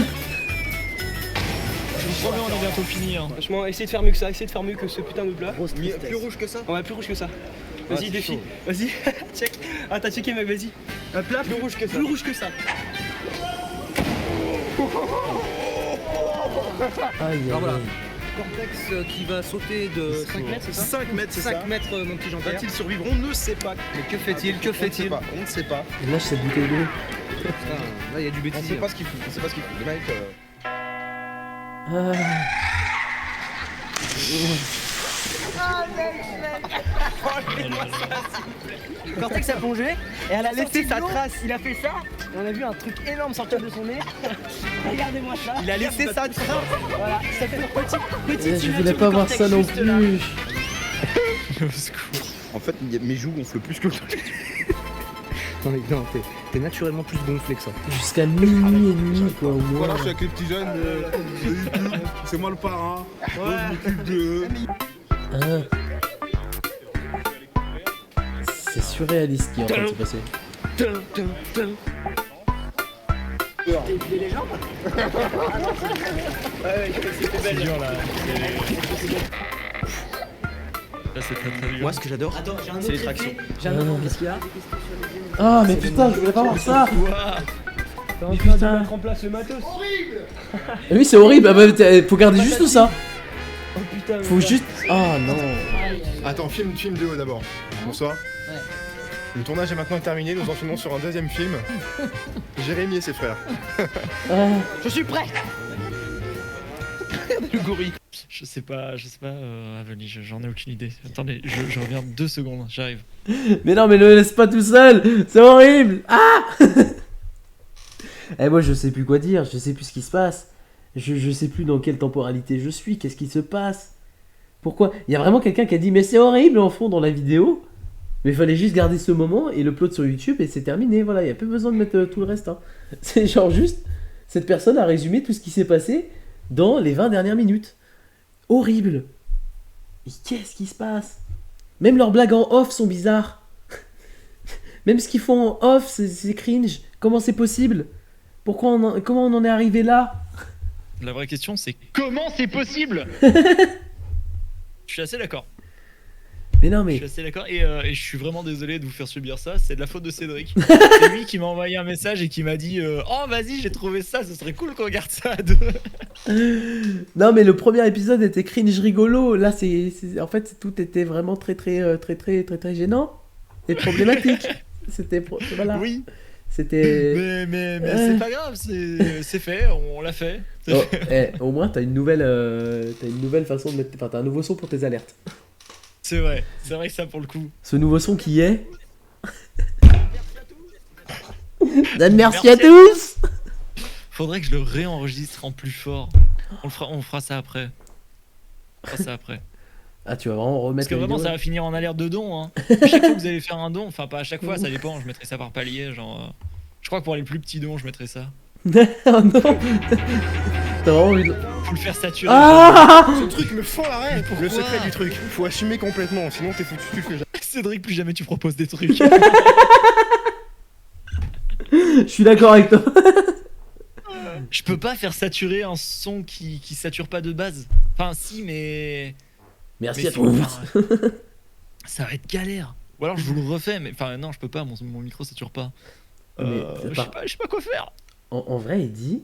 S1: Je vous promets, on est bientôt fini. Hein.
S13: Franchement, essayez de faire mieux que ça, essayez de faire mieux que ce putain de plat.
S7: Grosse tristesse.
S13: Plus rouge que ça? Ouais, plus rouge que ça. Vas-y,
S10: c'est
S13: défi.
S10: chaud.
S13: Vas-y, check. Ah, t'as checké, mec, vas-y. Un plat plus rouge que ça. Plus rouge que ça.
S2: Aïe, aïe,
S9: voilà.
S2: aïe.
S9: Cortex qui va sauter de
S13: 5 mètres, c'est ça?
S8: 5 mètres, c'est
S13: 5
S8: ça.
S13: mètres, mon petit Jean-Pierre.
S8: Va-t-il survivre? On ne sait pas.
S13: Mais que fait-il? Que
S8: On ne sait
S13: fait-il?
S8: pas. On ne sait pas.
S2: Il lâche cette bouteille d'eau.
S9: Là, il y a du
S10: On
S9: bêtisier.
S10: sait pas ce qu'il fout. On sait pas ce qu'il fout. Le mec.
S2: Ah.
S7: Cortex a plongé et elle a laissé sa trace. Il a fait ça et on a vu un truc énorme sortir de son nez. Regardez-moi ça.
S13: Il a laissé sa trace.
S7: Voilà, ça fait petit.
S2: Je voulais pas voir ça non plus.
S1: Au secours.
S10: En fait, mes joues gonflent plus que le
S13: Non, mais non, t'es naturellement plus gonflé que ça.
S2: Jusqu'à minuit et demi, quoi, au
S8: Voilà,
S2: moins.
S8: je suis avec les petits jeunes de YouTube. C'est moi le parrain. Moi, je m'occupe de.
S2: Ah. C'est surréaliste ce qui est en train de se passer.
S7: Les légendes.
S1: C'est dur là. Là c'est très très dur.
S9: Moi, ce que j'adore,
S7: Attends, j'ai un
S9: c'est les
S7: autre
S9: tractions.
S7: effet. J'ai un autre. Qu'est-ce qu'il y a?
S2: Ah, mais putain, je voulais pas voir ça.
S13: T'es en train de mettre en place le matos.
S2: Ah oui, c'est horrible. Ah bah, faut garder juste ça.
S13: Oh putain.
S2: Faut juste. Ah non.
S10: Attends, film de haut d'abord. Bonsoir. Le tournage est maintenant terminé, nous enchaînons sur un deuxième film. Jérémy et ses frères.
S13: Je suis prêt.
S9: Le gorille.
S1: Je sais pas, Aveni, j'en ai aucune idée. Attendez, je reviens 2 secondes, j'arrive.
S2: Mais non, mais ne le laisse pas tout seul. C'est horrible. Ah. Eh moi je sais plus quoi dire, je sais plus ce qui se passe. Je sais plus dans quelle temporalité je suis, qu'est-ce qui se passe. Pourquoi? Il y a vraiment quelqu'un qui a dit mais c'est horrible en fond dans la vidéo. Mais il fallait juste garder ce moment et l'upload sur YouTube et c'est terminé, voilà, il n'y a plus besoin de mettre tout le reste. Hein. C'est genre juste, cette personne a résumé tout ce qui s'est passé dans les 20 dernières minutes. Horrible. Mais qu'est-ce qui se passe? Même leurs blagues en off sont bizarres. Même ce qu'ils font en off, c'est cringe. Comment c'est possible? Comment on en est arrivé là?
S1: La vraie question c'est comment c'est possible? Je suis assez d'accord.
S2: Mais non mais...
S1: Je suis assez d'accord et je suis vraiment désolé de vous faire subir ça, c'est de la faute de Cédric. C'est lui qui m'a envoyé un message et qui m'a dit oh vas-y j'ai trouvé ça, ce serait cool qu'on regarde ça à 2.
S2: Non mais le premier épisode était cringe rigolo, là en fait tout était vraiment très gênant et problématique. C'était voilà.
S1: Oui.
S2: C'était...
S1: Mais c'est pas grave, c'est fait, on l'a fait.
S2: Oh, au moins t'as une nouvelle façon de mettre... Enfin t'as un nouveau son pour tes alertes.
S1: C'est vrai que ça pour le coup.
S2: Ce nouveau son qui est... Merci à tous.
S1: Faudrait que je le réenregistre en plus fort. On fera ça après.
S2: Ah tu vas vraiment remettre...
S1: Parce que vraiment ça va finir en alerte de don. Hein. À chaque fois que vous allez faire un don, enfin pas à chaque fois, ça dépend, je mettrai ça par palier. Genre, je crois que pour les plus petits dons, je mettrai ça.
S2: Oh non. T'as vraiment envie de...
S1: Faut le faire saturer.
S2: Ah
S10: Ce truc me fend l'arrêt. Le secret du truc, faut assumer complètement, sinon t'es foutu, tu le fais jamais.
S1: Cédric, plus jamais tu proposes des trucs.
S2: Je suis d'accord avec toi.
S1: Je peux pas faire saturer un son qui sature pas de base. Enfin si mais...
S2: Merci à toi.
S1: Ça va être galère. Ou alors je vous le refais, mais enfin non je peux pas, mon micro sature pas. Je sais pas quoi faire.
S2: En vrai il dit...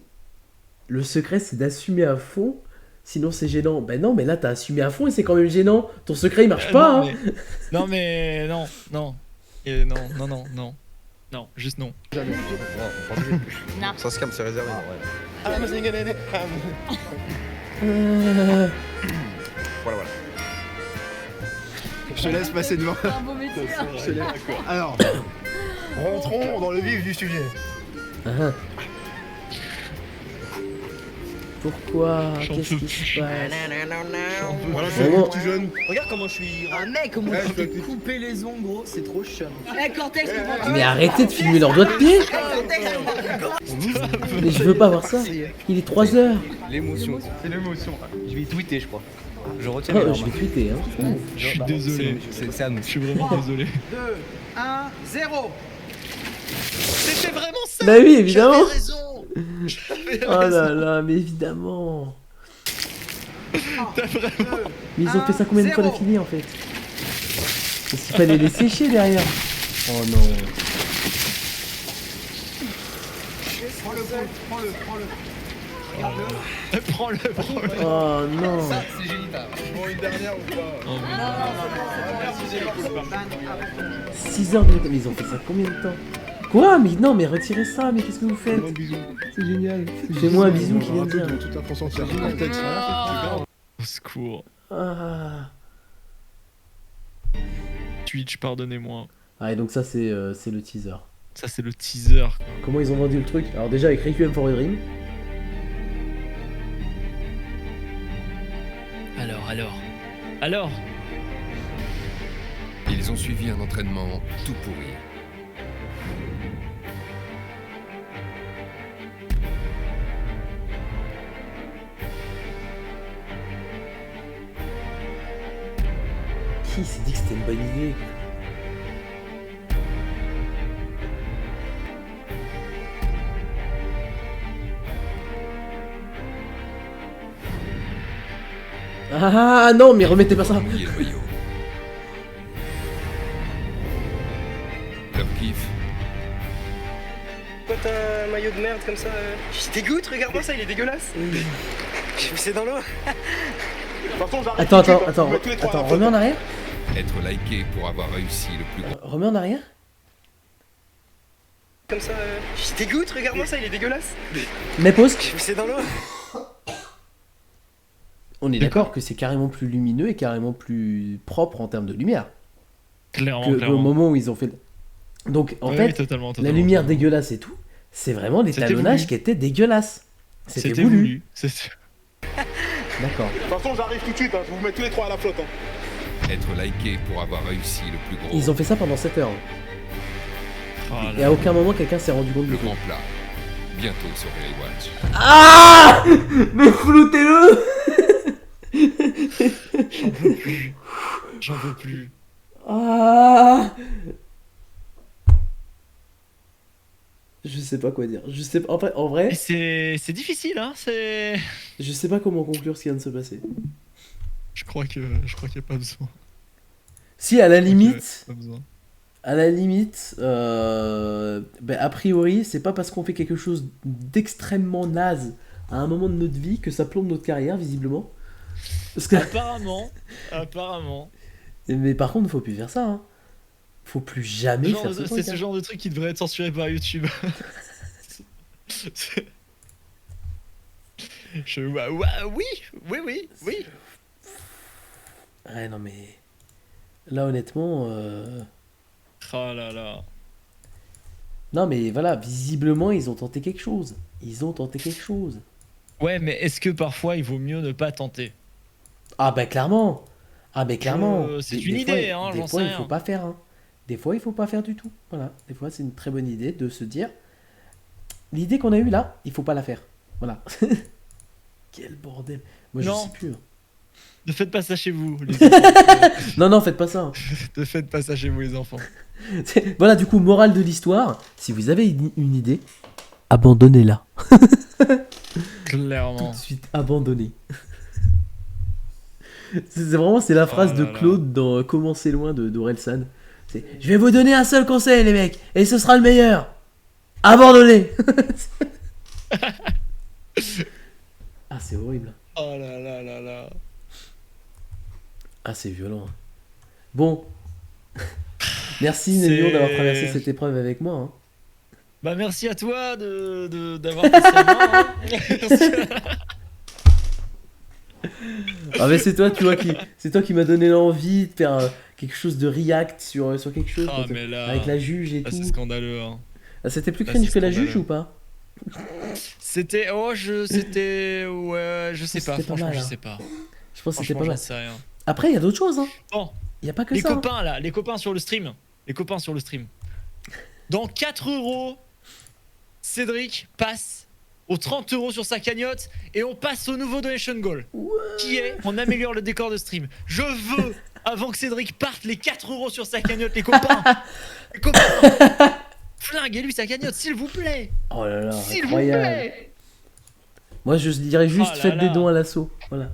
S2: Le secret c'est d'assumer à fond, sinon c'est gênant. Ben non, mais là t'as assumé à fond et c'est quand même gênant. Ton secret il marche pas.
S1: Non, juste non.
S10: Jamais.
S6: Non.
S10: Ça se calme, c'est réservé. Voilà. Je te laisse passer devant.
S6: Un beau métier.
S10: Je te laisse. Alors, rentrons dans le vif du sujet.
S2: Pourquoi? Qu'est-ce qui se passe?
S10: Voilà, c'est le petit jeune.
S13: Regarde comment je suis. Ah mec, comment je t'ai coupé les ongles, gros, c'est trop chiant. Eh Cortex,
S2: Mais arrêtez de filmer leurs doigts de pied. Mais je veux pas voir ça. Il est 3h.
S5: L'émotion. C'est l'émotion. Je vais tweeter, je crois. Je retiens.
S2: Oh, je vais tweeter. Hein.
S1: Je suis désolé.
S5: C'est à nous.
S1: Je suis vraiment désolé.
S13: 2, 1, 0.
S1: C'était vraiment ça.
S2: Bah oui, évidemment.
S1: J'avais raison.
S2: Oh là là, mais évidemment.
S1: T'as vraiment...
S2: Mais ils ont fait ça combien de fois d'affilée en fait? Parce qu'il fallait les sécher derrière. Oh non.
S13: Prends-le.
S2: Oh non.
S13: Ça, c'est génital.
S10: Bon, une dernière ou pas?
S1: Oh, mais
S2: 6 heures de... Mais ils ont fait ça combien de temps? Quoi? Mais non, mais retirez ça, mais qu'est-ce que vous faites?
S10: C'est génial.
S2: Fais-moi un bisou qui vient de dire.
S10: Toute la France entière. Cortex.
S1: Au secours.
S2: Ah.
S1: Twitch, pardonnez-moi.
S2: Ah, et donc ça, c'est le teaser.
S1: Ça, c'est le teaser.
S2: Comment ils ont vendu le truc? Alors déjà avec Requiem for a Dream.
S1: Alors
S14: Ils ont suivi un entraînement tout pourri.
S2: Qui s'est dit que c'était une bonne idée? Ah non, mais remettez pas ça.
S14: Oubliez le maillot. Leur kiff.
S11: Quand t'as un maillot de merde comme ça, je dégoûte, regarde-moi ça, il est dégueulasse. J'ai poussé dans l'eau. Par contre,
S2: Attends, remets en arrière.
S14: Être liké pour avoir réussi le plus grand.
S2: Remets en arrière.
S11: Comme ça, je dégoûte, regarde-moi ça, il est dégueulasse.
S2: Mais pause.
S11: Je c'est dans l'eau.
S2: On est d'accord que c'est carrément plus lumineux et carrément plus propre en termes de lumière.
S1: Clairement,
S2: Au
S1: clairement.
S2: moment où ils ont fait. Donc en
S1: Ouais,
S2: fait,
S1: oui, totalement,
S2: la
S1: totalement,
S2: lumière
S1: totalement.
S2: dégueulasse et tout, c'est vraiment l'étalonnage
S1: voulu.
S2: qui était dégueulasse. C'était voulu. D'accord.
S8: De toute façon, j'arrive tout de suite, je vous mets tous les 3 à la flotte.
S14: Être liké pour avoir réussi le plus gros.
S2: Ils ont fait ça pendant 7 heures.
S1: Oh
S2: Et à aucun moment quelqu'un s'est rendu compte
S14: Le
S2: du tout.
S14: grand plat. Bientôt sur Baywatch.
S2: Ah mais floutez-le.
S1: J'en peux plus. J'en peux plus.
S2: Ah je sais pas quoi dire. Je sais pas. En vrai,
S1: c'est difficile, hein. C'est.
S2: je sais pas comment conclure ce qui vient de se passer.
S1: Je crois qu'il y a pas besoin.
S2: Si à la limite,
S1: Pas besoin.
S2: a priori, c'est pas parce qu'on fait quelque chose d'extrêmement naze à un moment de notre vie que ça plombe notre carrière, visiblement. Parce que...
S1: Apparemment.
S2: Mais par contre, faut plus faire ça. Hein. Faut plus jamais
S1: Genre,
S2: faire ce
S1: c'est
S2: truc.
S1: ce
S2: Hein.
S1: genre de truc qui devrait être censuré par YouTube. Oui.
S2: Ouais, non mais... Là, honnêtement...
S1: Oh là là.
S2: Non mais voilà, visiblement, ils ont tenté quelque chose.
S1: Ouais, mais est-ce que parfois il vaut mieux ne pas tenter?
S2: Ah bah clairement.
S1: C'est
S2: Des-
S1: une
S2: des
S1: idée,
S2: fois,
S1: hein,
S2: des
S1: j'en
S2: fois,
S1: sais
S2: il faut
S1: rien.
S2: pas faire. Hein. Des fois, il faut pas faire du tout. Voilà. Des fois, c'est une très bonne idée de se dire l'idée qu'on a eue là, il faut pas la faire. Voilà. Quel bordel. Moi, je
S1: Non.
S2: sais plus. Hein.
S1: Ne faites pas ça chez vous, les enfants.
S2: Non, faites pas ça. Hein.
S1: Ne faites pas ça chez vous, les enfants.
S2: Voilà, du coup, morale de l'histoire. Si vous avez une idée, abandonnez-la.
S1: Clairement.
S2: Tout de suite, abandonnez. C'est vraiment la phrase
S1: Oh
S2: de
S1: là là.
S2: Claude dans Comment c'est loin de d'Orelsan. C'est je vais vous donner un seul conseil les mecs et ce sera le meilleur. Abandonnez. Ah c'est horrible.
S1: Oh là là là là.
S2: Ah c'est violent. Hein. Bon. Merci
S1: C'est-
S2: Nélion d'avoir traversé cette épreuve avec moi. Hein.
S1: Bah merci à toi d'avoir passé la main. Hein. Merci.
S2: Ah mais c'est toi tu vois c'est toi qui m'a donné l'envie de faire quelque chose de react sur quelque chose
S1: Ah, mais là-
S2: avec la juge et
S1: là,
S2: tout.
S1: c'est scandaleux. Hein.
S2: Ah, c'était plus
S1: Là,
S2: cringe
S1: c'est
S2: que la
S1: scandaleux.
S2: juge ou pas?
S1: C'était ouais, je sais pas,
S2: C'était pas
S1: franchement,
S2: mal,
S1: je
S2: hein.
S1: sais pas.
S2: Je pense que c'était
S1: Franchement,
S2: pas mal.
S1: j'en sais rien.
S2: Après il y a d'autres choses hein.
S1: Bon,
S2: Il y a pas que
S1: les
S2: ça. hein.
S1: copains là, les copains sur le stream. Dans 4 euros, Cédric passe aux 30 euros sur sa cagnotte et on passe au nouveau donation goal. Qui est on améliore le décor de stream. Je veux, avant que Cédric parte, les 4 euros sur sa cagnotte, les copains. Les copains. Flinguez-lui sa cagnotte, s'il vous plaît.
S2: Oh là là,
S1: S'il vous
S2: incroyable.
S1: plaît.
S2: Moi je dirais juste
S1: Oh là
S2: faites des
S1: là.
S2: dons à l'assaut. Voilà.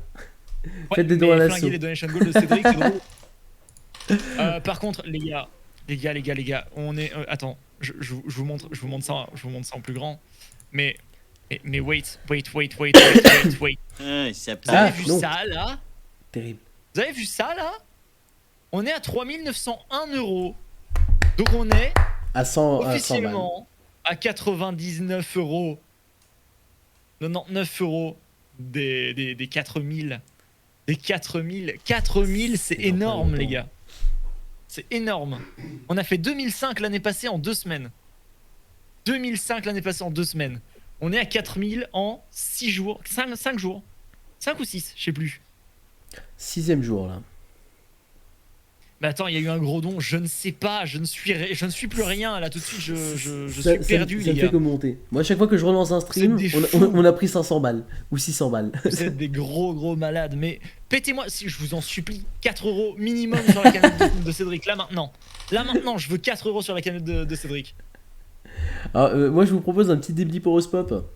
S1: Ouais,
S2: Faites des dons à
S1: mais
S2: l'assaut.
S1: flinguer les donation goals de Cédric, c'est drôle. Par contre, les gars, on est. Attends, je vous montre ça en plus grand. Mais wait. Vous avez vu ça là?
S2: Terrible.
S1: Vous avez vu ça là? On est à 3901 euros. Donc on est
S2: À 100 balles.
S1: officiellement à 99 euros. 99 euros des 4000. Des 4000. 4000, c'est énorme, les gars. C'est énorme. On a fait 2005 l'année passée en 2 semaines. 2005 l'année passée en 2 semaines. On est à 4000 en 6 jours. 5 jours. 5 ou 6, je sais plus.
S2: 6ème jour là.
S1: Mais attends, il y a eu un gros don, je ne sais pas, je ne suis plus rien là tout de suite, je
S2: Ça-
S1: suis perdu
S2: ça
S1: les
S2: ne
S1: gars.
S2: fait que monter. Moi, à chaque fois que je relance un stream,
S1: Vous êtes des
S2: on
S1: fous.
S2: on a pris 500 balles ou 600 balles.
S1: Vous êtes des gros malades, mais pétez-moi, si je vous en supplie, 4 euros minimum sur la canette de Cédric, là maintenant. Là maintenant, je veux 4 euros sur la canette de Cédric.
S2: Alors, moi, je vous propose un petit débit pour Pop.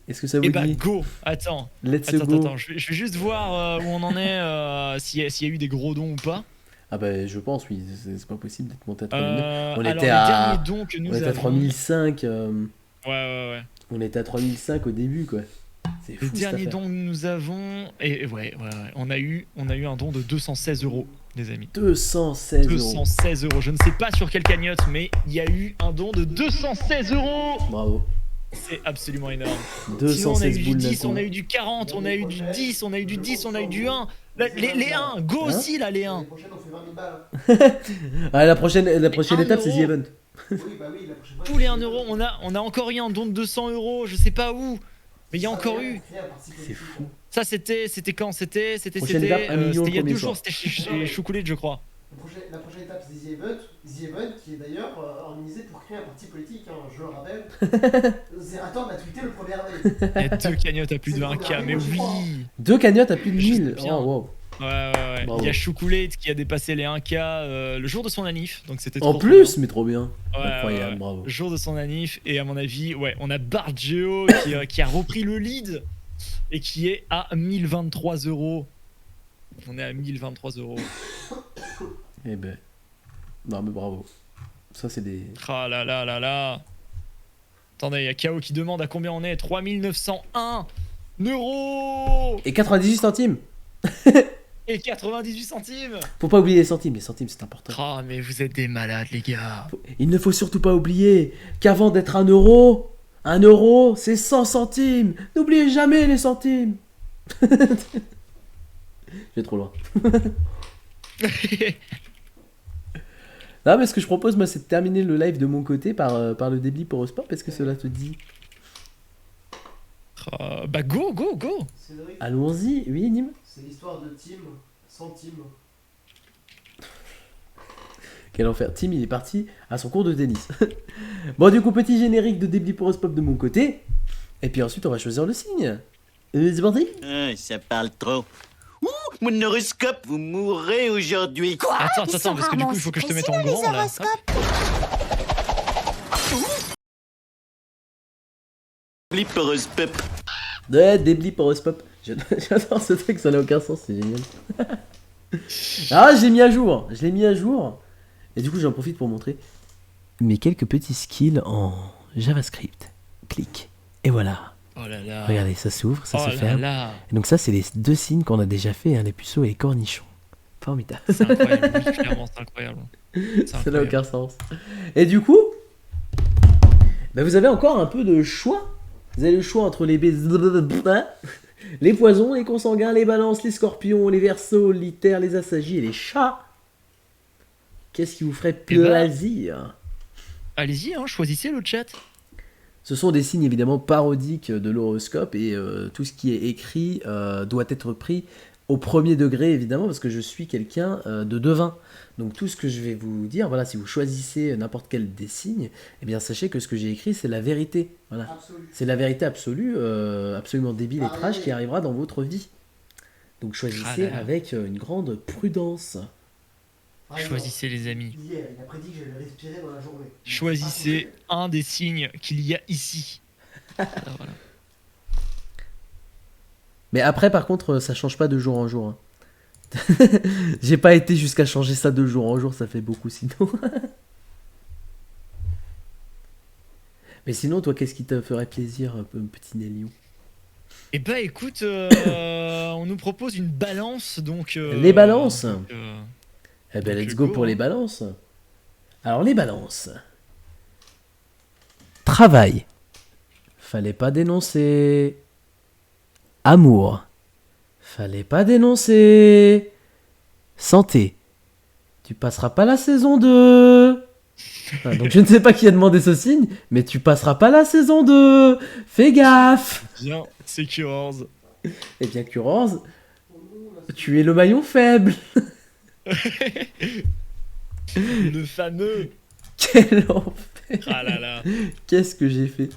S2: Est-ce que ça vous
S1: Et bah
S2: dit?
S1: go, attends.
S2: Let's
S1: attends,
S2: go.
S1: attends, je vais juste voir où on en est, s'il y a eu des gros dons ou pas.
S2: Ah bah je pense oui, c'est pas possible d'être monté à 3000.
S1: Alors,
S2: On
S1: les
S2: était à
S1: derniers dons que nous
S2: on était à
S1: avons-
S2: 3005.
S1: Ouais.
S2: On était à 3005 au début quoi. C'est fou
S1: Les
S2: cette
S1: derniers
S2: affaire.
S1: dons que nous avons, et ouais, on a eu un don de 216 euros. les amis.
S2: 216 euros.
S1: 216 euros. Je ne sais pas sur quelle cagnotte, mais il y a eu un don de 216 euros.
S2: Bravo.
S1: C'est absolument énorme.
S2: 216
S1: Sinon, on a eu du
S2: boules
S1: 10,
S2: d'un
S1: on a
S2: coup.
S1: eu du 40, on a eu du 10, on a eu du 10, on a eu du 1. Les 1, go
S2: Hein
S1: aussi là, les 1.
S3: L'année prochaine, on fait 20 000 balles.
S2: Ah, la prochaine étape, c'est The
S1: euro.
S2: Event.
S3: Oui, bah oui, la prochaine fois.
S1: Tous les 1 euro, on a encore eu un don de 200 euros, je sais pas où. Mais il y a encore eu.
S2: C'est fou.
S1: Ça, c'était quand C'était
S2: Prochaine étape, 1 million
S1: il y a
S2: le premier
S1: 2 jours,
S2: soir.
S1: c'était chez Choucoulet, je crois.
S3: La prochaine étape, c'est The Event. The Event, qui est d'ailleurs organisé pour créer un parti politique, hein, je le rappelle. Zerator m'a tweeté le 1er avril.
S1: Il y a 2 cagnottes à plus de 20K, mais oui.
S2: 2 cagnottes à plus de
S1: Je sais
S2: 1000.
S1: bien.
S2: Oh, wow.
S1: Ouais.
S2: Bravo.
S1: Il y a Choucoulet qui a dépassé les 1K le jour de son anif, donc c'était
S2: En
S1: trop
S2: plus,
S1: bien.
S2: mais trop bien.
S1: Ouais,
S2: Incroyable,
S1: ouais.
S2: bravo.
S1: Jour de son anif, et à mon avis, ouais, on a Bargeo qui a repris le lead et qui est à 1023 euros. On est à 1023 euros.
S2: Eh ben. Non, mais bravo. Ça, c'est des.
S1: Ah là là là là. Attendez, il y a KO qui demande à combien on est. 3901 euros
S2: Et 98 centimes.
S1: et 98 centimes.
S2: Faut pas oublier les centimes c'est important.
S1: Ah, mais vous êtes des malades, les gars.
S2: Il ne faut surtout pas oublier qu'avant d'être 1 euro, c'est 100 centimes. N'oubliez jamais les centimes. Je vais trop loin. Non, mais ce que je propose, moi, c'est de terminer le live de mon côté par le débit pour Eurosport. Est-ce que cela te dit?
S1: Bah go.
S3: Cédric,
S2: Allons-y, oui, Nîmes.
S3: c'est l'histoire de Tim sans Tim.
S2: Quel enfer. Tim, il est parti à son cours de tennis. Bon, du coup, petit générique de débit pour Eurosport de mon côté. Et puis ensuite, on va choisir le signe. C'est parti?
S15: Ça parle trop. Ouh, mon horoscope, vous mourrez aujourd'hui. Quoi?
S1: Attends, parce que du coup, il faut que je te mette en grand là.
S15: Blip horoscope.
S2: Ouais, des blips horoscope. J'adore ce truc, ça n'a aucun sens, c'est génial. Ah, je l'ai mis à jour. Et du coup, j'en profite pour montrer mes quelques petits skills en JavaScript. Clic. Et voilà.
S1: Oh là là.
S2: Regardez, ça s'ouvre, ça
S1: Oh
S2: se
S1: là
S2: ferme.
S1: là.
S2: Et donc ça, c'est les 2 signes qu'on a déjà fait, hein, les puceaux et les cornichons. Formidable.
S1: C'est incroyable, oui, clairement, c'est incroyable.
S2: Ça n'a aucun sens. Et du coup, bah, vous avez encore un peu de choix. Vous avez le choix entre les les poisons, les consanguins, les balances, les scorpions, les verseaux, les terres, les assagis et les chats. Qu'est-ce qui vous ferait
S1: Eh ben,
S2: plaisir?
S1: Allez-y, hein, choisissez le chat.
S2: Ce sont des signes évidemment parodiques de l'horoscope et tout ce qui est écrit doit être pris au premier degré évidemment parce que je suis quelqu'un de devin. Donc tout ce que je vais vous dire, voilà, si vous choisissez n'importe quel des signes, eh bien sachez que ce que j'ai écrit c'est la vérité. Voilà. C'est la vérité absolue, absolument débile et trash qui arrivera dans votre vie. Donc choisissez avec une grande prudence.
S1: Choisissez les amis.
S3: Hier, il a prédit que j'allais respirer dans la journée.
S1: Choisissez un des signes qu'il y a ici. Voilà.
S2: Mais après par contre ça change pas de jour en jour. Hein. J'ai pas été jusqu'à changer ça de jour en jour, ça fait beaucoup sinon. Mais sinon toi qu'est-ce qui te ferait plaisir, petit Nélion?
S1: Eh bah écoute, on nous propose une balance donc...
S2: Les balances Eh ben let's go pour les balances. Alors les balances. Travail. Fallait pas dénoncer. Amour. Fallait pas dénoncer. Santé. Tu passeras pas la saison 2. Ah, donc je ne sais pas qui a demandé ce signe, mais tu passeras pas la saison 2. Fais gaffe.
S1: Bien, c'est Curors.
S2: Eh bien Curors, tu es le maillon faible.
S1: Le fameux.
S2: Quel enfer.
S1: Ah là là.
S2: Qu'est-ce que j'ai fait?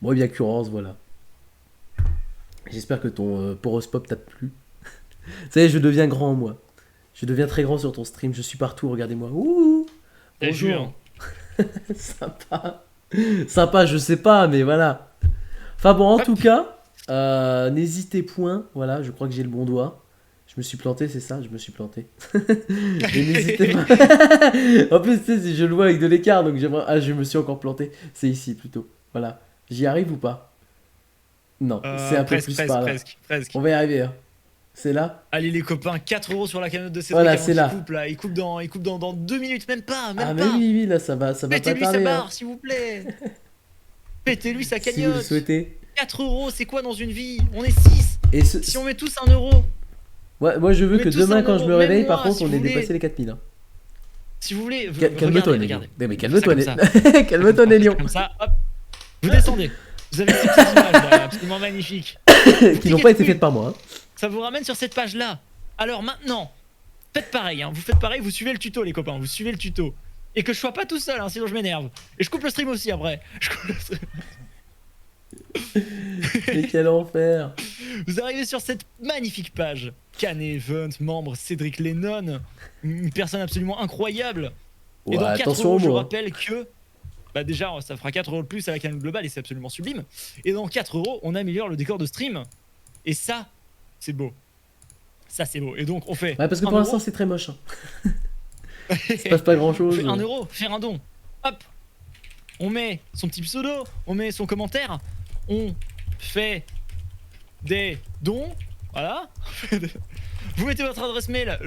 S2: Bon, eh bien, Curors, voilà. J'espère que ton Porospop t'a plu. Vous savez, je deviens grand, moi. Je deviens très grand sur ton stream. Je suis partout, regardez-moi. Ouh. Bonjour. Sympa. Sympa, je sais pas, mais voilà. Enfin bon, en tout cas, n'hésitez point. Voilà, je crois que j'ai le bon doigt. Je me suis planté, c'est ça? Je me suis planté. Et n'hésitez pas. En plus, tu sais, je le vois avec de l'écart, donc j'aimerais... Ah, je me suis encore planté. C'est ici, plutôt. Voilà. J'y arrive ou pas? Non, c'est un peu plus par là.
S1: Presque.
S2: On va y arriver. Hein. C'est là.
S1: Allez les copains, 4 € sur la cagnotte de Cédric.
S2: Voilà,
S1: avant
S2: c'est
S1: qu'il
S2: là.
S1: coupe, là. Il coupe dans 2 minutes, même pas.
S2: Ah mais oui, là ça va pas
S1: Mettez-lui sa
S2: tarder.
S1: barre, s'il vous plaît. Mettez-lui sa
S2: Si vous
S1: cagnotte.
S2: le souhaitez.
S1: 4 €, c'est quoi dans une vie? On est 6.
S2: Et
S1: Si on met tous 1 €.
S2: Ouais, moi je veux
S1: Mais
S2: que
S1: tous
S2: demain
S1: un
S2: quand je me
S1: euro,
S2: réveille,
S1: même
S2: par
S1: moi,
S2: contre,
S1: si
S2: on
S1: vous
S2: ait
S1: voulez.
S2: dépassé les 4000. Hein.
S1: Si vous voulez,
S2: Calme-toi, Nélion.
S1: regardez.
S2: Mais calme-toi,
S1: Faites ça
S2: Nélion. Calme-toi, Nélion.
S1: Comme ça, hop. Vous descendez. Vous avez ces petites images là, absolument magnifiques.
S2: Qui n'ont pas été faites par moi. Hein.
S1: Ça vous ramène sur cette page là. Alors maintenant, faites pareil, hein. Vous faites pareil, vous suivez le tuto les copains, vous suivez le tuto. Et que je sois pas tout seul, hein, sinon je m'énerve. Et je coupe le stream aussi après. Je coupe le stream.
S2: Mais quel enfer.
S1: Vous arrivez sur cette magnifique page. Can Event, membre Cédric Lennon, une personne absolument incroyable.
S2: Ouais,
S1: Et dans 4
S2: attention
S1: €,
S2: aux
S1: je
S2: mots, hein.
S1: rappelle que bah déjà ça fera 4 € de plus à la canne globale et c'est absolument sublime. Et dans 4 €, on améliore le décor de stream. Et ça, c'est beau. Ça c'est beau. Et donc on fait.
S2: Ouais, parce que pour
S1: 1
S2: l'instant
S1: €.
S2: c'est très moche. Hein. Il se passe pas grand chose.
S1: On fait 1 €, faire un don. Hop. On met son petit pseudo, on met son commentaire, on fait des dons. Voilà. Vous mettez votre adresse mail,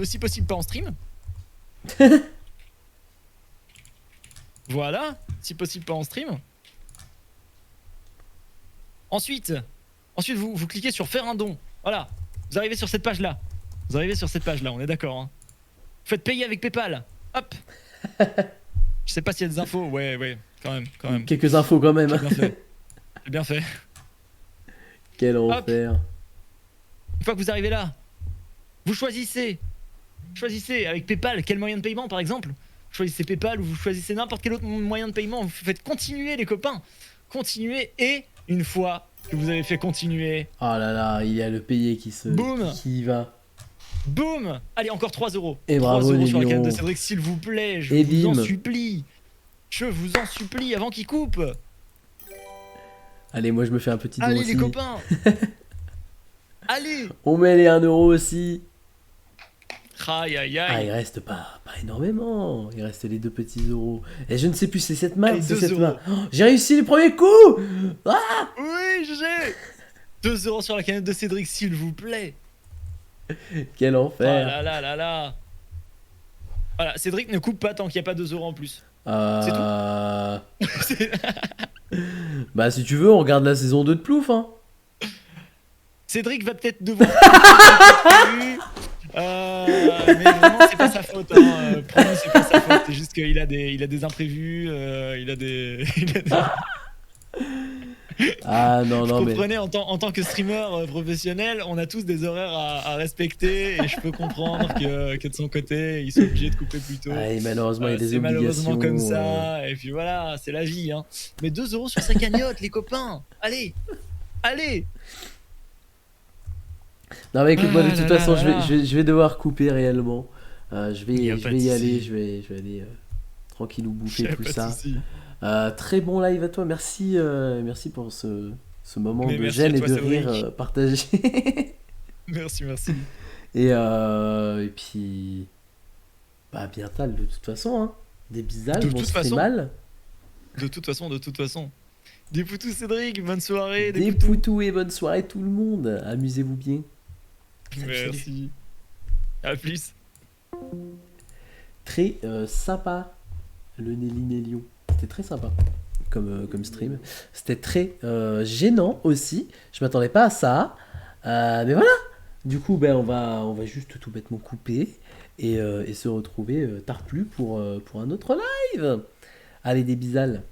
S1: si possible pas en stream. Voilà, si possible pas en stream. Ensuite vous cliquez sur faire un don. Voilà, vous arrivez sur cette page là. Vous arrivez sur cette page là, on est d'accord. Hein. Vous faites payer avec PayPal. Hop. Je sais pas s'il y a des infos. Ouais, quand même.
S2: Quelques infos quand même.
S1: Bien fait. C'est bien fait.
S2: Quel enfer.
S1: Une fois que vous arrivez là, vous choisissez avec PayPal quel moyen de paiement par exemple. Vous choisissez PayPal ou vous choisissez n'importe quel autre moyen de paiement. Vous faites continuer les copains. Continuer et une fois que vous avez fait continuer.
S2: Oh là là, il y a le payé qui y va.
S1: Boum. Allez, encore 3 €.
S2: Et
S1: 3
S2: bravo,
S1: € sur la
S2: Nélion.
S1: canne de Cédric, s'il vous plaît. Je
S2: Et
S1: vous en
S2: bim.
S1: supplie. Je vous en supplie avant qu'il coupe.
S2: Allez, moi je me fais un petit don
S1: Allez
S2: aussi.
S1: les copains. Allez.
S2: On met les 1 € aussi.
S1: Aïe aïe
S2: Ah,
S1: aïe.
S2: il reste pas énormément. Il reste les 2 petits euros. Et je ne sais plus, c'est cette main.
S1: Allez,
S2: C'est
S1: 2
S2: cette
S1: €.
S2: main. Oh, j'ai réussi le premier coup. Ah
S1: Oui, GG. 2 € sur la canette de Cédric, s'il vous plaît.
S2: Quel
S1: Oh
S2: enfer.
S1: là là là là. Voilà, Cédric ne coupe pas tant qu'il n'y a pas 2 € en plus. C'est tout.
S2: Bah si tu veux, on regarde la saison 2 de Plouf. Hein.
S1: Cédric va peut-être devoir. Mais vraiment, c'est pas sa faute. Hein. Promis, c'est pas sa faute. C'est juste qu'il a des imprévus. Il a des.
S2: Ah non, non,
S1: Vous
S2: mais.
S1: comprenez, en tant que streamer professionnel, on a tous des horaires à respecter et je peux comprendre que de son côté, il soit obligé de couper plus tôt.
S2: Ah, et malheureusement, il y a des
S1: C'est malheureusement
S2: obligations.
S1: comme ça, et puis voilà, c'est la vie. Hein. Mais 2 € sur sa cagnotte, les copains. Allez.
S2: Non mais écoute, moi de
S1: Ah
S2: toute
S1: là
S2: façon,
S1: là là.
S2: je vais devoir couper réellement. Je vais
S1: Y a
S2: y
S1: pas de
S2: aller,
S1: souci.
S2: je vais aller tranquillou bouffer
S1: Y a
S2: tout
S1: pas de
S2: ça.
S1: souci.
S2: Très bon live à toi, merci pour ce moment
S1: Mais
S2: de
S1: merci
S2: gêne
S1: à
S2: et
S1: toi,
S2: de
S1: Cédric.
S2: rire partagé.
S1: Merci.
S2: Et puis bah bien tal de toute façon, hein. Des bisages,
S1: De
S2: bon
S1: toute
S2: ça fait
S1: façon.
S2: mal.
S1: De toute façon. Des poutous, Cédric, bonne soirée.
S2: Des poutous et bonne soirée tout le monde. Amusez-vous bien.
S1: Merci. À plus.
S2: Très sympa le Nelly Nélion. C'était très sympa comme stream. C'était très gênant aussi. Je m'attendais pas à ça. Mais voilà. Du coup, ben, on va juste tout bêtement couper et se retrouver tard plus pour un autre live. Allez, des bisales.